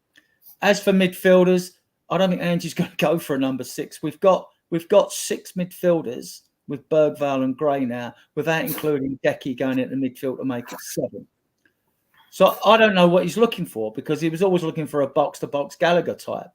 As for midfielders, I don't think Angie's going to go for a number 6. We've got 6 midfielders with Bergvall and Gray now, without including Decky going into midfield to make it 7. So I don't know what he's looking for, because he was always looking for a box-to-box Gallagher type.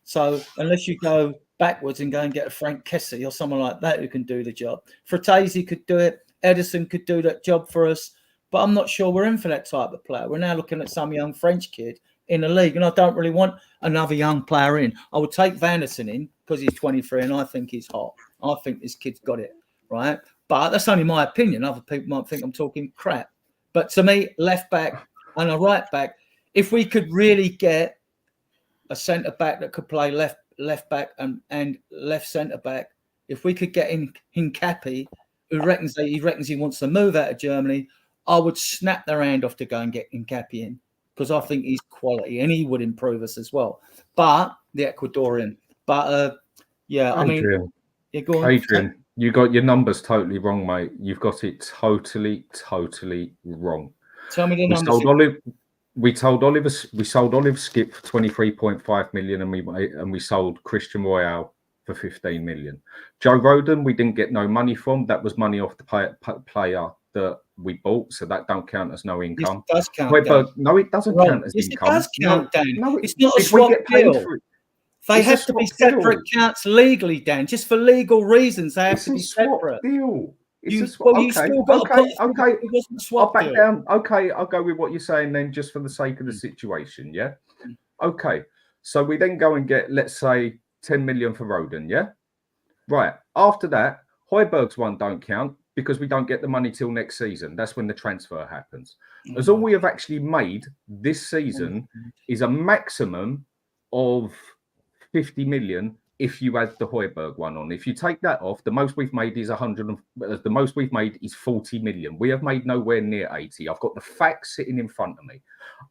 So unless you go backwards and go and get a Frank Kessie or someone like that who can do the job. Fratesi could do it. Edison could do that job for us. But I'm not sure we're in for that type of player. We're now looking at some young French kid in the league, and I don't really want another young player in. I would take Vanderson in because he's 23 and I think he's hot. I think this kid's got it, right? But that's only my opinion. Other people might think I'm talking crap. But to me, left back and a right back, if we could really get a centre back that could play left back and left centre back, if we could get in Hincapi, who reckons he wants to move out of Germany, I would snap their hand off to go and get Hincapi in, because I think he's quality and he would improve us as well. But the Ecuadorian, yeah, Adrian, I mean, yeah, go on. Adrian, you got your numbers totally wrong, mate. You've got it totally wrong. Tell me the numbers. We sold Oliver Skip for 23.5 million, and we sold Christian Royale for 15 million. Joe Rodon, we didn't get no money from. That was money off the player that we bought, so that don't count as no income. Yes, it does count. No, it doesn't count as income. It does count, Dan. No, it's not a swap deal. They have to be separate accounts legally, Dan. Just for legal reasons, they have to be separate. Deal. You still got okay. It wasn't a swap I'll back deal. down. Okay, I'll go with what you're saying then, just for the sake of the situation. Yeah. Okay. So we then go and get, let's say, 10 million for Rodon. Yeah. Right. After that, Højbjerg's one don't count because we don't get the money till next season. That's when the transfer happens. As all we have actually made this season is a maximum of 50 million if you add the Højbjerg one on. If you take that off, the most we've made is 40 million. We have made nowhere near 80. I've got the facts sitting in front of me.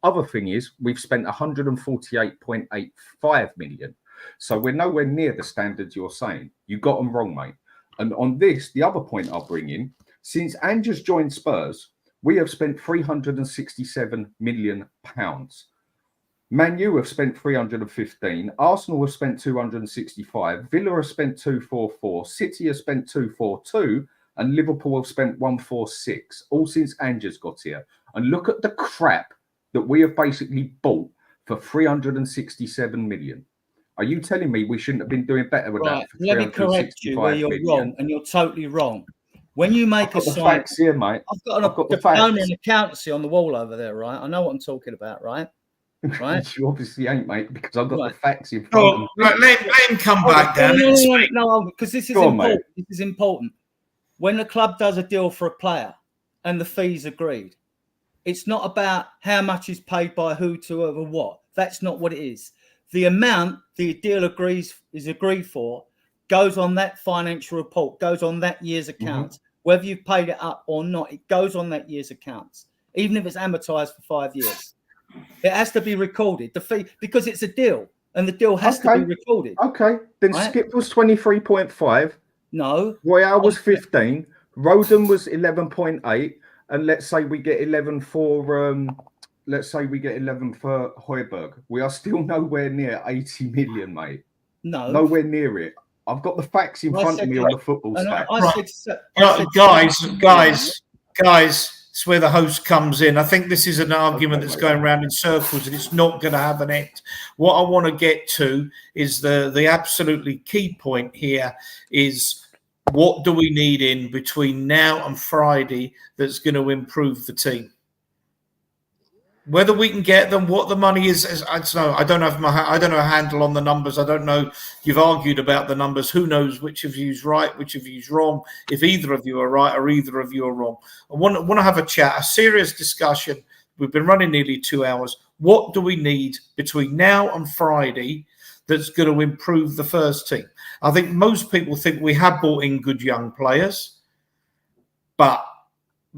Other thing is, we've spent 148.85 million. So we're nowhere near the standards you're saying. You got them wrong, mate. And on this, the other point I'll bring in, since Andrew's joined Spurs, we have spent 367 million pounds. Man U have spent 315. Arsenal have spent 265. Villa have spent 244. City have spent 242. And Liverpool have spent 146. All since Andrew's got here. And look at the crap that we have basically bought for 367 million. Are you telling me we shouldn't have been doing better with that? Let me correct you where you're wrong, and you're totally wrong. When you make a sign, facts here, mate. I've got a diploma in accountancy on the wall over there, right? I know what I'm talking about, right? Right? You obviously ain't, mate, because I've got the facts in front of me. Let him come back down. No, because this is important. This is important. When the club does a deal for a player and the fees agreed, it's not about how much is paid by who to over what. That's not what it is. The amount the deal is agreed for goes on that financial report, goes on that year's accounts. Whether you've paid it up or not, it goes on that year's accounts, even if it's amortized for 5 years. It has to be recorded, the fee, because it's a deal, and the deal has to be recorded. Okay, then right? Skip was 23.5. No. Royale was 15. Rodon was 11.8. And let's say we get 11 for... Let's say we get 11 for Højbjerg. We are still nowhere near 80 million, mate. No. Nowhere near it. I've got the facts in front of me on the football stats. Guys, it's where the host comes in. I think this is an argument that's going around in circles, and it's not going to have an end. What I want to get to is the absolutely key point here is, what do we need in between now and Friday that's going to improve the team? Whether we can get them, what the money is, I don't know. I don't have a handle on the numbers. I don't know. You've argued about the numbers. Who knows which of you's right, which of you's wrong? If either of you are right or either of you are wrong, I want to have a chat, a serious discussion. We've been running nearly 2 hours. What do we need between now and Friday that's going to improve the first team? I think most people think we have brought in good young players, but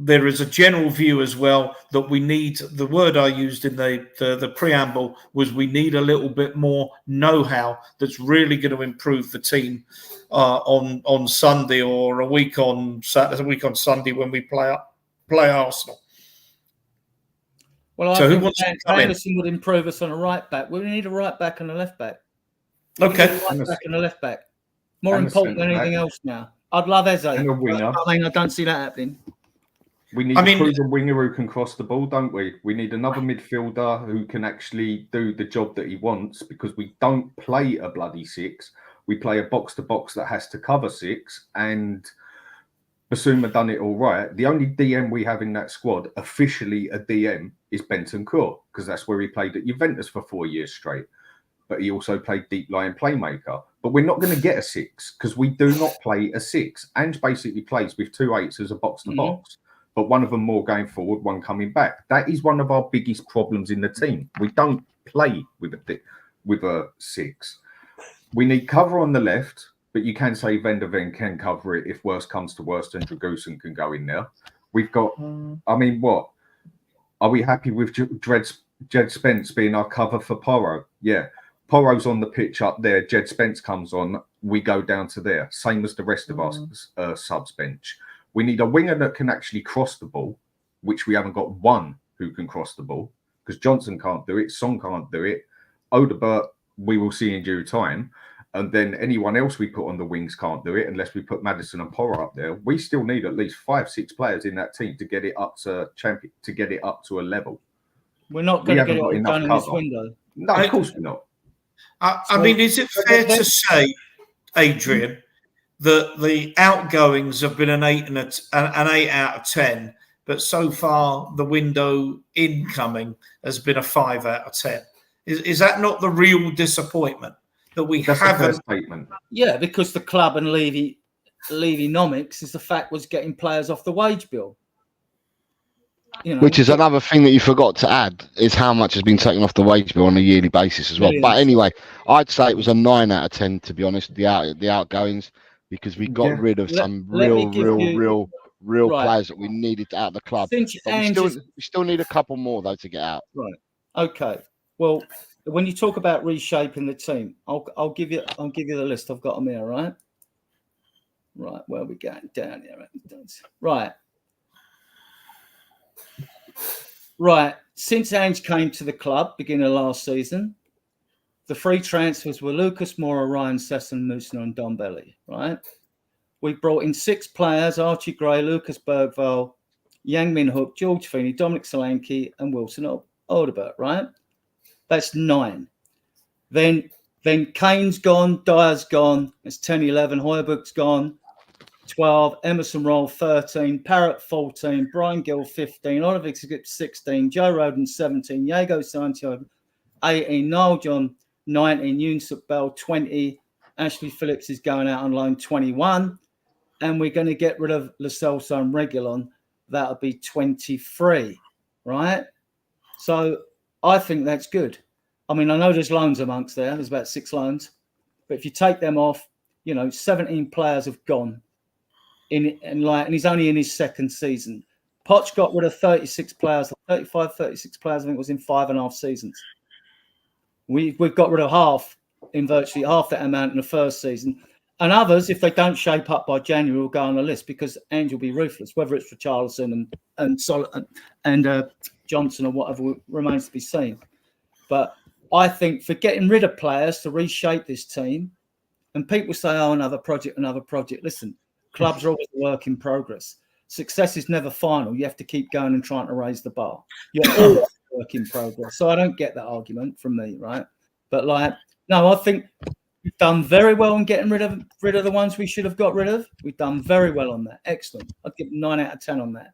there is a general view as well that we need, the word I used in the preamble was, we need a little bit more know-how that's really going to improve the team on Sunday, or a week on Sunday when we play Arsenal. Well, I So who think wants to come in? Anderson would improve us on a right back. We need a right back and a left back. Okay. A right back and a left back. More And a important than anything centre-back. else now. I'd love Eze. And a winger. I mean, I don't see that happening. We need a proven winger who can cross the ball, don't we? We need another midfielder who can actually do the job that he wants, because we don't play a bloody six. We play a box-to-box that has to cover six, and Basuma done it all right. The only DM we have in that squad, officially a DM, is Bentancur, because that's where he played at Juventus for 4 years straight. But he also played deep line playmaker. But we're not going to get a six, because we do not play a six. Ange basically plays with 2 8s as a box-to-box. But one of them more going forward, one coming back. That is one of our biggest problems in the team. We don't play with a six. We need cover on the left, but you can say Venderven can cover it if worse comes to worst, and Dragusin can go in there. We've got, I mean, what? Are we happy with Jed Spence being our cover for Porro? Yeah. Porro's on the pitch up there. Jed Spence comes on. We go down to there. Same as the rest of our subs bench. We need a winger that can actually cross the ball, which we haven't got one who can cross the ball, because Johnson can't do it. Son can't do it. Odebert, we will see in due time. And then anyone else we put on the wings can't do it unless we put Madison and Porro up there. We still need at least 5-6 players in that team to get it up to a level. We're not going to get it all done in this window. No, of course we're not. I mean, is it fair to say, Adrian, that the outgoings have been an 8 out of 10, but so far the window incoming has been a 5 out of 10? Is that not the real disappointment, that we haven't? Statement. Yeah, because the club and Levy-nomics is the fact was getting players off the wage bill. You know, which is another thing that you forgot to add, is how much has been taken off the wage bill on a yearly basis as well. Millions. But anyway, I'd say it was a 9 out of 10, to be honest, the outgoings, because we got rid of some real players that we needed out of the club. But we still need a couple more though to get out. Right. Okay. Well, when you talk about reshaping the team, I'll give you the list. I've got them here, right? Right. Where are we going? Down here. Right. Right. Since Ange came to the club beginning of last season, the free transfers were Lucas Moura, Ryan Sesson, Musna, and Dombelli. Right. We brought in 6 players: Archie Gray, Lucas Bergvall, Yang Min Hook, George Feeney, Dominic Solanke, and Wilson Odebert. Right. That's 9. Then Kane's gone, Dyer's gone. It's 10, 11. Højbjerg's gone. 12. Emerson Roll 13. Parrott 14. Brian Gill 15. Oliver 16. Joe Roden 17. Diego Santiago 18. Niall John 19. Yunsuk Bell 20. Ashley Phillips is going out on loan 21. And we're going to get rid of Lo Celso and Reguilon. That'll be 23. Right? So I think that's good. I mean, I know there's loans amongst there. There's about 6 loans. But if you take them off, 17 players have gone. And he's only in his second season. Poch got rid of 36 players, 36 players, I think it was in 5.5 seasons. We've got rid of virtually half that amount in the first season. And others, if they don't shape up by January, will go on the list, because Ange will be ruthless, whether it's for Richarlison and Johnson or whatever remains to be seen. But I think for getting rid of players to reshape this team, and people say, oh, another project. Listen, clubs are always a work in progress. Success is never final. You have to keep going and trying to raise the bar. You're always a work in progress. So I don't get that argument from me, right? But no, I think we've done very well in getting rid of the ones we should have got rid of. We've done very well on that. Excellent. I'd give 9 out of 10 on that.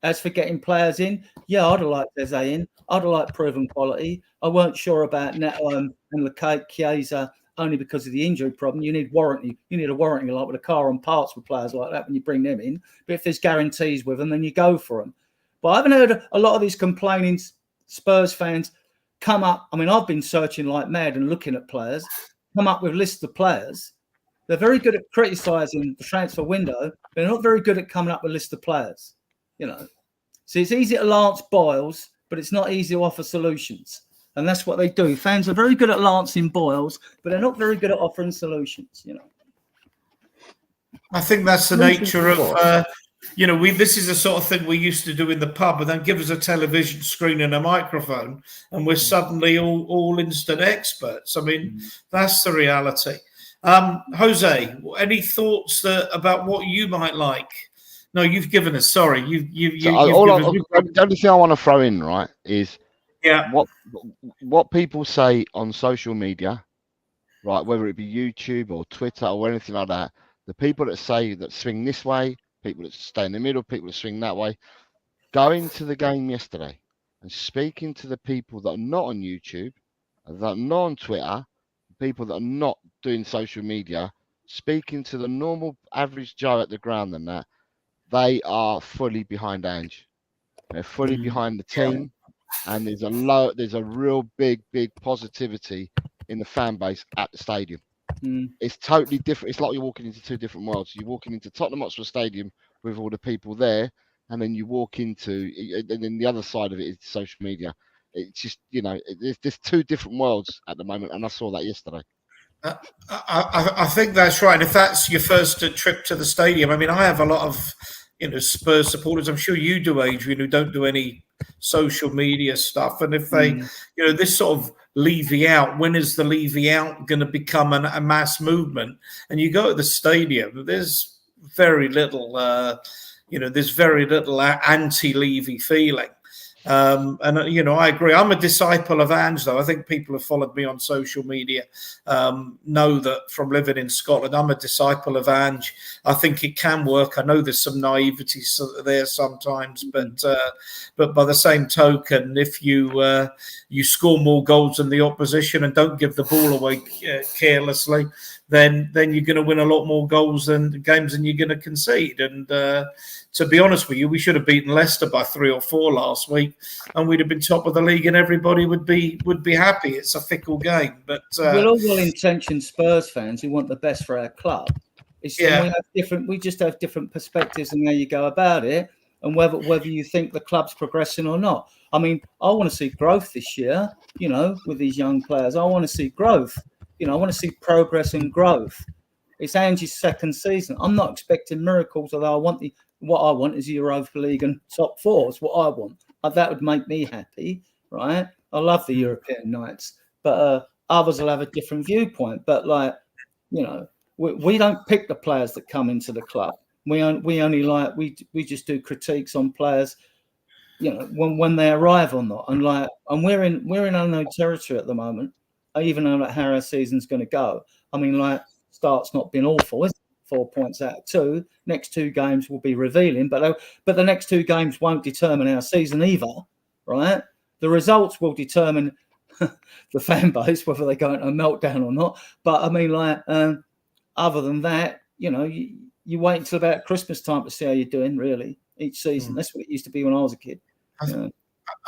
As for getting players in, yeah, I'd have liked Eze in. I'd have liked proven quality. I weren't sure about Neto and Chiesa, only because of the injury problem. You need warranty. You need a warranty like with a car on parts with players like that when you bring them in. But if there's guarantees with them, then you go for them. But I haven't heard a lot of these complaining Spurs fans come up. I mean, I've been searching like mad and looking at players, come up with lists of players. They're very good at criticising the transfer window. They're not very good at coming up with a list of players. You know, so it's easy to lance boils, but it's not easy to offer solutions. And that's what they do. Fans are very good at lancing boils, but they're not very good at offering solutions, you know. I think that's the nature of, this is the sort of thing we used to do in the pub, and then give us a television screen and a microphone, and we're suddenly all instant experts. I mean, that's the reality. Jose, any thoughts about what you might like? No, you've given us. Sorry, the only thing I want to throw in, right, is what people say on social media, right, whether it be YouTube or Twitter or anything like that. The people that swing this way, people that stay in the middle, people that swing that way, going to the game yesterday and speaking to the people that are not on YouTube, that are not on Twitter, people that are not doing social media, speaking to the normal average Joe at the ground and that, they are fully behind Ange. They're fully behind the team, and there's a real big positivity in the fan base at the stadium. It's totally different. It's like you're walking into two different worlds. You're walking into Tottenham Hotspur Stadium with all the people there, and then you walk into, and then the other side of it is social media. It's just, there's two different worlds at the moment, and I saw that yesterday. I think that's right. And if that's your first trip to the stadium, I mean, I have a lot of, Spurs supporters. I'm sure you do, Adrian, who don't do any social media stuff. And if they, this sort of Levy out, when is the Levy out going to become a mass movement? And you go to the stadium, there's very little, anti-Levy feeling. And I agree. I'm a disciple of Ange, though. I think people have followed me on social media know that from living in Scotland, I'm a disciple of Ange. I think it can work. I know there's some naivety there sometimes, but by the same token, if you score more goals than the opposition and don't give the ball away carelessly, then you're going to win a lot more goals than games than you're going to concede. And to be honest with you, we should have beaten Leicester by 3 or 4 last week, and we'd have been top of the league, and everybody would be happy. It's a fickle game, but we're all well-intentioned Spurs fans who want the best for our club. We just have different perspectives on how you go about it, and whether you think the club's progressing or not. I mean, I want to see growth this year. With these young players, I want to see growth. I want to see progress and growth. It's Ange's second season. I'm not expecting miracles, although what I want is Europa League and top 4 is what I want. That would make me happy, right? I love the European nights, but others will have a different viewpoint. But we don't pick the players that come into the club. We only just do critiques on players, when they arrive or not. And we're in unknown territory at the moment. I even know how our season's going to go. I mean, start's not been awful, is it? 4 points out of 2. Next 2 games will be revealing, but the next 2 games won't determine our season either, right? The results will determine the fan base, whether they go into a meltdown or not. But I mean, other than that, you wait until about Christmas time to see how you're doing, really, each season. That's what it used to be when I was a kid.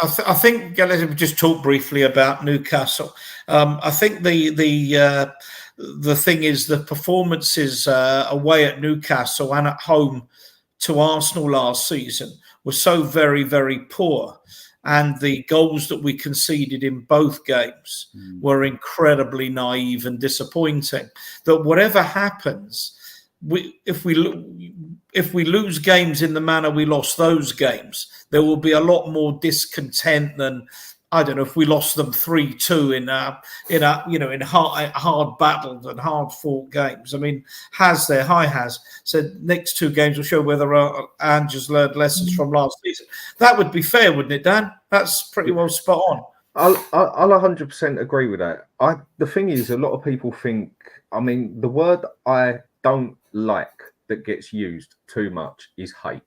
I think let's just talk briefly about Newcastle. I think the thing is the performances away at Newcastle and at home to Arsenal last season were so very, very poor. And the goals that we conceded in both games were incredibly naive and disappointing. That whatever happens, if we lose games in the manner we lost those games, there will be a lot more discontent than, I don't know, if we lost them 3-2 in hard battled and hard fought games. I mean, Has said next 2 games will show whether Ange has learned lessons from last season. That would be fair, wouldn't it, Dan? That's pretty well spot on. I'll 100% agree with that. The thing is, a lot of people think, I mean, the word I don't like that gets used too much is hate.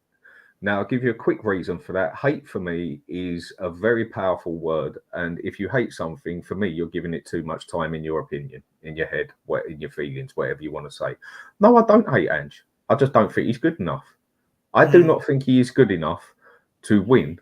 Now, I'll give you a quick reason for that. Hate for me is a very powerful word. And if you hate something, for me, you're giving it too much time in your opinion, in your head, in your feelings, whatever you want to say. No, I don't hate Ange. I just don't think he's good enough. I do not think he is good enough to win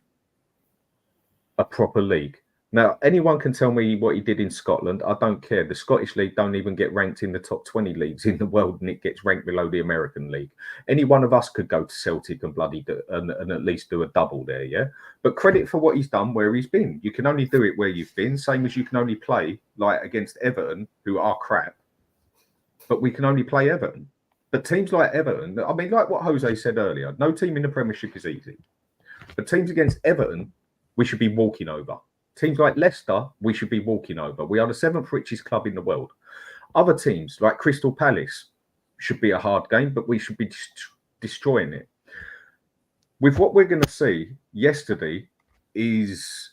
a proper league. Now, anyone can tell me what he did in Scotland. I don't care. The Scottish League don't even get ranked in the top 20 leagues in the world, and it gets ranked below the American League. Any one of us could go to Celtic and and at least do a double there, yeah? But credit for what he's done where he's been. You can only do it where you've been, same as you can only play like against Everton, who are crap. But we can only play Everton. But teams like Everton, I mean, like what Jose said earlier, no team in the Premiership is easy. But teams against Everton, we should be walking over. Teams like Leicester, we should be walking over. We are the 7th richest club in the world. Other teams like Crystal Palace should be a hard game, but we should be destroying it. With what we're going to see yesterday is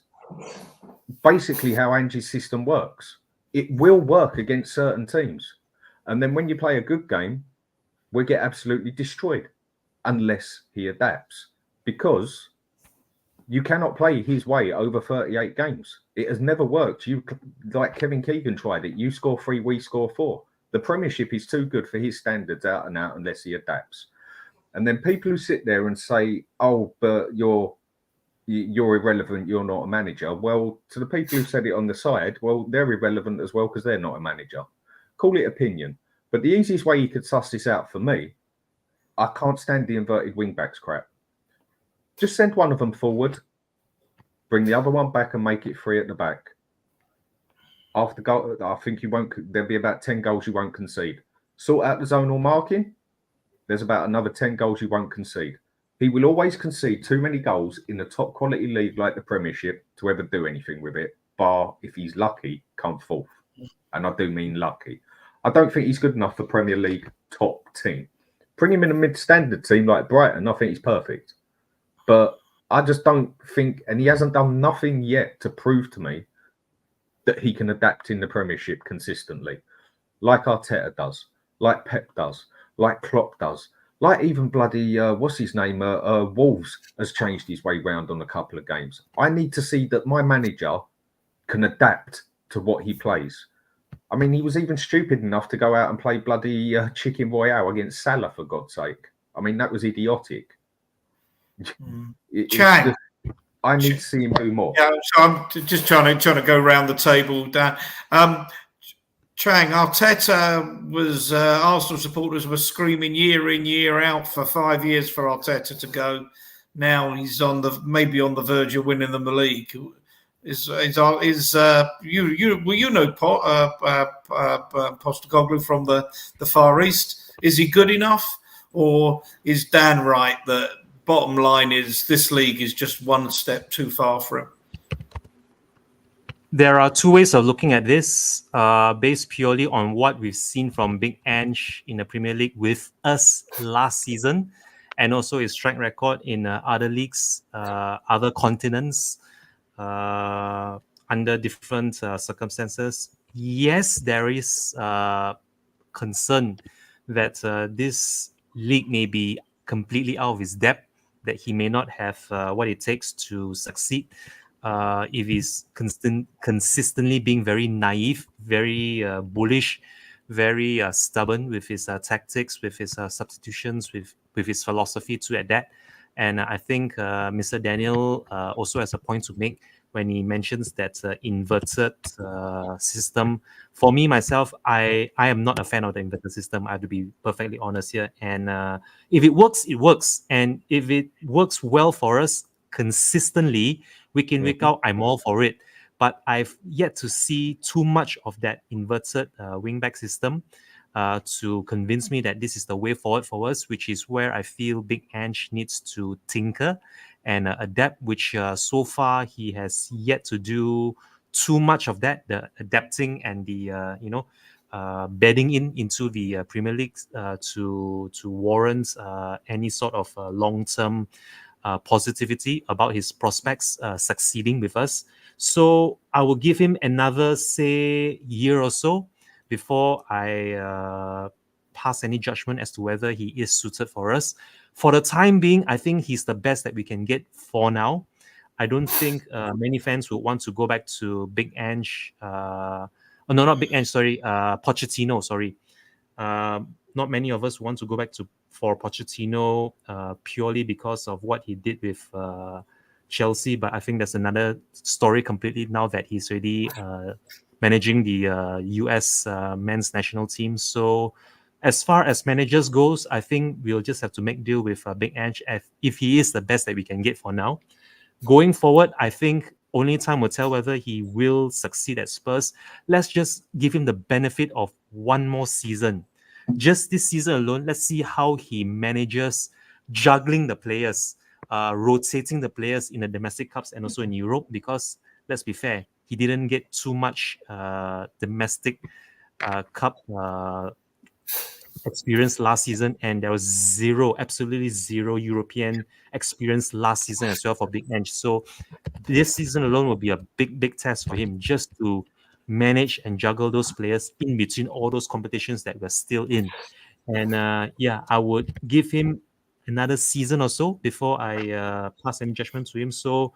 basically how Angie's system works. It will work against certain teams. And then when you play a good game, we get absolutely destroyed unless he adapts. Because you cannot play his way over 38 games. It has never worked. You, like Kevin Keegan tried it. You score 3, we score 4. The Premiership is too good for his standards out and out unless he adapts. And then people who sit there and say, "Oh, but you're irrelevant. You're not a manager." Well, to the people who said it on the side, well, they're irrelevant as well because they're not a manager. Call it opinion. But the easiest way you could suss this out for me, I can't stand the inverted wingbacks crap. Just send one of them forward, bring the other one back and make it free at the back. After goal, I think there'll be about 10 goals you won't concede. Sort out the zonal marking, there's about another 10 goals you won't concede. He will always concede too many goals in the top quality league like the Premiership to ever do anything with it, bar if he's lucky, come fourth. And I do mean lucky. I don't think he's good enough for Premier League top team. Bring him in a mid-standard team like Brighton, I think he's perfect. But I just don't think, and he hasn't done nothing yet to prove to me that he can adapt in the Premiership consistently, like Arteta does, like Pep does, like Klopp does, like even bloody, Wolves has changed his way round on a couple of games. I need to see that my manager can adapt to what he plays. I mean, he was even stupid enough to go out and play bloody Chicken Royale against Salah, for God's sake. I mean, that was idiotic. I need to see him do more. Yeah, so I'm just trying to go around the table, Dan. Chang, Arteta was Arsenal supporters were screaming year in, year out for 5 years for Arteta to go. Now he's maybe on the verge of winning them the league. Postecoglou from the Far East? Is he good enough, or is Dan right that bottom line is this league is just one step too far for him? There are two ways of looking at this, based purely on what we've seen from Big Ange in the Premier League with us last season, and also his track record in other leagues, other continents, under different circumstances. Yes, there is concern that this league may be completely out of his depth, that he may not have what it takes to succeed. If he's consistently being very naive, very bullish, very stubborn with his tactics, with his substitutions, with his philosophy to adapt. And I think Mr. Daniel also has a point to make when he mentions that inverted system. For me, myself, I am not a fan of the inverted system. I have to be perfectly honest here. And if it works, it works. And if it works well for us consistently, week in, week out, I'm all for it. But I've yet to see too much of that inverted wingback system to convince me that this is the way forward for us, which is where I feel Big Ange needs to tinker and adapt, which so far he has yet to do too much of that, the adapting and the, bedding into the Premier League to warrant any sort of long-term positivity about his prospects succeeding with us. So I will give him another, say, year or so before I pass any judgment as to whether he is suited for us. For the time being, I think he's the best that we can get for now. I don't think many fans would want to go back to Big Ange. Not Big Ange, sorry. Pochettino, sorry. Not many of us want to go back for Pochettino purely because of what he did with Chelsea, but I think that's another story completely now that he's already managing the US men's national team. So as far as managers goes, I think we'll just have to make deal with Big Ange if he is the best that we can get for now. Going forward, I think only time will tell whether he will succeed at Spurs. Let's just give him the benefit of one more season. Just this season alone, let's see how he manages juggling the players, rotating the players in the domestic cups and also in Europe, because let's be fair, he didn't get too much domestic cup experience last season, and there was absolutely zero European experience last season as well for Big Ange. So this season alone will be a big test for him, just to manage and juggle those players in between all those competitions that we're still in. And I would give him another season or so before I pass any judgment to him. So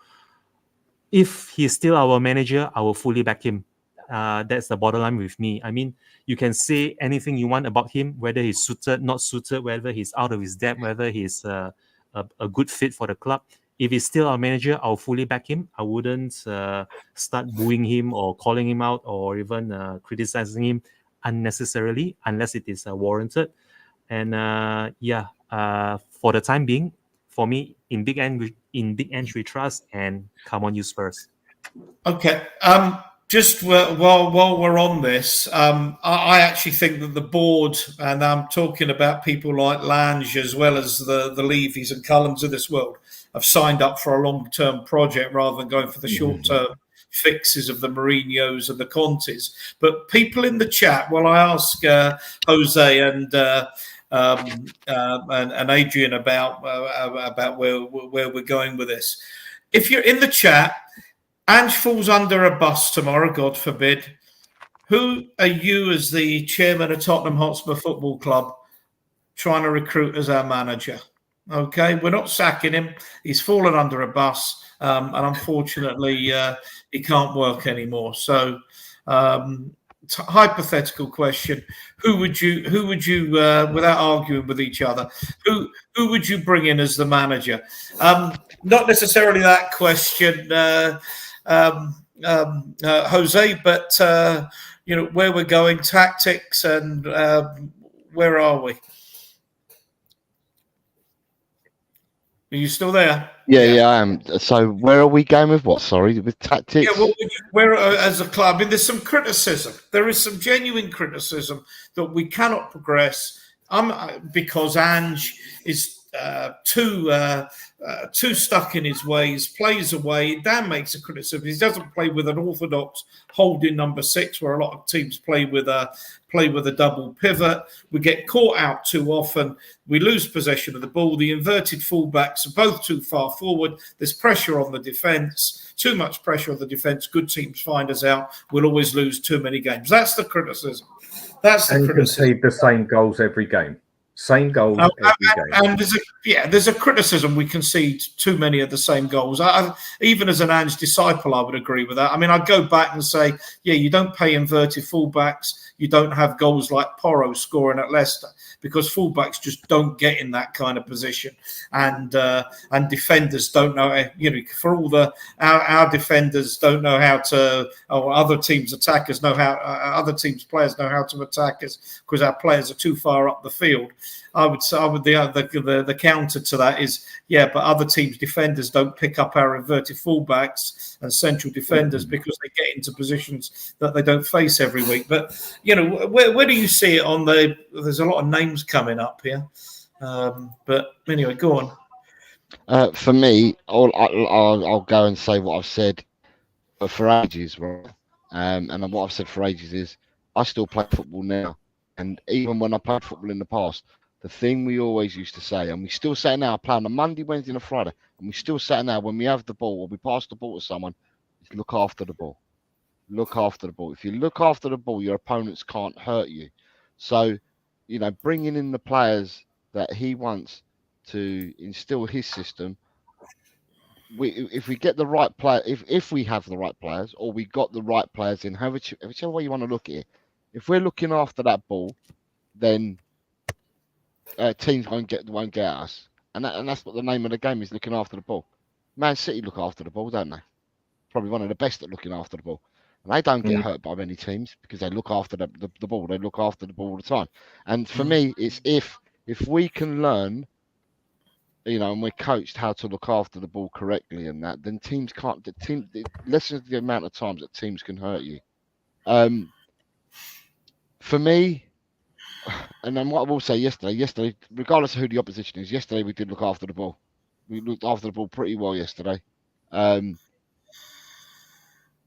if he's still our manager, I will fully back him. That's the borderline with me. I mean, you can say anything you want about him, whether he's suited, not suited, whether he's out of his depth, whether he's a good fit for the club. If he's still our manager, I'll fully back him. I wouldn't start booing him or calling him out or even criticizing him unnecessarily unless it is warranted. And for the time being, for me, in Big End we trust, and come on, you Spurs. Okay. Just while we're on this, I actually think that the board, and I'm talking about people like Lange as well as the Levies and Cullens of this world, have signed up for a long-term project rather than going for the short-term fixes of the Mourinhos and the Contes. But people in the chat, while I ask Jose and Adrian about where we're going with this, if you're in the chat, Ange falls under a bus tomorrow, God forbid. Who are you, as the chairman of Tottenham Hotspur Football Club, trying to recruit as our manager? Okay, we're not sacking him. He's fallen under a bus, and unfortunately, he can't work anymore. So, hypothetical question: Who would you, without arguing with each other, who would you bring in as the manager? Not necessarily that question. Jose, but where we're going, tactics, and where are we? Are you still there? Yeah, I am. So where are we going with what? Sorry, with tactics? Yeah, well, we're as a club. I mean, there's some criticism. There is some genuine criticism that we cannot progress because Ange is too stuck in his ways, plays away. Dan makes a criticism. He doesn't play with an orthodox holding number 6, where a lot of teams play with a double pivot. We get caught out too often. We lose possession of the ball. The inverted fullbacks are both too far forward. There's pressure on the defence. Too much pressure on the defence. Good teams find us out. We'll always lose too many games. That's the criticism. And concede the same goals every game. Same goals every game. And there's a criticism we concede too many of the same goals. Even as an Ange disciple, I would agree with that. I mean, I'd go back and say, yeah, you don't pay inverted fullbacks. You don't have goals like Porro scoring at Leicester, because fullbacks just don't get in that kind of position, and defenders don't know. For all our defenders don't know how to, or other teams' attackers know how. Other teams' players know how to attack us because our players are too far up the field. I would say the counter to that is, yeah, but other teams' defenders don't pick up our inverted fullbacks and central defenders because they get into positions that they don't face every week. But where do you see it on the? There's a lot of names coming up here, but anyway, go on. For me, I'll go and say what I've said for ages, right? And what I've said for ages is I still play football now, and even when I played football in the past, the thing we always used to say, and we still say now, I play on a Monday, Wednesday, and a Friday, and we still say now, when we have the ball or we pass the ball to someone, is look after the ball. Look after the ball. If you look after the ball, your opponents can't hurt you. So, bringing in the players that he wants to instill his system, if we get the right player, if we have the right players, or we got the right players in, whichever way you want to look at it, if we're looking after that ball, then teams won't get us, and that's what the name of the game is: looking after the ball. Man City look after the ball, don't they? Probably one of the best at looking after the ball. And they don't get hurt by many teams because they look after the ball. They look after the ball all the time. And for me, it's if we can learn, and we're coached how to look after the ball correctly and that, then teams can't. It lessens the amount of times that teams can hurt you. For me, and then what I will say yesterday, regardless of who the opposition is, yesterday we did look after the ball. We looked after the ball pretty well yesterday.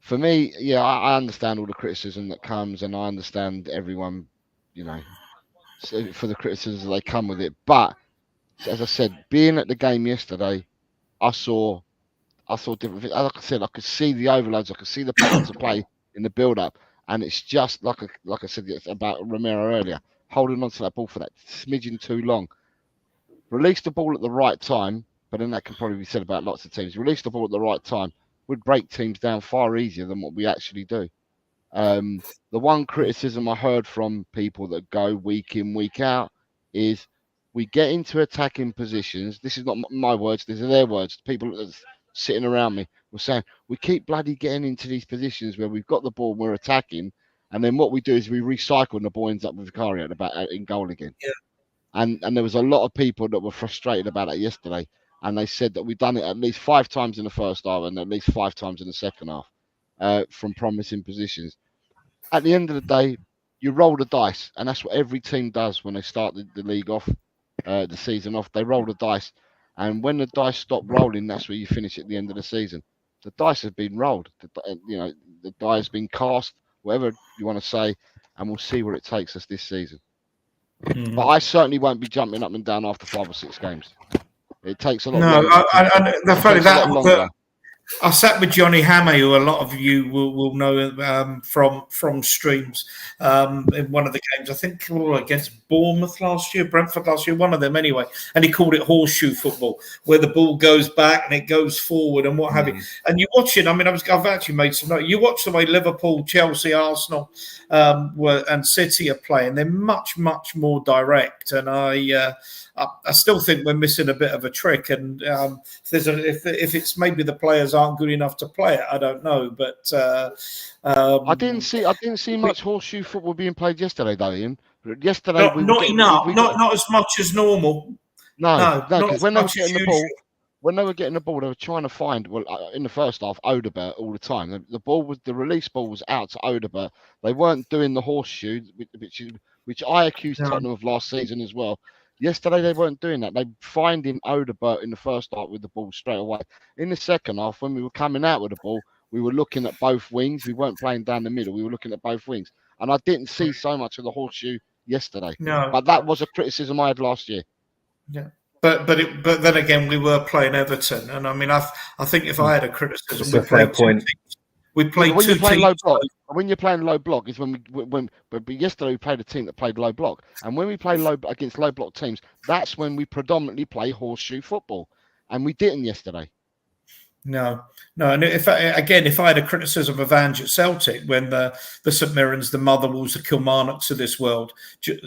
For me, yeah, I understand all the criticism that comes, and I understand everyone, for the criticisms they come with it. But as I said, being at the game yesterday, I saw different things. Like I said, I could see the overloads, I could see the patterns of play in the build-up, and it's just like I said about Romero earlier, holding on to that ball for that smidgen too long. Release the ball at the right time, but then that can probably be said about lots of teams. Release the ball at the right time would break teams down far easier than what we actually do. The one criticism I heard from people that go week in, week out is we get into attacking positions. This is not my words, these are their words. People that are sitting around me were saying, we keep bloody getting into these positions where we've got the ball and we're attacking, and then what we do is we recycle and the ball ends up with Vicario in goal again. Yeah. And there was a lot of people that were frustrated about it yesterday, and they said that we've done it at least 5 times in the first half and at least 5 times in the second half from promising positions. At the end of the day, you roll the dice, and that's what every team does when they start the league off, the season off. They roll the dice, and when the dice stop rolling, that's where you finish at the end of the season. The dice have been rolled. The die has been cast, whatever you want to say, and we'll see where it takes us this season. But I certainly won't be jumping up and down after 5 or 6 games. It takes a lot longer. The funny that I sat with Johnny Hammer, who a lot of you will know from streams in one of the games, I think against Bournemouth last year, Brentford last year, one of them anyway. And he called it horseshoe football, where the ball goes back and it goes forward and what have you. And you watch it. I mean, I've actually made some notes. You watch the way Liverpool, Chelsea, Arsenal, and City are playing. They're much, much more direct. And I still think we're missing a bit of a trick. And if it's maybe the players aren't good enough to play it, I don't know. But I didn't see much horseshoe football being played yesterday, though, Ian. Yesterday, not enough, not as much as normal. No, because when they were getting the ball, they were trying to find. Well, in the first half, Odegaard all the time. The release ball was out to Odegaard. They weren't doing the horseshoe, which I accused Tottenham of last season as well. Yesterday, they weren't doing that. They finding Odegaard in the first half with the ball straight away. In the second half, when we were coming out with the ball, we were looking at both wings. We weren't playing down the middle. We were looking at both wings. And I didn't see so much of the horseshoe yesterday. No. But that was a criticism I had last year. Yeah. But then again, we were playing Everton. And I mean, I think if I had a criticism, it's a fair point. We played when two you're playing teams. low block, when you're playing low block is but yesterday we played a team that played low block, and when we play against low block teams, that's when we predominantly play horseshoe football, and we didn't yesterday. No. And if I had a criticism of Ange at Celtic when the St Mirrens, the Motherwells, the Kilmarnocks of this world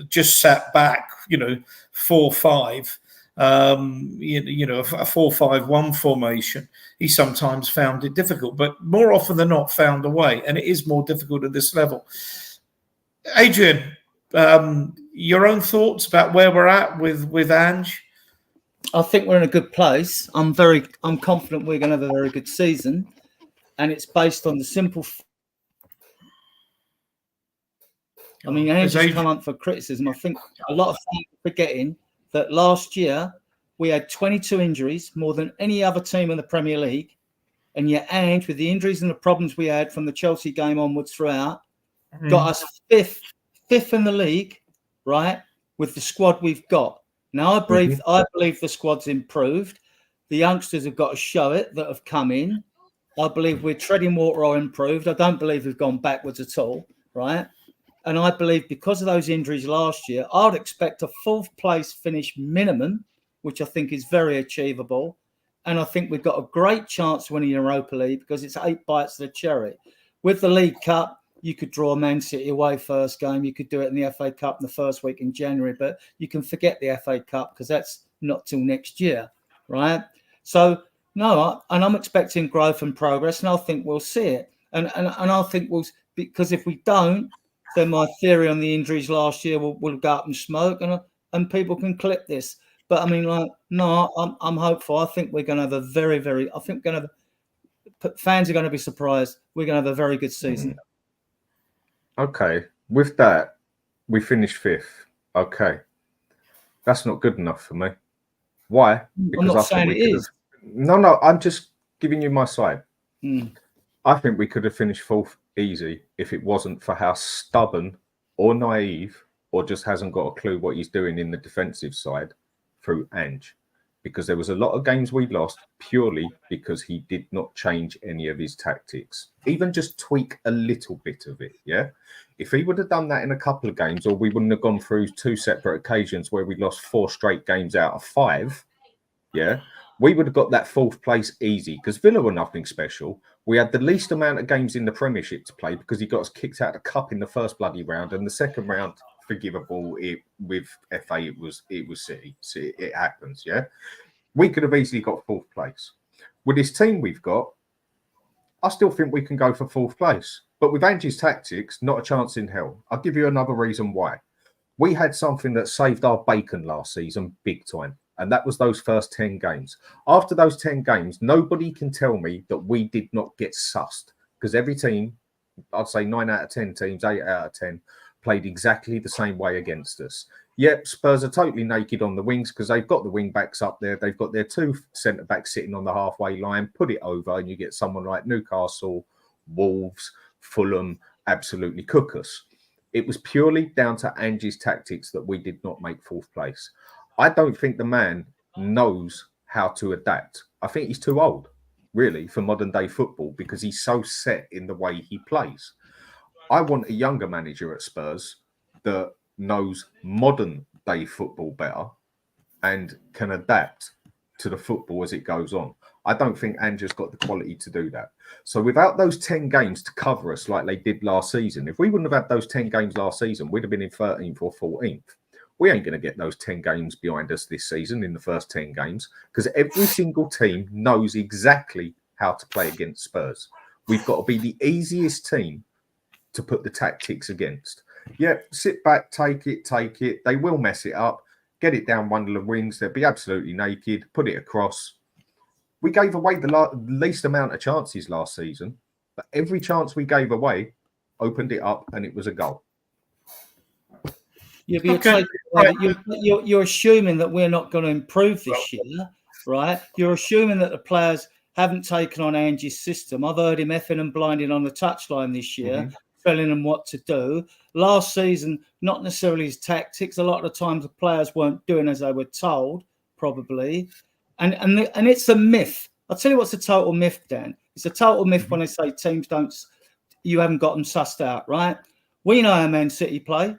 just sat back, 4-5. A 4-5-1 formation, he sometimes found it difficult, but more often than not found a way, and it is more difficult at this level. Adrian, your own thoughts about where we're at with Ange? I think we're in a good place. I'm confident we're going to have a very good season, and it's based on the simple. I mean, Ange has come up for criticism. I think a lot of people are forgetting that last year we had 22 injuries, more than any other team in the Premier League. And yet Ange, with the injuries and the problems we had from the Chelsea game onwards throughout, got us fifth in the league, right, with the squad we've got. Now, I believe the squad's improved. The youngsters have got to show it that have come in. I believe we're treading water or improved. I don't believe we've gone backwards at all, right? And I believe because of those injuries last year, I would expect a 4th place finish minimum, which I think is very achievable. And I think we've got a great chance to win the Europa League because it's 8 bites of the cherry. With the League Cup, you could draw Man City away first game. You could do it in the FA Cup in the first week in January, but you can forget the FA Cup because that's not till next year, right? So No, and I'm expecting growth and progress, and I think we'll see it. And I think we'll, because if we don't, then my theory on the injuries last year will go up in smoke, and people can clip this. But I mean, like, no, I'm hopeful. I think we're going to have a very, very. I think we're going to have, fans are going to be surprised. We're going to have a very good season. Okay, with that, we finished 5th. Okay, that's not good enough for me. Why? I'm not saying it is. No, I'm just giving you my side. Mm. I think we could have finished 4th easy if it wasn't for how stubborn or naive or just hasn't got a clue what he's doing in the defensive side through Ange. Because there was a lot of games we lost purely because he did not change any of his tactics. Even just tweak a little bit of it, yeah? If he would have done that in a couple of games, or we wouldn't have gone through 2 separate occasions where we lost 4 straight games out of 5, yeah, we would have got that 4th place easy because Villa were nothing special. We had the least amount of games in the Premiership to play because he got us kicked out of the cup in the first bloody round, and the second round, forgivable. With FA, it was City. It happens, yeah. We could have easily got 4th place. With this team we've got, I still think we can go for 4th place. But with Ange's tactics, not a chance in hell. I'll give you another reason why. We had something that saved our bacon last season big time. And that was those first 10 games. After those 10 games, nobody can tell me that we did not get sussed. Because every team, I'd say 9 out of 10 teams, 8 out of 10, played exactly the same way against us. Yep, Spurs are totally naked on the wings because they've got the wing backs up there. They've got their 2 centre backs sitting on the halfway line. Put it over and you get someone like Newcastle, Wolves, Fulham, absolutely cook us. It was purely down to Ange's tactics that we did not make 4th place. I don't think the man knows how to adapt. I think he's too old, really, for modern day football because he's so set in the way he plays. I want a younger manager at Spurs that knows modern day football better and can adapt to the football as it goes on. I don't think Ange's got the quality to do that. So without those 10 games to cover us like they did last season, if we wouldn't have had those 10 games last season, we'd have been in 13th or 14th. We ain't going to get those 10 games behind us this season in the first 10 games because every single team knows exactly how to play against Spurs. We've got to be the easiest team to put the tactics against. Yeah, sit back, take it. They will mess it up. Get it down one of the wings. They'll be absolutely naked. Put it across. We gave away the least amount of chances last season, but every chance we gave away opened it up and it was a goal. Yeah, but you're assuming that we're not going to improve this year, right? You're assuming that the players haven't taken on Ange's system. I've heard him effing and blinding on the touchline this year, telling them what to do. Last season, not necessarily his tactics. A lot of the times the players weren't doing as they were told, probably. And it's a myth. I'll tell you what's a total myth, Dan. It's a total myth when they say teams you haven't got them sussed out, right? We know how Man City play.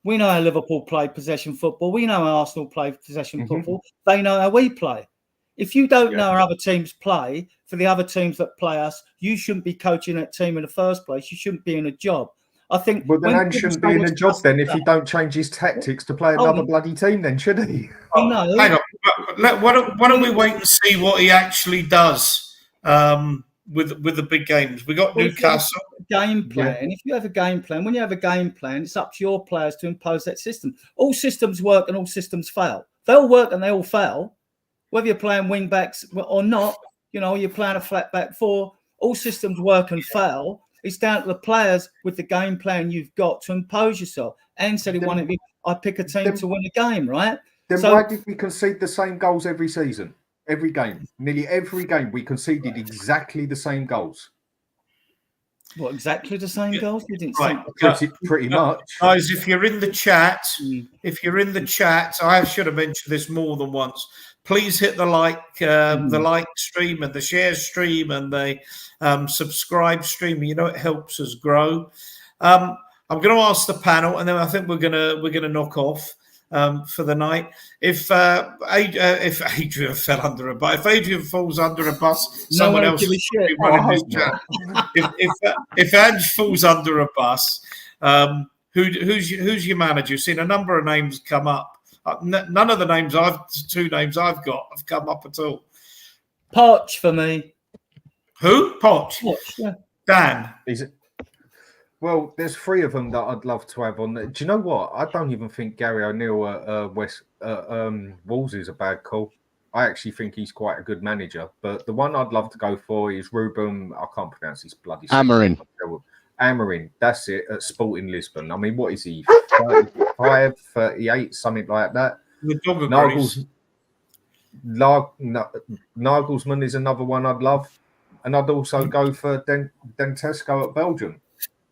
We know how Liverpool play possession football. We know how Arsenal play possession football. They know how we play. If you don't know how other teams play, for the other teams that play us, you shouldn't be coaching that team in the first place. You shouldn't be in a job. I think. Well, then Ange shouldn't be in a job then if he don't change his tactics to play another bloody team then, should he? No. Hang on. Why don't we wait and see what he actually does with the big games? We got Newcastle. Game plan. If you have a game plan, when you have a game plan, it's up to your players to impose that system. All systems work and all systems fail. They all work and they all fail. Whether you're playing wing backs or not, you're playing a flat back 4. All systems work and fail. It's down to the players with the game plan you've got to impose yourself. And said he wanted me. I pick a team to win a game, right? Then why did we concede the same goals every season? Every game, nearly every game, we conceded exactly the same goals. What, exactly the same goals? You didn't pretty much. Guys, if you're in the chat, I should have mentioned this more than once. Please hit the like stream and the share stream and the subscribe stream. It helps us grow. I'm going to ask the panel, and then I think we're gonna knock off for the night. If Adrian fell under a bus, if Adrian falls under a bus, someone else will be running this chat. If Ange falls under a bus, who's your manager? You've seen a number of names come up. None of the 2 names I've got have come up at all. Poch for me. Who? Poch. Poch, yeah. Dan. Is it? Well, there's 3 of them that I'd love to have on. Do you know what? I don't even think Gary O'Neill at Wolves is a bad call. I actually think he's quite a good manager. But the one I'd love to go for is Ruben. I can't pronounce his bloody Amorim. Amorim, that's it, at Sporting Lisbon. I mean, what is he? 35, 38, something like that. Nagelsmann is another one I'd love. And I'd also go for Dantesco at Belgium.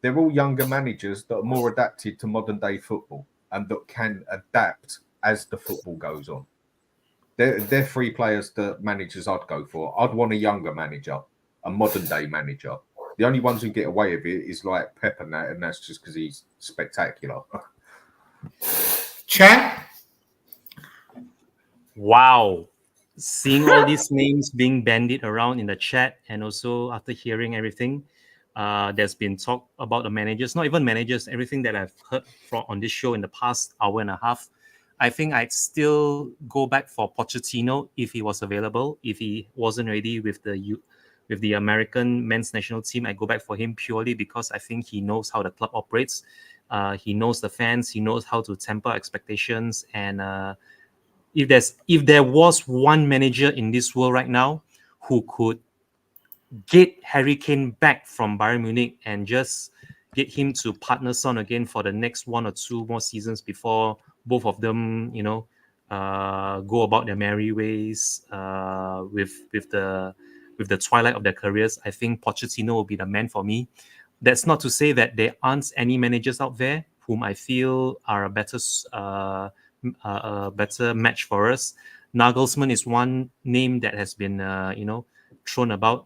They're all younger managers that are more adapted to modern day football and that can adapt as the football goes on. They're 3 players that managers I'd go for. I'd want a younger manager, a modern day manager. The only ones who get away with it is like Pep and that, and that's just because he's spectacular. Chat? Wow. Seeing all these names being bandied around in the chat, and also after hearing everything, there's been talk about the managers, not even managers, everything that I've heard from on this show in the past hour and a half. I think I'd still go back for Pochettino if he was available. If he wasn't ready with the American men's national team, I go back for him purely because I think he knows how the club operates. He knows the fans. He knows how to temper expectations. And if there was one manager in this world right now who could get Harry Kane back from Bayern Munich and just get him to partner Son again for the next 1 or 2 more seasons before both of them, go about their merry ways with the twilight of their careers, I think Pochettino will be the man for me. That's not to say that there aren't any managers out there whom I feel are a better match for us. Nagelsmann is one name that has been, thrown about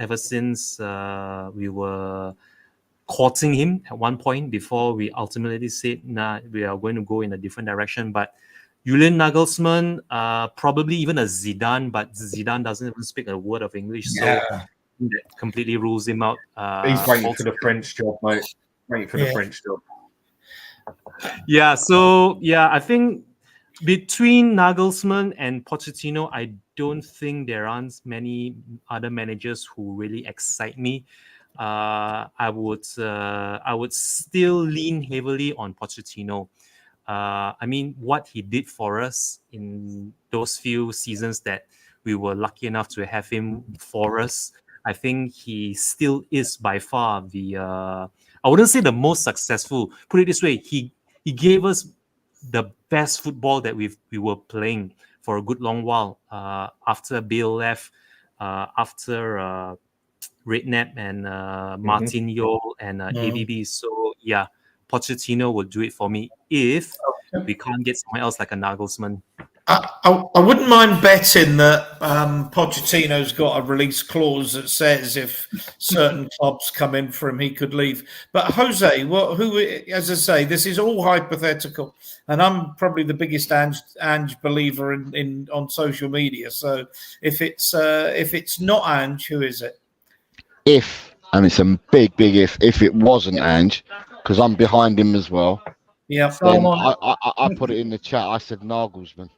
ever since we were courting him at one point before we ultimately said, nah, we are going to go in a different direction. But Julian Nagelsmann, probably even a Zidane, but Zidane doesn't even speak a word of English, so that completely rules him out. He's waiting for the French job, mate. Waiting for the French job. Yeah, so I think between Nagelsmann and Pochettino, I don't think there aren't many other managers who really excite me. I would still lean heavily on Pochettino. I mean, what he did for us in those few seasons that we were lucky enough to have him for us, I think he still is by far the I wouldn't say the most successful. Put it this way, he gave us the best football that we were playing for a good long while. After Bill left, after Redknapp and Martin Yeo and ABB. So yeah, Pochettino will do it for me if we can't get someone else like a Nagelsmann. I wouldn't mind betting that Pochettino's got a release clause that says if certain clubs come in for him, he could leave. But Jose, who, as I say, this is all hypothetical, and I'm probably the biggest Ange believer in on social media. So if it's not Ange, who is it? If, and it's a big if it wasn't Ange, because I'm behind him as well. Yeah. Then I put it in the chat. I said Nagelsmann.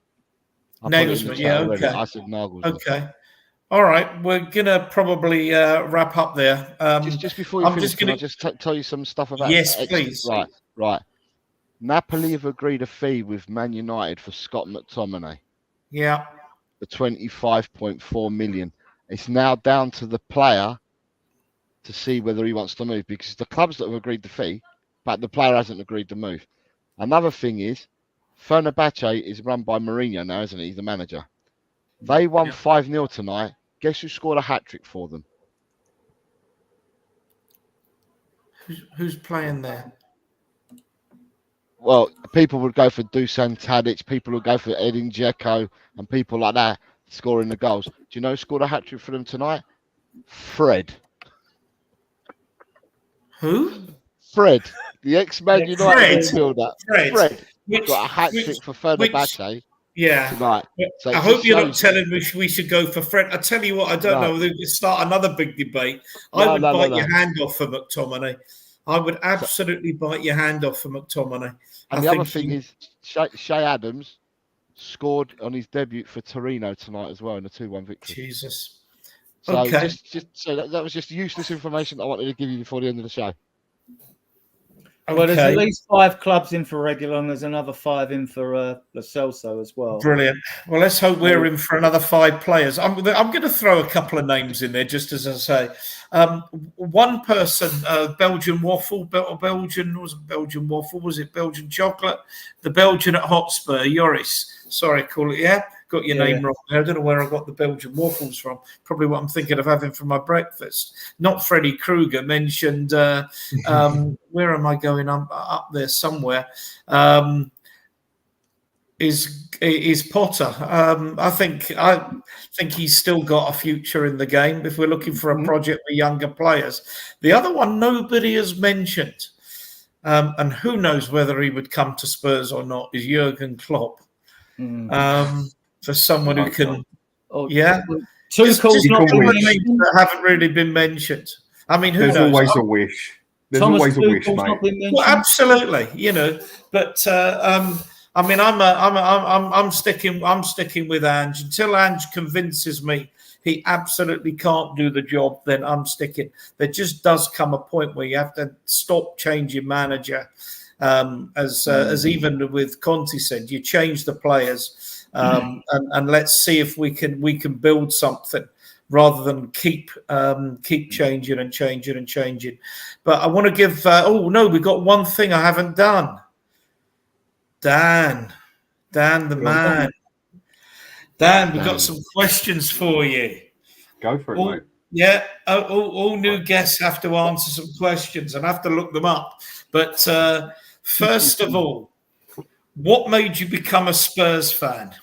Nagelsmann, yeah, okay. I said Nagelsmann. Okay. All right. We're going to probably wrap up there. Just before you finish, can I just tell you some stuff about please. Right. Napoli have agreed a fee with Man United for Scott McTominay. Yeah. For 25.4 million. It's now down to the player to see whether he wants to move, because the clubs that have agreed the fee, but the player hasn't agreed to move. Another thing is, Fenerbahce is run by Mourinho now, isn't he? He's the manager. They won 5-0 tonight. Guess who scored a hat-trick for them? Who's playing there? Well, people would go for Dusan Tadic, people would go for Edin Dzeko, and people like that scoring the goals. Do you know who scored a hat-trick for them tonight? Fred. Who? Fred, the ex-Man United midfielder. Fred Which, got a hat-trick for Fenerbahce tonight. So I hope you're not telling me we should go for Fred. I tell you what, I don't know whether we start another big debate. I would bite your hand off for McTominay. I would absolutely bite your hand off for McTominay. And the other thing is, Shea Adams scored on his debut for Torino tonight as well in a 2-1 victory. Jesus. So Okay. just so that was just useless information I wanted to give you before the end of the show. Well, there's at Okay. least 5 clubs in for regular, and there's another 5 in for Lo Celso as well. Brilliant. Well, let's hope we're in for another 5 players. I'm going to throw a couple of names in there, just as I say. One person, Belgian waffle, Belgian waffle? Was it Belgian chocolate? The Belgian at Hotspur, Joris. Sorry, call it. Yeah, got your name wrong there. I don't know where I got the Belgian waffles from. Probably what I'm thinking of having for my breakfast. Not Freddy Krueger mentioned. Where am I going? I'm up there somewhere. Is Potter? I think he's still got a future in the game if we're looking for a project with younger players. The other one nobody has mentioned, and who knows whether he would come to Spurs or not, is Jurgen Klopp. For someone who can, just not names that haven't really been mentioned. I mean, who knows? There's always a wish. There's always a wish, mate. Well, absolutely, but. I mean, I'm sticking with Ange until Ange convinces me he absolutely can't do the job. Then I'm sticking. There just does come a point where you have to stop changing manager, as even with Conte said, you change the players, and let's see if we can build something rather than keep changing and changing and changing. But I want to give. We've got one thing I haven't done. Dan the man. Dan, we've got some questions for you. Go for it, mate. Yeah, all new guests have to answer some questions and have to look them up. But first of all, what made you become a Spurs fan?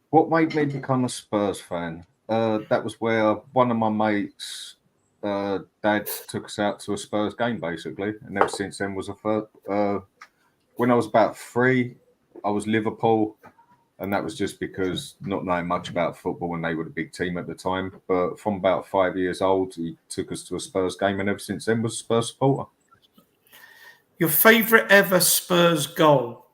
What made me become a Spurs fan? That was where one of my mates' dad took us out to a Spurs game, basically. And ever since then was a first... when I was about 3, I was Liverpool, and that was just because not knowing much about football, and they were the big team at the time. But from about 5 years old, he took us to a Spurs game, and ever since then was a Spurs supporter. Your favourite ever Spurs goal?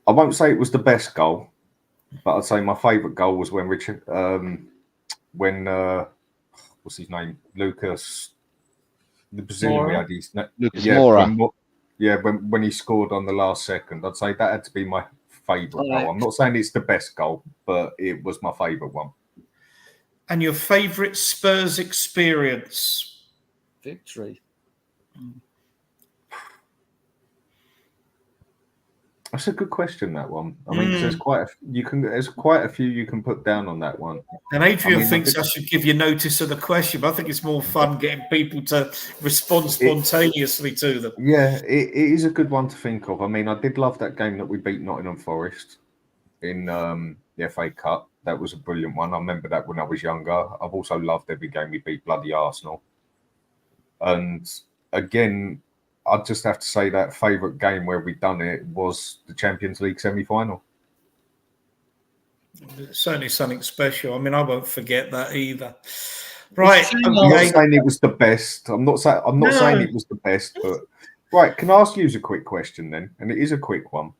I won't say it was the best goal, but I'd say my favourite goal was when what's his name? Lucas. The Brazilian we had his Lucas Moura. When he scored on the last second, I'd say that had to be my favourite goal. I'm not saying it's the best goal, but it was my favourite one. And your favourite Spurs experience? Victory. That's a good question, that one. I mean, there's quite a few you can put down on that one. And Adrian thinks I should give you notice of the question, but I think it's more fun getting people to respond spontaneously to them. Yeah, it is a good one to think of. I mean, I did love that game that we beat Nottingham Forest in the FA Cup. That was a brilliant one. I remember that when I was younger. I've also loved every game we beat bloody Arsenal. And again, I'd just have to say that favourite game where we've done it was the Champions League semi-final. It's certainly something special. I mean, I won't forget that either. Right. I'm not saying it was the best. I'm not saying it was the best, but right. Can I ask you a quick question then? And it is a quick one.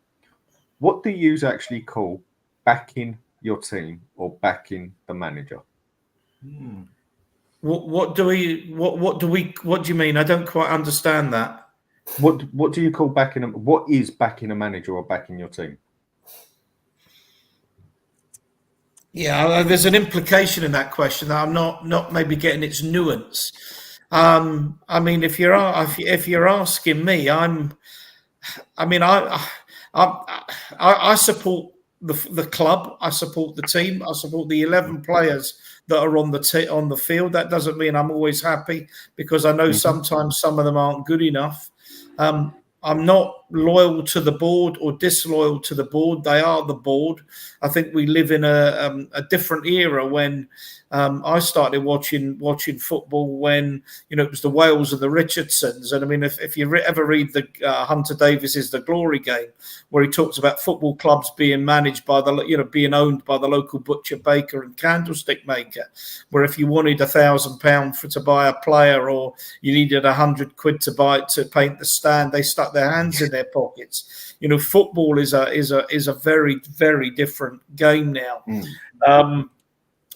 What do you actually call backing your team or backing the manager? What do you mean? I don't quite understand that. What do you call backing? What is backing a manager or backing your team? Yeah, there's an implication in that question that I'm not maybe getting its nuance. I mean, if you're asking me, I support the club, I support the team, I support the 11 players that are on the field. That doesn't mean I'm always happy, because I know sometimes some of them aren't good enough. I'm not loyal to the board or disloyal to the board. They are the board. I think we live in a different era when I started watching football when, you know, it was the Wales and the Richardsons. And I mean, if you ever read the Hunter Davis's The Glory Game, where he talks about football clubs being managed by being owned by the local butcher, baker and candlestick maker, where if you wanted £1,000 to buy a player or you needed £100 to paint the stand, they stuck their hands in their pockets. You know, football is a very, very different game now.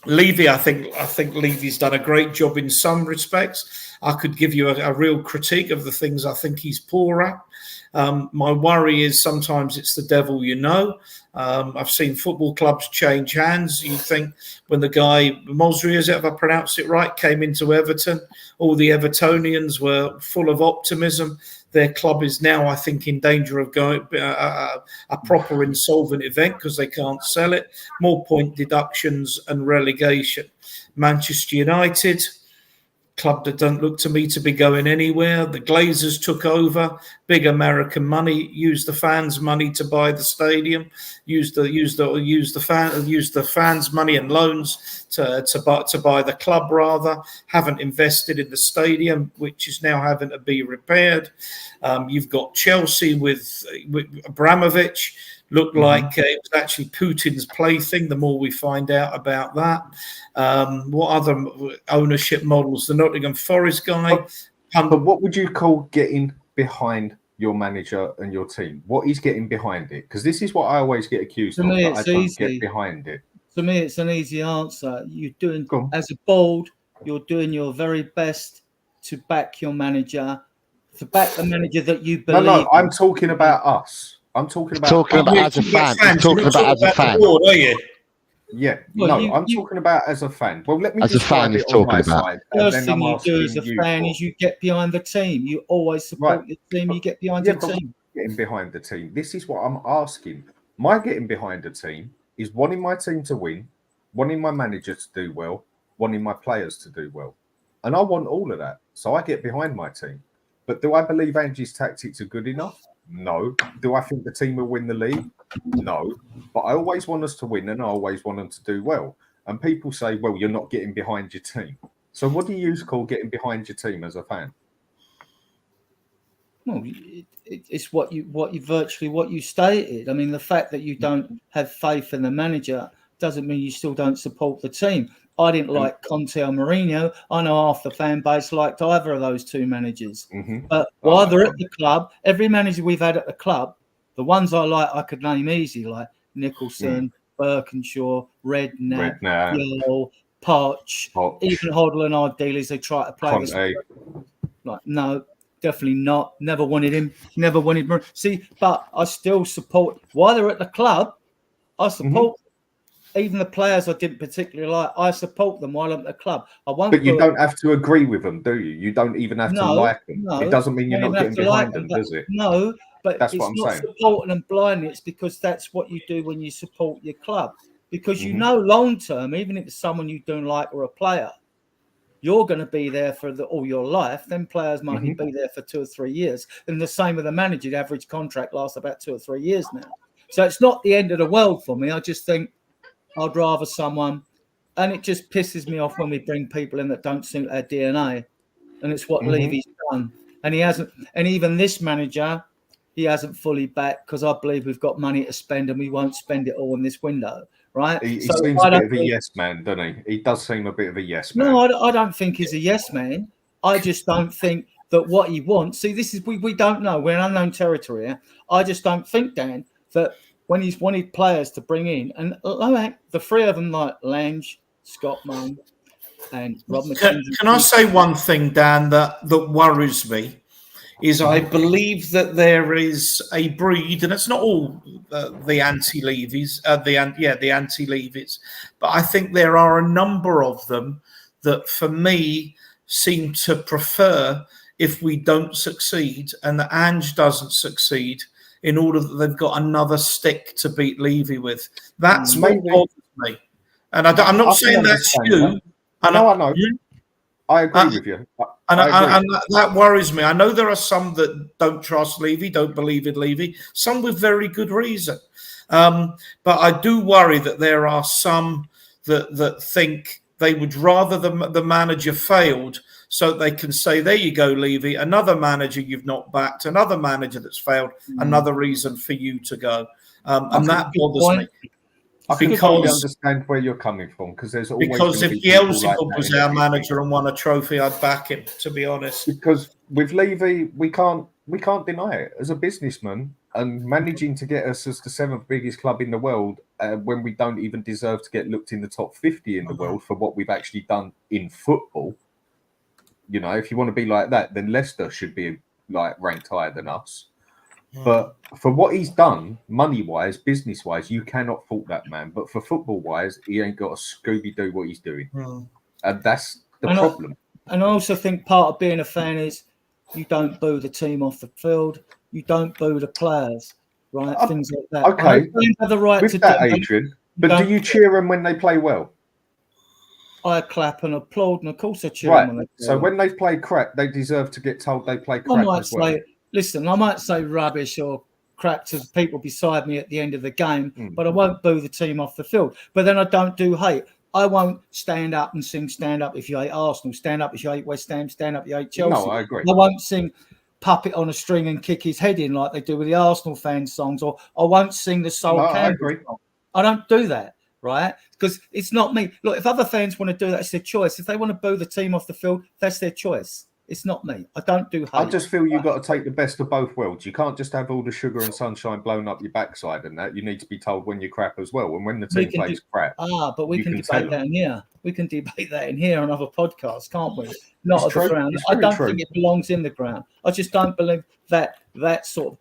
Levy, I think Levy's done a great job in some respects. I could give you a real critique of the things I think he's poor at. My worry is sometimes it's the devil, you know. I've seen football clubs change hands. You think when the guy, Mosri, if I pronounce it right, came into Everton, all the Evertonians were full of optimism. Their club is now, I think, in danger of going a proper insolvent event because they can't sell it. More point deductions and relegation. Manchester United, club that doesn't look to me to be going anywhere. The Glazers took over, big American money, used the fans' money to buy the stadium, used the fans' money and loans to buy the club rather. Haven't invested in the stadium, which is now having to be repaired. You've got Chelsea with Abramovich. Looked like it was actually Putin's plaything. The more we find out about that, what other ownership models? The Nottingham Forest guy. But what would you call getting behind your manager and your team? What is getting behind it? Because this is what I always get accused of. That I don't get behind it. To me, it's an easy answer. You're doing, as a board, you're doing your very best to back your manager, to back the manager that you believe. No, I'm talking about us. I'm talking about as a fan. I'm talking about as a fan. Board, are you? Yeah, I'm talking about as a fan. Well, let me as a fan. He's talking about. First thing you do as a fan is you get behind the team. You always support your team. You get behind your team. Getting behind the team. This is what I'm asking. My getting behind the team is wanting my team to win, wanting my manager to do well, wanting my players to do well, and I want all of that. So I get behind my team. But do I believe Angie's tactics are good enough? No. Do I think the team will win the league? No. But I always want us to win and I always want them to do well. And people say, well, you're not getting behind your team. So what do you call getting behind your team as a fan? Well, it's what you stated. I mean, the fact that you don't have faith in the manager doesn't mean you still don't support the team. I didn't like Conte or Mourinho. I know half the fan base liked either of those two managers. But while they're at the club, every manager we've had at the club, the ones I like, I could name easy, like Nicholson, Birkinshaw, Redknapp, Yell, Poch, even Hoddle and our dealers, they try to play this. Like, no, definitely not. Never wanted him. Never wanted Mourinho. See, but I still support, while they're at the club, I support even the players I didn't particularly like, I support them while I'm at the club. But you don't have to agree with them, do you? You don't even have to like them. It doesn't mean you're not getting behind them, does it? No, but that's it's what I'm not saying. Supporting them blindly. It's because that's what you do when you support your club. Because you know long term, even if it's someone you don't like or a player, you're going to be there for all your life. Then players might only be there for 2 or 3 years. And the same with the manager. The average contract lasts about 2 or 3 years now. So it's not the end of the world for me. I just think I'd rather someone, and it just pisses me off when we bring people in that don't suit our DNA, and it's what Levy's done. And he hasn't, and even this manager, he hasn't fully backed because I believe we've got money to spend and we won't spend it all in this window, right? He seems a bit of a yes man, doesn't he? He does seem a bit of a yes man. No, I don't think he's a yes man. I just don't think that what he wants. See, this is we don't know. We're in unknown territory here. I just don't think, Dan, that when he's wanted players to bring in, and the three of them, like Lange, Scott Munn, and Rob McKenzie. Can I say one thing, Dan, that worries me? Is I believe that there is a breed, and it's not all the anti-Levies, the anti-Levies, but I think there are a number of them that, for me, seem to prefer if we don't succeed and that Ange doesn't succeed, in order that they've got another stick to beat Levy with. That's what bothers me. And I'm not saying that's you. I know. I agree with you. And I agree. that worries me. I know there are some that don't trust Levy, don't believe in Levy, some with very good reason. But I do worry that there are some that think they would rather the manager failed so they can say, there you go, Levy, another manager you've not backed, another manager that's failed, another reason for you to go. And that bothers me. I can totally understand where you're coming from, because there's always because if Beelzebub was our manager and won a trophy, I'd back him, to be honest. Because with Levy, we can't deny it. As a businessman and managing to get us as the 7th biggest club in the world, when we don't even deserve to get looked in the top 50 in the world for what we've actually done in football. You know, if you want to be like that, then Leicester should be like ranked higher than us. But for what he's done, money-wise, business-wise, you cannot fault that man. But for football-wise, he ain't got a Scooby-Doo what he's doing. And that's the problem. I also think part of being a fan is you don't boo the team off the field. You don't boo the players, right? Things like that. Okay. You have the right to that, do Adrian. But do you cheer them when they play well? I clap and applaud, and of course I cheer them when they play well. When they play crap, they deserve to get told they play crap as well. Listen, I might say rubbish or crap to people beside me at the end of the game, but I won't boo the team off the field. But then I don't do hate. I won't stand up and sing "Stand Up If You Hate Arsenal," "Stand Up If You Hate West Ham," "Stand Up If You Hate Chelsea." No, I agree. I won't sing "Puppet on a String" and kick his head in like they do with the Arsenal fan songs, or I won't sing the Soul Campbell song. I don't do that, right? Because it's not me. Look, if other fans want to do that, it's their choice. If they want to boo the team off the field, that's their choice. It's not me. I don't do hate. I just feel you've got to take the best of both worlds. You can't just have all the sugar and sunshine blown up your backside and that. You need to be told when you're crap as well. And when the team plays crap. But we can debate that in here. We can debate that in here on other podcasts, can't we? Not at the ground. I don't think it belongs in the ground. I just don't believe that sort of,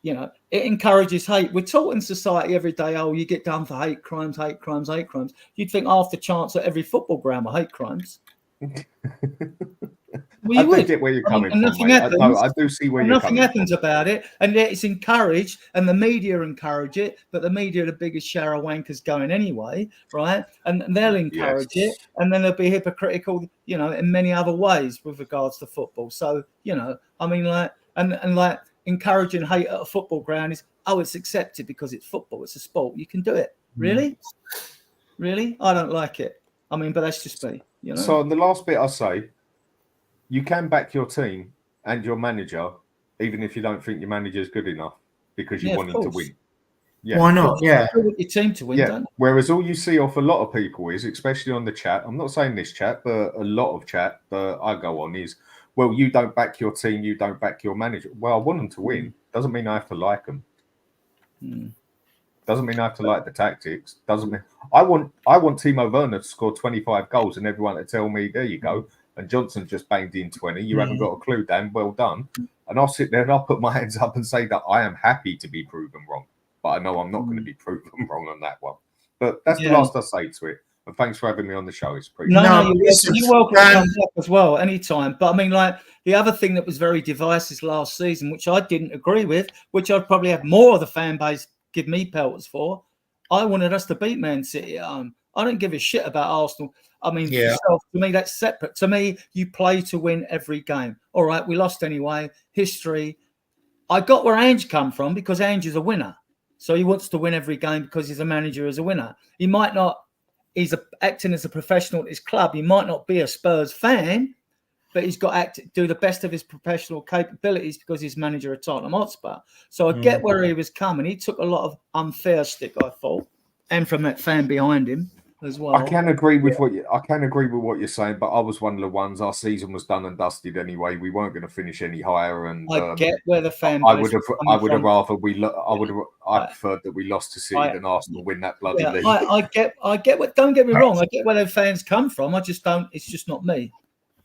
you know, it encourages hate. We're taught in society every day, oh, you get done for hate crimes, hate crimes, hate crimes. You'd think half the chance at every football ground were hate crimes. Well, I do get where you're coming from. I do see where you're coming from. Nothing happens about it, and yet it's encouraged, and the media encourage it. But the media are the biggest shower of wankers going anyway, right? And they'll encourage it, and then they'll be hypocritical, you know, in many other ways with regards to football. So, you know, I mean, like, and like encouraging hate at a football ground is, oh, it's accepted because it's football, it's a sport, you can do it. Really? I don't like it. I mean, but that's just me, you know. So the last bit I say. You can back your team and your manager, even if you don't think your manager is good enough, because you want him to win. Yeah. Why not? Yeah. You want your team to win, don't you? Whereas all you see off a lot of people is, especially on the chat, I'm not saying this chat, but a lot of chat that I go on is, well, you don't back your team, you don't back your manager. Well, I want them to win. Doesn't mean I have to like them. Doesn't mean I have to like the tactics. Doesn't mean I want Timo Werner to score 25 goals and everyone to tell me, there you go. And Johnson just banged in 20. You haven't got a clue, Dan. Well done. And I'll sit there and I'll put my hands up and say that I am happy to be proven wrong. But I know I'm not going to be proven wrong on that one. But that's the last I say to it. And thanks for having me on the show. It's pretty you're welcome to come back as well anytime. But I mean, like, the other thing that was very divisive last season, which I didn't agree with, which I'd probably have more of the fan base give me pelters for, I wanted us to beat Man City at home. I don't give a shit about Arsenal. I mean, to me, that's separate. To me, you play to win every game. All right, we lost anyway. History. I got where Ange come from because Ange is a winner. So he wants to win every game because he's a manager as a winner. He might not, acting as a professional at his club. He might not be a Spurs fan, but he's got to do the best of his professional capabilities because he's manager of Tottenham Hotspur. So I get where he was coming. He took a lot of unfair stick, I thought, and from that fan behind him as well. I can agree with what you're saying, but I was one of the ones. Our season was done and dusted anyway. We weren't going to finish any higher, and I get where the fan. I would have rather I preferred that we lost to City than Arsenal win that bloody league. I get what. Don't get me wrong. I get where their fans come from. I just don't. It's just not me.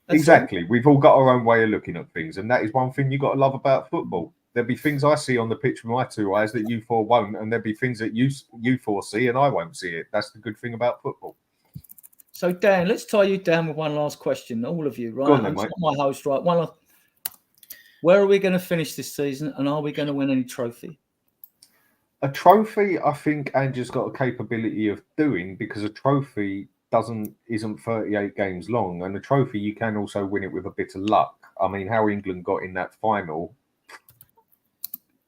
That's exactly. All. We've all got our own way of looking at things, and that is one thing you got to love about football. There'll be things I see on the pitch with my two eyes that you four won't, and there'll be things that you four see and I won't see it. That's the good thing about football. So, Dan, let's tie you down with one last question, all of you, right? Go on then, I'm my host, right? Where are we going to finish this season, and are we going to win any trophy? A trophy, I think Andrew's got a capability of doing, because a trophy isn't 38 games long, and the trophy you can also win it with a bit of luck. I mean, how England got in that final,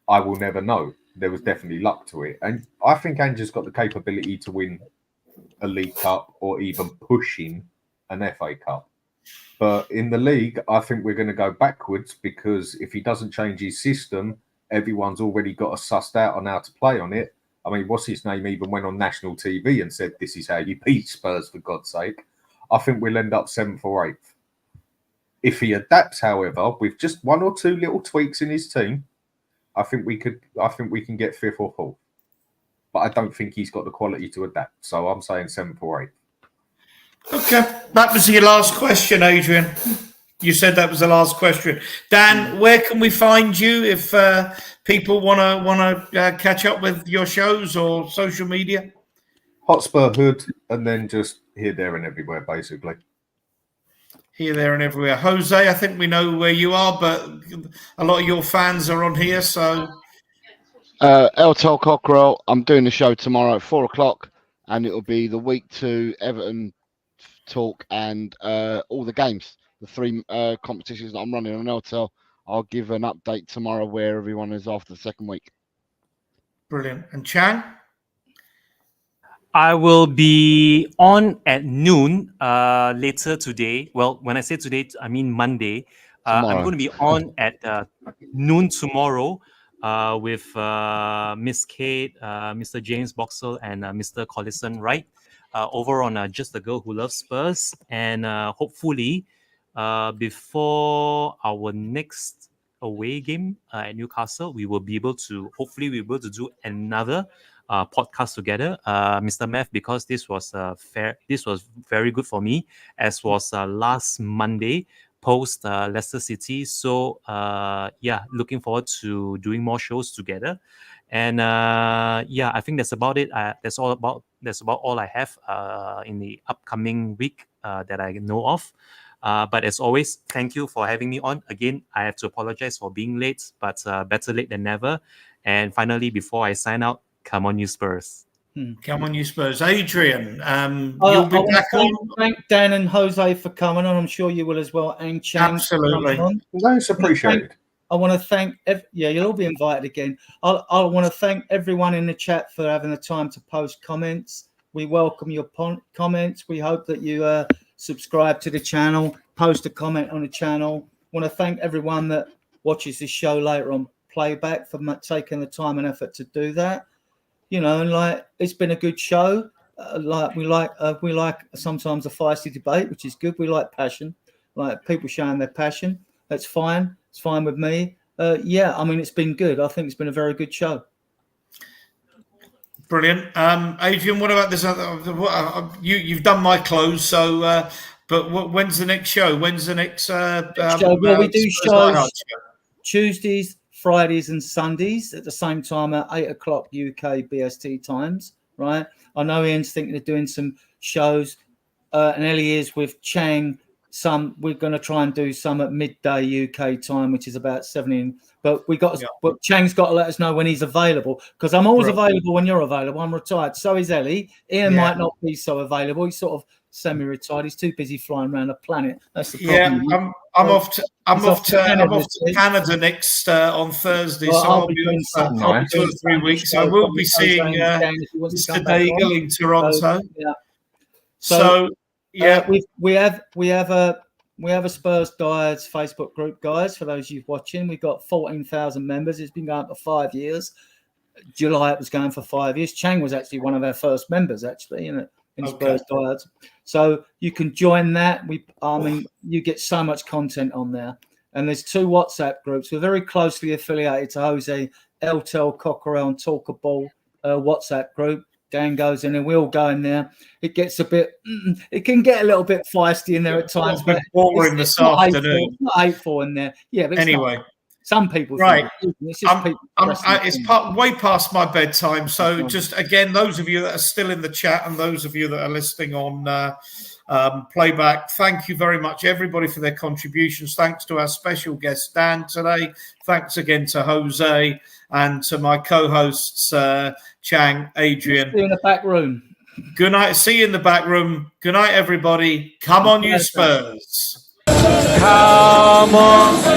I will never know. There was definitely luck to it, and I think Ange's got the capability to win a League Cup or even pushing an FA Cup. But in the league, I think we're going to go backwards, because if he doesn't change his system, everyone's already got us sussed out on how to play on it. I mean, what's his name even went on national TV and said, this is how you beat Spurs, for God's sake. I think we'll end up 7th or 8th. If he adapts, however, with just 1 or 2 little tweaks in his team, I think we can get 5th or 4th. But I don't think he's got the quality to adapt. So I'm saying 7th or 8th. Okay, that was your last question, Adrian. You said that was the last question. Dan, where can we find you if people want to catch up with your shows or social media? Hotspur Hood, and then just here, there, and everywhere, basically. Here, there, and everywhere. Jose, I think we know where you are, but a lot of your fans are on here, so... El Tol Cockerel, I'm doing the show tomorrow at 4 o'clock, and it'll be the week 2 Everton talk and all the games, the 3 competitions that I'm running on El Tol. I'll give an update tomorrow where everyone is after the second week. Brilliant. And Chang? I will be on at noon later today. Well, when I say today, I mean Monday. I'm going to be on at noon tomorrow with Miss Kate, Mr. James Boxall, and Mr. Collison Wright over on Just the Girl Who Loves Spurs. And hopefully, before our next away game at Newcastle, we will be able to do another podcast together, Mr. Mev, because this was very good for me, as was last Monday post Leicester City. So looking forward to doing more shows together. And I think that's about it. That's about all I have in the upcoming week that I know of. But as always, thank you for having me on. Again, I have to apologize for being late, but better late than never. And finally, before I sign out, come on, you Spurs. Come on, you Spurs. Adrian, you'll be back on. Thank Dan and Jose for coming on. I'm sure you will as well. And Chang. Absolutely. That's appreciated. I want to thank, you'll all be invited again. I want to thank everyone in the chat for having the time to post comments. We welcome your comments. We hope that you subscribe to the channel, post a comment on the channel. I want to thank everyone that watches this show later on playback for taking the time and effort to do that. You know, and like, it's been a good show. We like sometimes a feisty debate, which is good. We like passion, like people showing their passion. That's fine. It's fine with me. I mean, it's been good. I think it's been a very good show. Brilliant. Adrian, what about this? You've done my clothes, so but when's the next show? When's the next show? Well, we do shows Tuesdays, Fridays and Sundays at the same time at 8 o'clock UK BST times, right? I know Ian's thinking of doing some shows, and Ellie is with Chang. We're going to try and do some at midday UK time, which is about 7. But but Chang's got to let us know when he's available, because I'm always available when you're available. I'm retired. So is Ellie. Ian might not be so available. He's sort of semi-retired. He's too busy flying around the planet. That's the problem. Yeah, I'm off to Canada next on Thursday, so I'll be on for 2 or 3 weeks. I will be seeing Mr. Daigle in Toronto. So we have a Spurs Diehards Facebook group, guys. For those of you watching, we've got 14,000 members. It's been going for 5 years. July it was going for 5 years. Chang was actually one of our first members, actually, in Spurs Diehards. So you can join that. You get so much content on there. And there's 2 WhatsApp groups. We're very closely affiliated to Jose, El Tel Cockerel and Talkable WhatsApp group. Dan goes in and we all go in there. It gets it can get a little bit feisty in there at times. But boring this afternoon. It's not hateful in there. Yeah, but anyway. Some people right. It's just way past my bedtime. So just again, those of you that are still in the chat and those of you that are listening on playback, thank you very much, everybody, for their contributions. Thanks to our special guest Dan today. Thanks again to Jose and to my co-hosts Chang, Adrian. In the back room. Good night. See you in the back room. Good night, everybody. Come on, you Spurs. Come on.